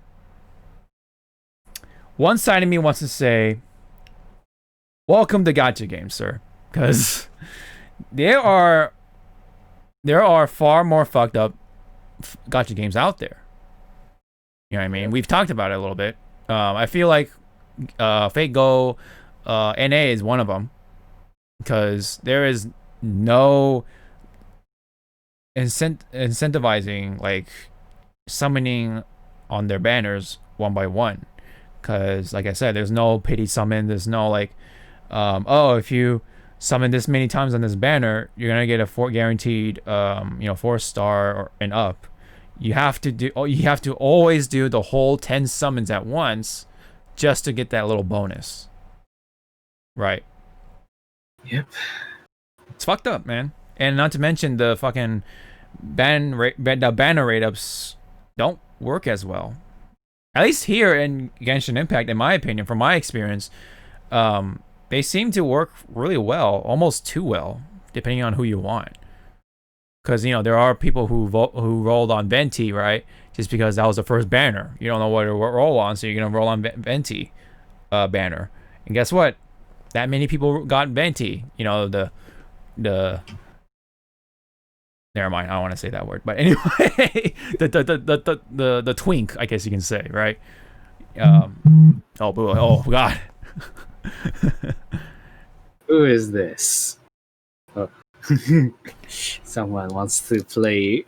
One side of me wants to say, welcome to gacha games, sir, because there are far more fucked up gacha games out there. You know what I mean? We've talked about it a little bit. I feel like Fate Go NA is one of them, because there is no incentivizing like summoning on their banners one by one, because like I said, there's no pity summon. There's no like if you summon this many times on this banner, you're gonna get a guaranteed 4-star and up. You have to always do the whole 10 summons at once just to get that little bonus, right? Yep. It's fucked up, man. And not to mention the fucking banner rate ups don't work as well. At least here in Genshin Impact, in my opinion, from my experience, they seem to work really well, almost too well, depending on who you want. Because there are people who rolled on Venti, right? Just because that was the first banner. You don't know what to roll on, so you're gonna roll on Venti banner. And guess what? That many people got Venti. The never mind. I don't want to say that word, but anyway, the twink, I guess you can say, right? Oh God. Who is this? Oh. Someone wants to play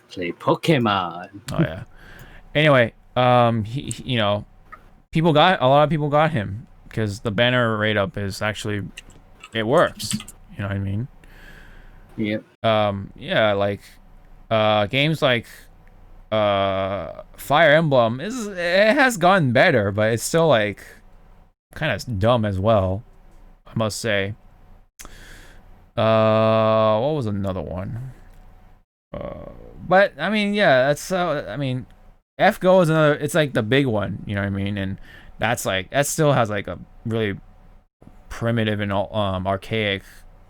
Pokemon. Oh yeah. Anyway, a lot of people got him because the banner rate up is actually, it works. You know what I mean? Yep. Yeah, like games like Fire Emblem it has gotten better, but it's still like kind of dumb as well, I must say. What was another one? But I mean, yeah, that's FGO is another. It's like the big one, you know what I mean? And that still has like a really primitive and archaic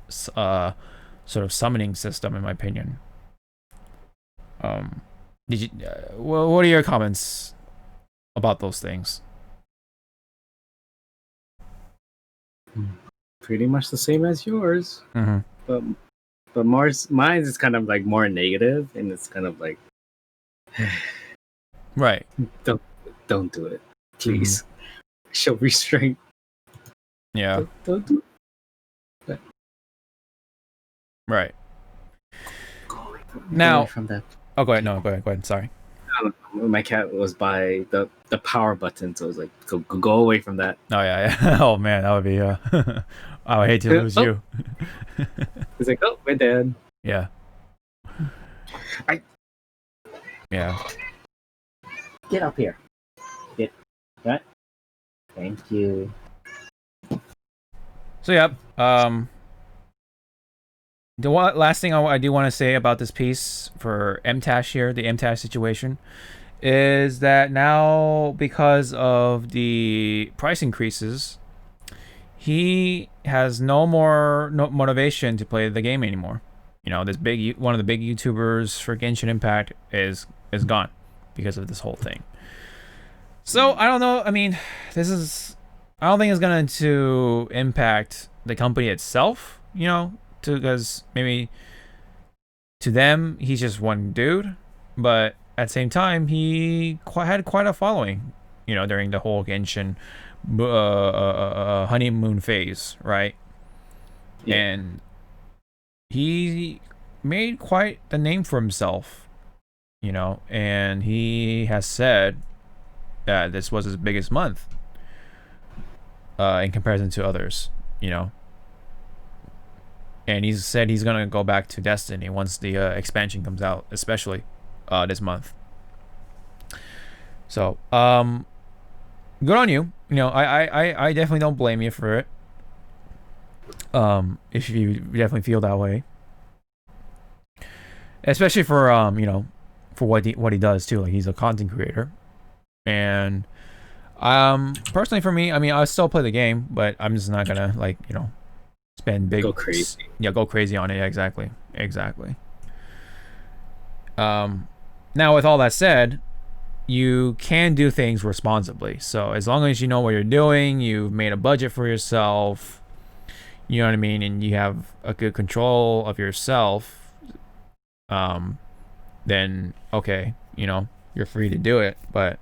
sort of summoning system, in my opinion. What are your comments about those things? Pretty much the same as yours. Mm-hmm. But mine is kind of like more negative, and it's kind of like, right. Don't do it, please. Show restraint. Yeah. Don't do it. Right. Go away from that. Oh, go ahead. No, go ahead. Sorry. My cat was by the power button, so I was like, go away from that. Oh yeah. Oh man, that would be I would hate to lose you. He's like, oh, we're dead. Yeah. Yeah. Get up here. Get right. Thank you. So yep. The last thing I do want to say about this piece for MTashed here, the MTashed situation, is that now because of the price increases, he has no motivation to play the game anymore. This one of the big YouTubers for Genshin Impact is gone because of this whole thing. So I don't know. I mean, I don't think it's going to impact the company itself. Because maybe to them he's just one dude, but at the same time he had quite a following, during the whole Genshin honeymoon phase, right? Yeah. And he made quite the name for himself, and he has said that this was his biggest month in comparison to others, And he said he's gonna go back to Destiny once the expansion comes out, especially this month. So, good on you. You know, I definitely don't blame you for it. If you definitely feel that way, especially for you know, for what he does too. Like, he's a content creator, and personally for me, I mean, I'll still play the game, but I'm just not gonna, like, you know, spend big, Go crazy. Yeah, go crazy on it. Yeah, exactly. Now with all that said, you can do things responsibly. So as long as you know what you're doing, you've made a budget for yourself, you know what I mean, and you have a good control of yourself, then okay, you know, you're free to do it. But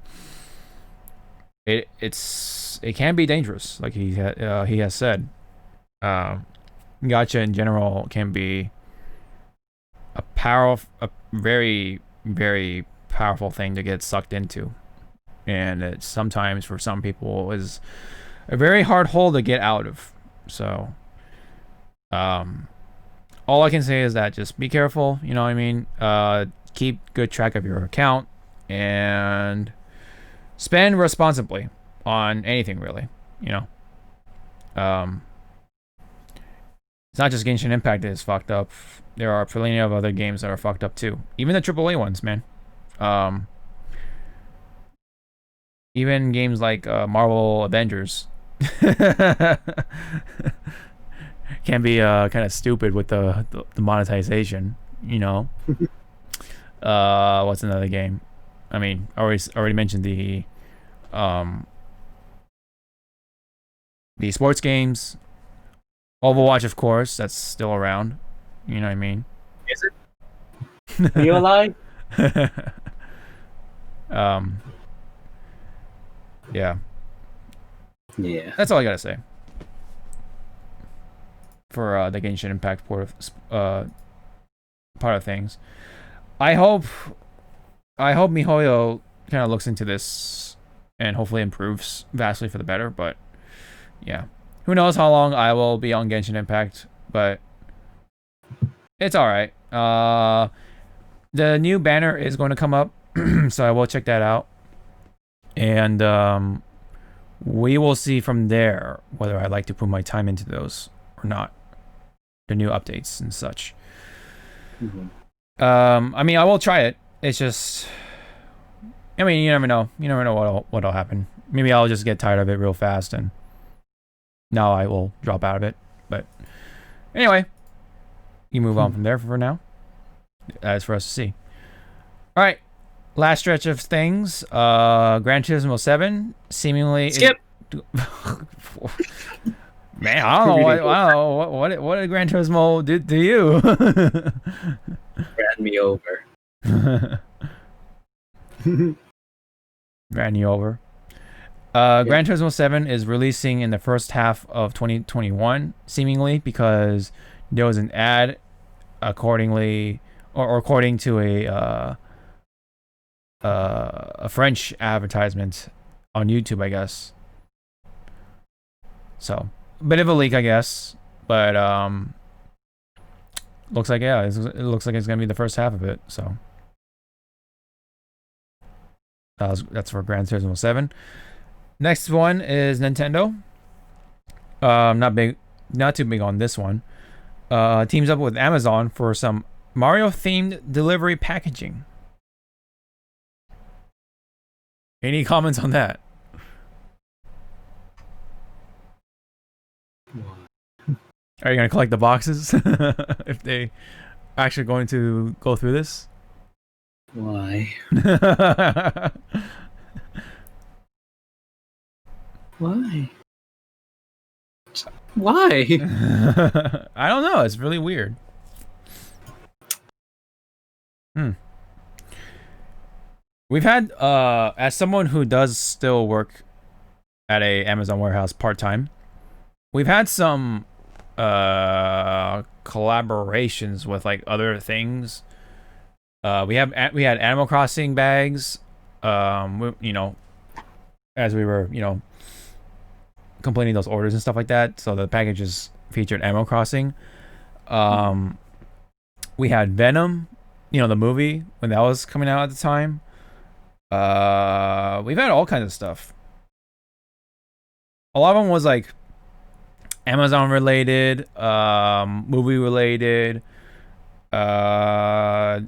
it can be dangerous, like he has said. Gacha in general can be a very, very powerful thing to get sucked into, and it sometimes for some people is a very hard hole to get out of. So all I can say is that just be careful, you know what I mean, keep good track of your account and spend responsibly on anything, really, you know. It's not just Genshin Impact that is fucked up. There are plenty of other games that are fucked up too. Even the AAA ones, man. Even games like Marvel Avengers can be kind of stupid with the monetization, you know. What's another game? I mean, I already mentioned the sports games. Overwatch, of course, that's still around. You know what I mean? Is it? Are you alive? Yeah. Yeah. That's all I gotta say for the Genshin Impact part of things. I hope MiHoYo kind of looks into this and hopefully improves vastly for the better. But yeah, who knows how long I will be on Genshin Impact, but it's all right. The new banner is going to come up, so I will check that out, and we will see from there whether I'd like to put my time into those or not. The new updates and such. Mm-hmm. I mean, I will try it. It's just, I mean, you never know. You never know what'll happen. Maybe I'll just get tired of it real fast, and now I will drop out of it. But anyway, you move on from there for now. That's for us to see. All right, last stretch of things. Gran Turismo 7 seemingly skip. Man, I don't know what did Gran Turismo do to you? Ran me over. Ran you over. Gran Turismo 7 is releasing in the first half of 2021, seemingly, because there was an ad according to a French advertisement on YouTube, I guess. So, a bit of a leak, I guess, but looks like, yeah, it looks like it's gonna be the first half of it. So that's for Gran Turismo 7. Next one is Nintendo. Not too big on this one. Teams up with Amazon for some Mario themed delivery packaging. Any comments on that? Are you gonna collect the boxes if they actually going to go through this? Why? Why? Why? I don't know. It's really weird. We've had, as someone who does still work at a Amazon warehouse part-time, we've had some collaborations with like other things. We had Animal Crossing bags, you know, as we were, you know, completing those orders and stuff like that. So the packages featured Animal Crossing. We had Venom, you know, the movie when that was coming out at the time. We've had all kinds of stuff. A lot of them was like Amazon related, movie related. The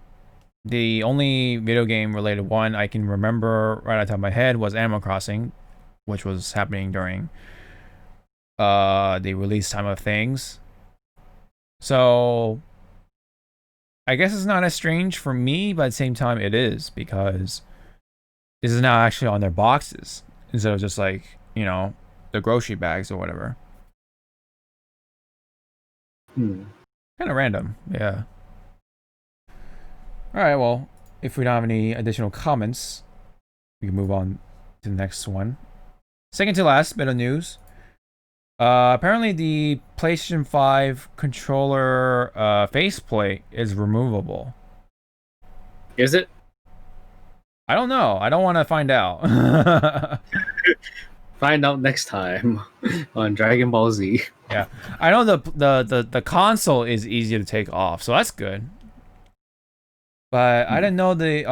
only video game related one I can remember right on top of my head was Animal Crossing, which was happening during the release time of things. So I guess it's not as strange for me, but at the same time it is, because this is now actually on their boxes instead of just like, you know, the grocery bags or whatever. Kind of random, yeah. Alright, well, if we don't have any additional comments, we can move on to the next one. Second to last bit of news. Apparently the PlayStation 5 controller faceplate is removable. Is it? I don't know. I don't want to find out. Find out next time on Dragon Ball Z. Yeah, I know the console is easy to take off, so that's good. But I didn't know the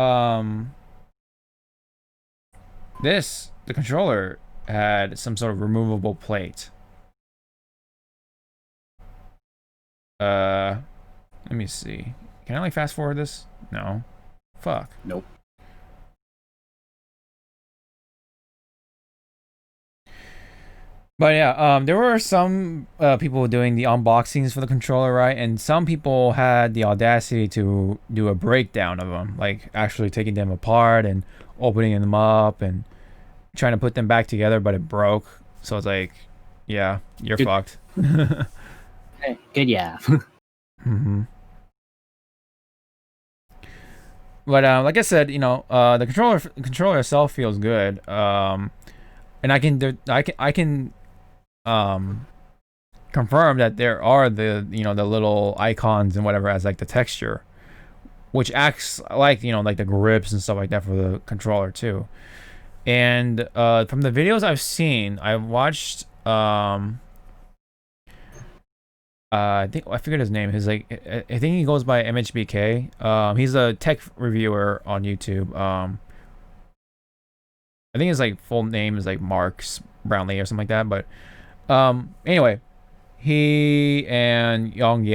controller had some sort of removable plate. Let me see. Can I like fast forward this? No. Fuck. Nope. But yeah, there were some people doing the unboxings for the controller, right? And some people had the audacity to do a breakdown of them, like actually taking them apart and opening them up and trying to put them back together, but it broke. So it's like, yeah, you're fucked. Hey, good, yeah. But like I said, you know, the controller itself feels good, and I can confirm that there are the little icons and whatever as like the texture, which acts like like the grips and stuff like that for the controller too. And from the videos I've seen, I watched I forget his name. His I think he goes by MHBK. He's a tech reviewer on YouTube. I think his like full name is like Marks Brownlee or something like that. But anyway, he and Young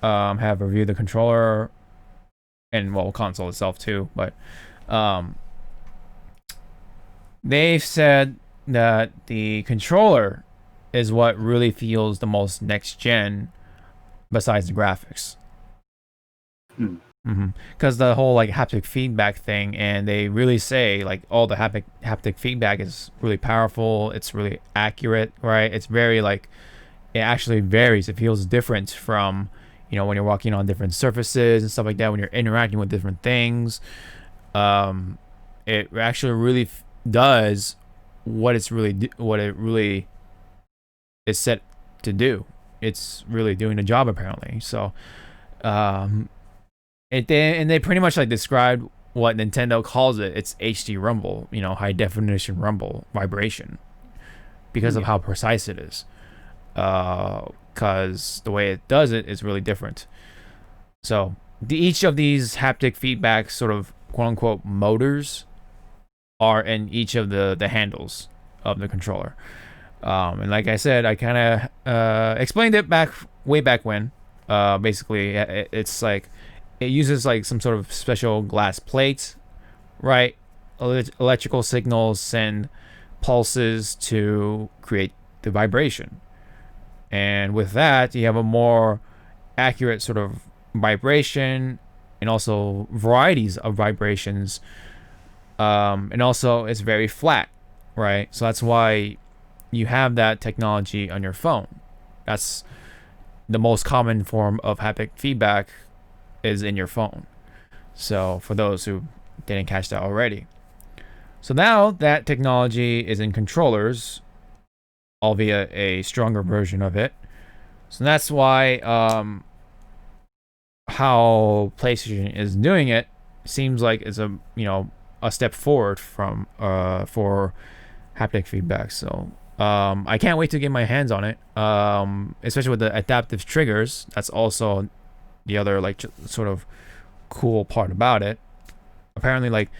have reviewed the controller and console itself too. But they've said that the controller is what really feels the most next gen besides the graphics. Because the whole like haptic feedback thing, and they really say like all the haptic feedback is really powerful, it's really accurate, right? It's very like, it actually varies. It feels different from when you're walking on different surfaces and stuff like that, when you're interacting with different things. It actually really does what it really is set to do. It's really doing the job apparently. So they pretty much like described what Nintendo calls it. It's HD rumble, high definition rumble vibration, because of how precise it is. Because the way it does it is really different. So each of these haptic feedback sort of quote unquote motors are in each of the handles of the controller. And like I said, I kind of explained it way back when. Basically, it's like it uses like some sort of special glass plate, right? Electrical signals send pulses to create the vibration, and with that, you have a more accurate sort of vibration, and also varieties of vibrations. And also, it's very flat, right? So that's why you have that technology on your phone. That's the most common form of haptic feedback, is in your phone. So for those who didn't catch that already. So now that technology is in controllers, albeit a stronger version of it. So that's why how PlayStation is doing it seems like it's a step forward from for haptic feedback. So I can't wait to get my hands on it, especially with the adaptive triggers. That's also the other like sort of cool part about it. Apparently, like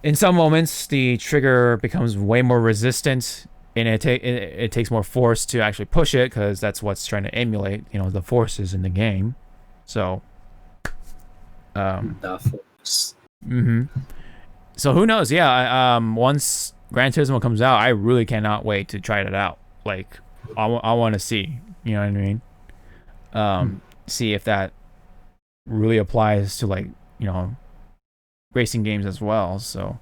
in some moments the trigger becomes way more resistant, and it takes more force to actually push it, because that's what's trying to emulate, you know, the forces in the game. So the force. So who knows? Yeah, once Gran Turismo comes out, I really cannot wait to try it out. Like, I want to see, you know what I mean? See if that really applies to, like, you know, racing games as well. So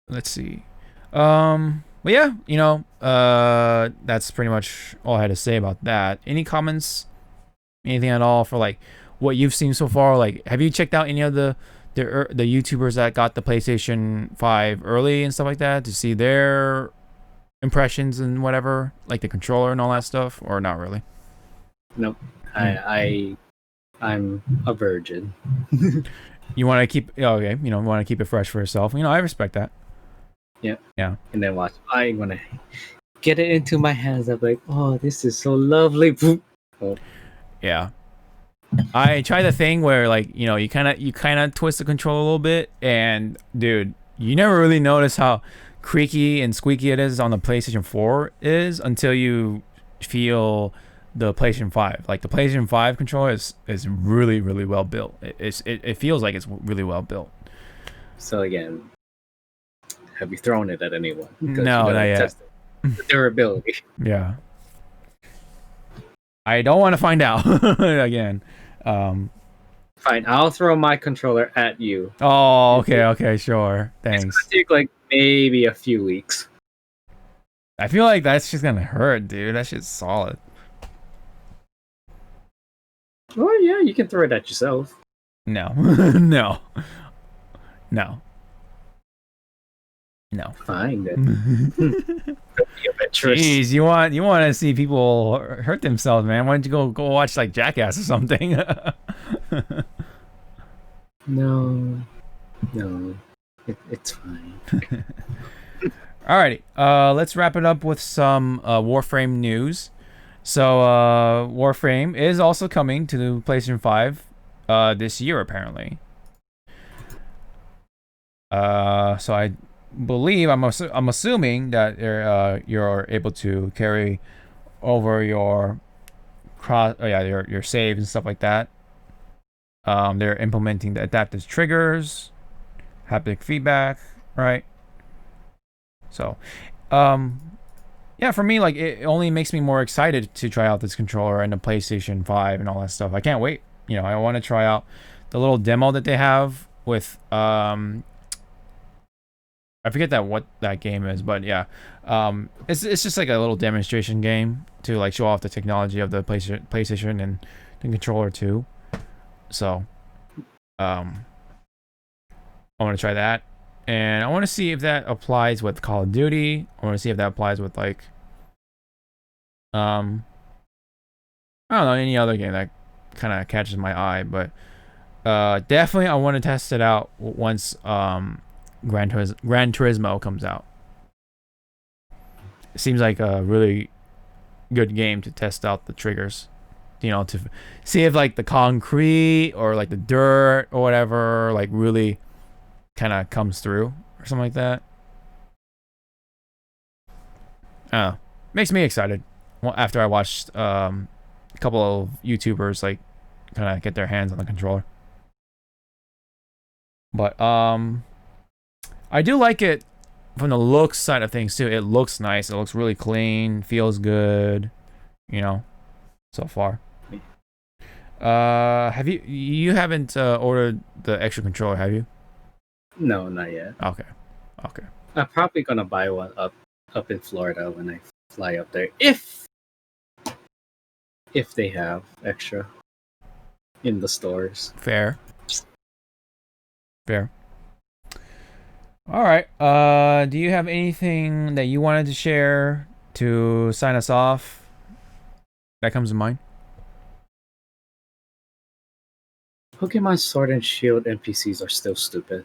let's see. But yeah, you know, that's pretty much all I had to say about that. Any comments, anything at all for like what you've seen so far? Like, have you checked out any of the YouTubers that got the PlayStation 5 early and stuff like that to see their impressions and whatever, like the controller and all that stuff, or not really? Nope. I'm a virgin. You want to keep okay, you know, want to keep it fresh for yourself. You know, I respect that. Yeah. And then watch. I'm gonna get it into my hands. I'm like, oh, this is so lovely. Oh. Yeah. I tried the thing where, like, you know, you kind of twist the controller a little bit, and dude, you never really notice how creaky and squeaky it is on the PlayStation 4 is until you feel the PlayStation 5. Like, the PlayStation 5 controller is really, really well built. It feels like it's really well built. So again, have you thrown it at anyone? No, not yet. Test the durability. Yeah. I don't want to find out again. Fine, I'll throw my controller at you. Oh, okay, sure. Thanks. It's gonna take like maybe a few weeks. I feel like that's just gonna hurt, dude. That shit's solid. Oh yeah, you can throw it at yourself. No. No. Fine then. Jeez, you want to see people hurt themselves, man? Why don't you go watch like Jackass or something? No, it's fine. Alrighty, let's wrap it up with some Warframe news. So Warframe is also coming to the PlayStation 5 this year, apparently. So I believe I'm assuming that you're able to carry over your your saves and stuff like that. They're implementing the adaptive triggers, haptic feedback, right? So yeah, for me, like, it only makes me more excited to try out this controller and the PlayStation 5 and all that stuff. I can't wait. You know, I want to try out the little demo that they have with I forget what that game is, but yeah, it's just like a little demonstration game to like show off the technology of the PlayStation and the controller too. So, I want to try that, and I want to see if that applies with Call of Duty. I want to see if that applies with like, I don't know, any other game that kind of catches my eye, but definitely I want to test it out once Gran Turismo comes out. It seems like a really good game to test out the triggers, you know, to see if like the concrete or like the dirt or whatever like really kind of comes through or something like that. Makes me excited. Well, after I watched a couple of YouTubers like kind of get their hands on the controller, but I do like it from the looks side of things too. It looks nice. It looks really clean. Feels good. You know, so far. Have you haven't ordered the extra controller, have you? No, not yet. Okay. I'm probably gonna buy one up in Florida when I fly up there, if they have extra in the stores. Fair. All right. Do you have anything that you wanted to share to sign us off that comes to mind? Pokemon Sword and Shield NPCs are still stupid.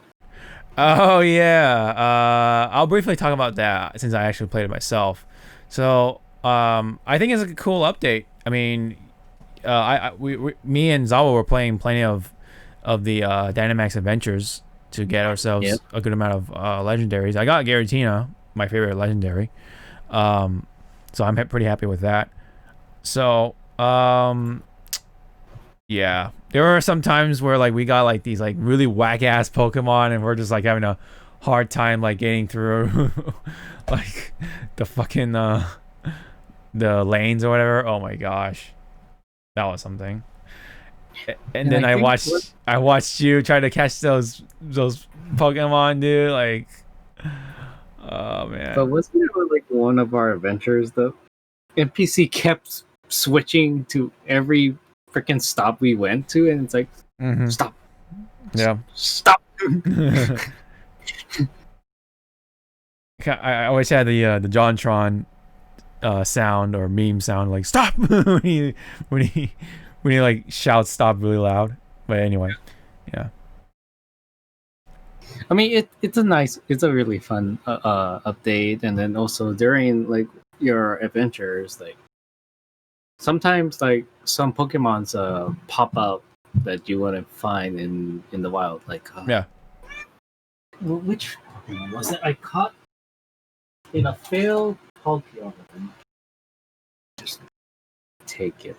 Oh yeah. I'll briefly talk about that since I actually played it myself. So I think it's a cool update. I mean, me and Zawa were playing plenty of of the Dynamax Adventures to get ourselves a good amount of legendaries. I got Giratina, my favorite legendary. So I'm pretty happy with that. So yeah, there were some times where like we got like these like really whack ass Pokemon, and we're just like having a hard time like getting through like the fucking the lanes or whatever. Oh my gosh, that was something. And then I watched you try to catch those Pokemon, dude. Like, oh man. But wasn't it like one of our adventures though? NPC kept switching to every freaking stop we went to, and it's like, stop. Yeah. Stop. I always had the JonTron sound or meme sound, like stop when he like shouts stop really loud. But anyway, yeah. I mean, it's a really fun update, and then also during like your adventures, like sometimes like some Pokemon's pop up that you wouldn't find in the wild. Like which Pokemon was it? I caught in a failed Pokemon. Just take it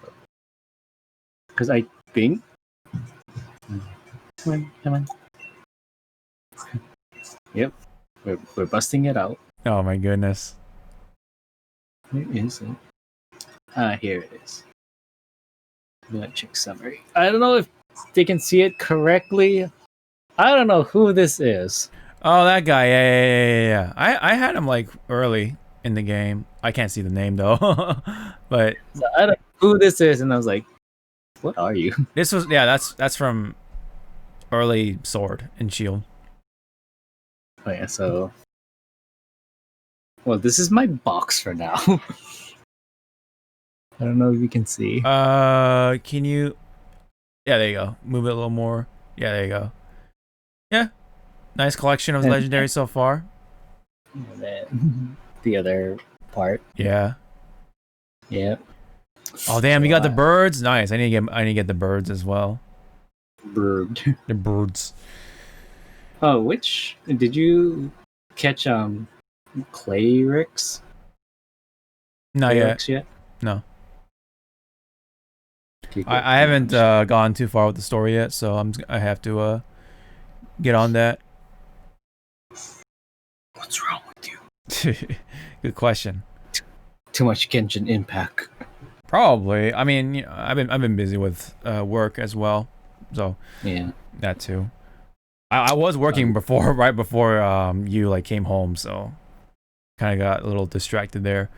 because I think. Come on. Yep, we're busting it out. Oh my goodness. Where is it? Here it is. I'm gonna check summary. I don't know if they can see it correctly. I don't know who this is. Oh, that guy. Yeah. I had him like early in the game. I can't see the name though. But so I don't know who this is, and I was like, "What are you?" This was that's from early Sword and Shield. Oh yeah, so well, this is my box for now. I don't know if you can see. Can you? Yeah, there you go. Move it a little more. Yeah, there you go. Yeah, nice collection of legendaries so far. And then the other part. Yeah. Yep. Oh damn! You got the birds. Nice. I need to get the birds as well. Bird. The birds. Oh, which did you catch? Clayrix? Not Clayrix yet. No. I haven't gone too far with the story yet, so I have to get on that. What's wrong with you? Good question. Too much Genshin Impact. Probably. I mean, you know, I've been busy with work as well, so yeah, that too. I was working right before you like came home, so kind of got a little distracted there.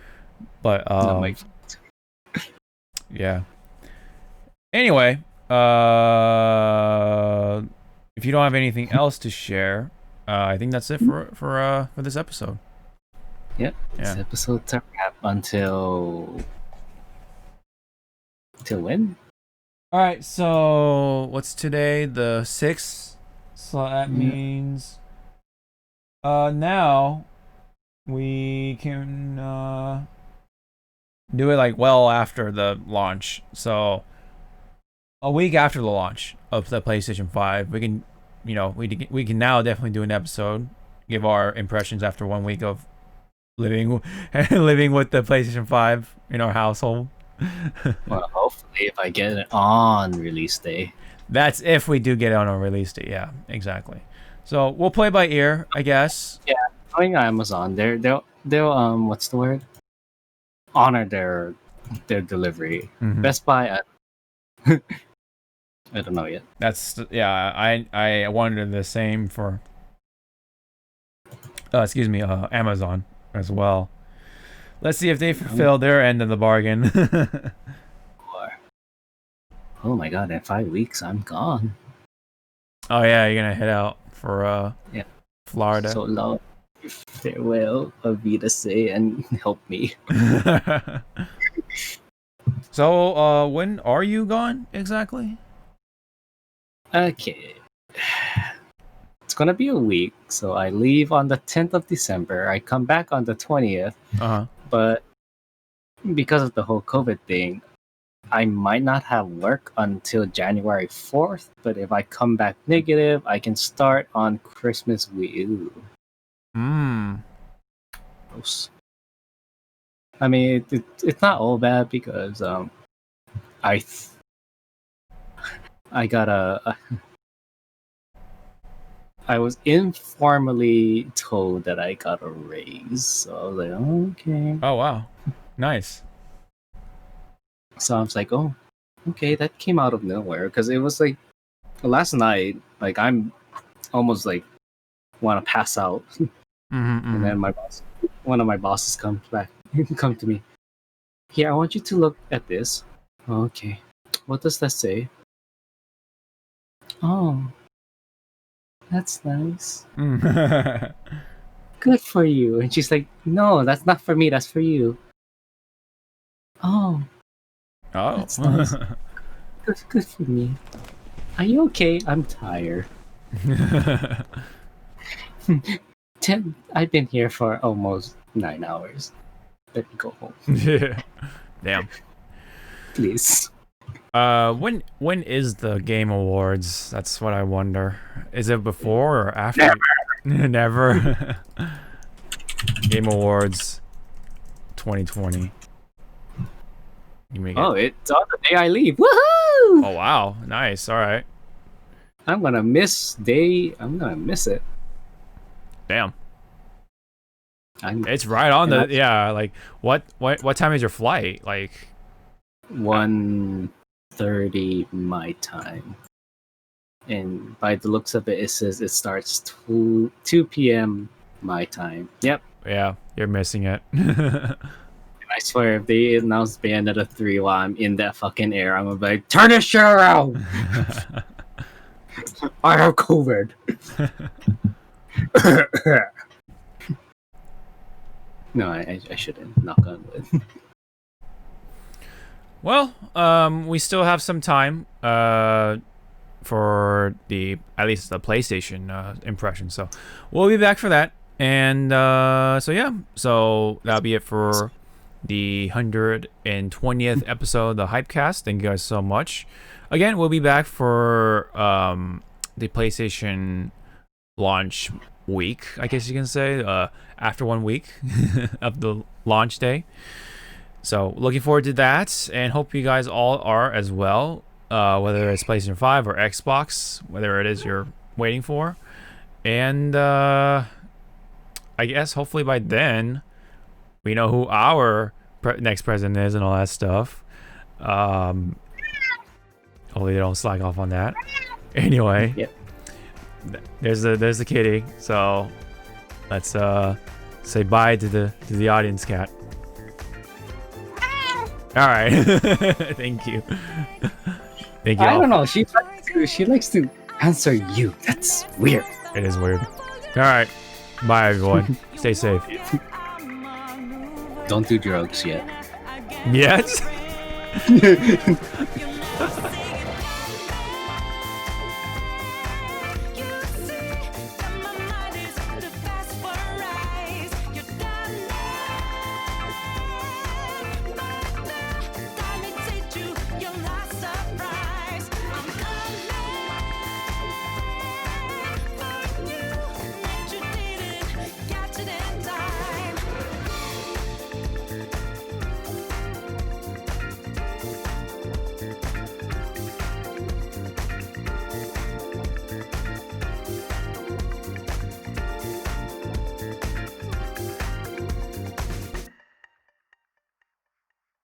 But yeah. Anyway, if you don't have anything else to share, I think that's it for this episode. Yep. This episode's a wrap until when? All right. So what's today? The 6th. So that means now we can do it like well after the launch. So a week after the launch of the PlayStation 5, we can, you know, we can now definitely do an episode, give our impressions after 1 week of living with the PlayStation 5 in our household. Well, hopefully if I get it on release day. That's if we do get it on a release date. Yeah, exactly. So we'll play by ear, I guess. Yeah, going on Amazon, they'll what's the word? Honor their delivery. Mm-hmm. Best Buy, I don't know yet. That's I wanted the same for Amazon as well. Let's see if they fulfill their end of the bargain. Oh my god, in 5 weeks I'm gone. Oh yeah, you're gonna head out for Florida. So long. Farewell, Avita and help me. So when are you gone exactly? Okay. It's gonna be a week, so I leave on the 10th of December. I come back on the 20th. Uh-huh. But because of the whole COVID thing, I might not have work until January 4th, but if I come back negative, I can start on Christmas Week. Gross. I mean, it's not all bad because I got I was informally told that I got a raise, so I was like, okay. Oh wow, nice. So I was like, oh, okay, that came out of nowhere because it was like last night. Like I'm almost like want to pass out, and then one of my bosses comes back, come to me. Here, I want you to look at this. Okay, what does that say? Oh, that's nice. Good for you. And she's like, no, that's not for me. That's for you. Oh. Oh. That's nice. Good for me. Are you okay? I'm tired. I've been here for almost 9 hours. Let me go home. Yeah. Damn. Please. When is the Game Awards? That's what I wonder. Is it before or after? Never. Game Awards 2020. Oh, it's on the day I leave. Woohoo! Oh wow, nice. All right. I'm gonna miss it. Damn. It's right on the Like what time is your flight? Like 1:30 my time. And by the looks of it, it says it starts 2 p.m. my time. Yep. Yeah, you're missing it. I swear, if they announce Bayonetta 3 while I'm in that fucking air, I'm gonna be like, turn this shit around! I have COVID. No, I shouldn't. Knock on wood. Well, we still have some time for at least the PlayStation impression, so we'll be back for that. And so that'll be it for the 120th episode of the Hypecast. Thank you guys so much. Again, we'll be back for the PlayStation launch week, I guess you can say, after 1 week of the launch day. So looking forward to that, and hope you guys all are as well, whether it's PlayStation 5 or Xbox, whether it is you're waiting for. And I guess hopefully by then we know who our next president is and all that stuff. Hopefully they don't slack off on that. Anyway, yep. There's the kitty. So let's say bye to the audience cat. All right. Thank you. Thank you. I don't know. She likes to answer you. That's weird. It is weird. All right. Bye everyone. Stay safe. Don't do drugs yet. Yes.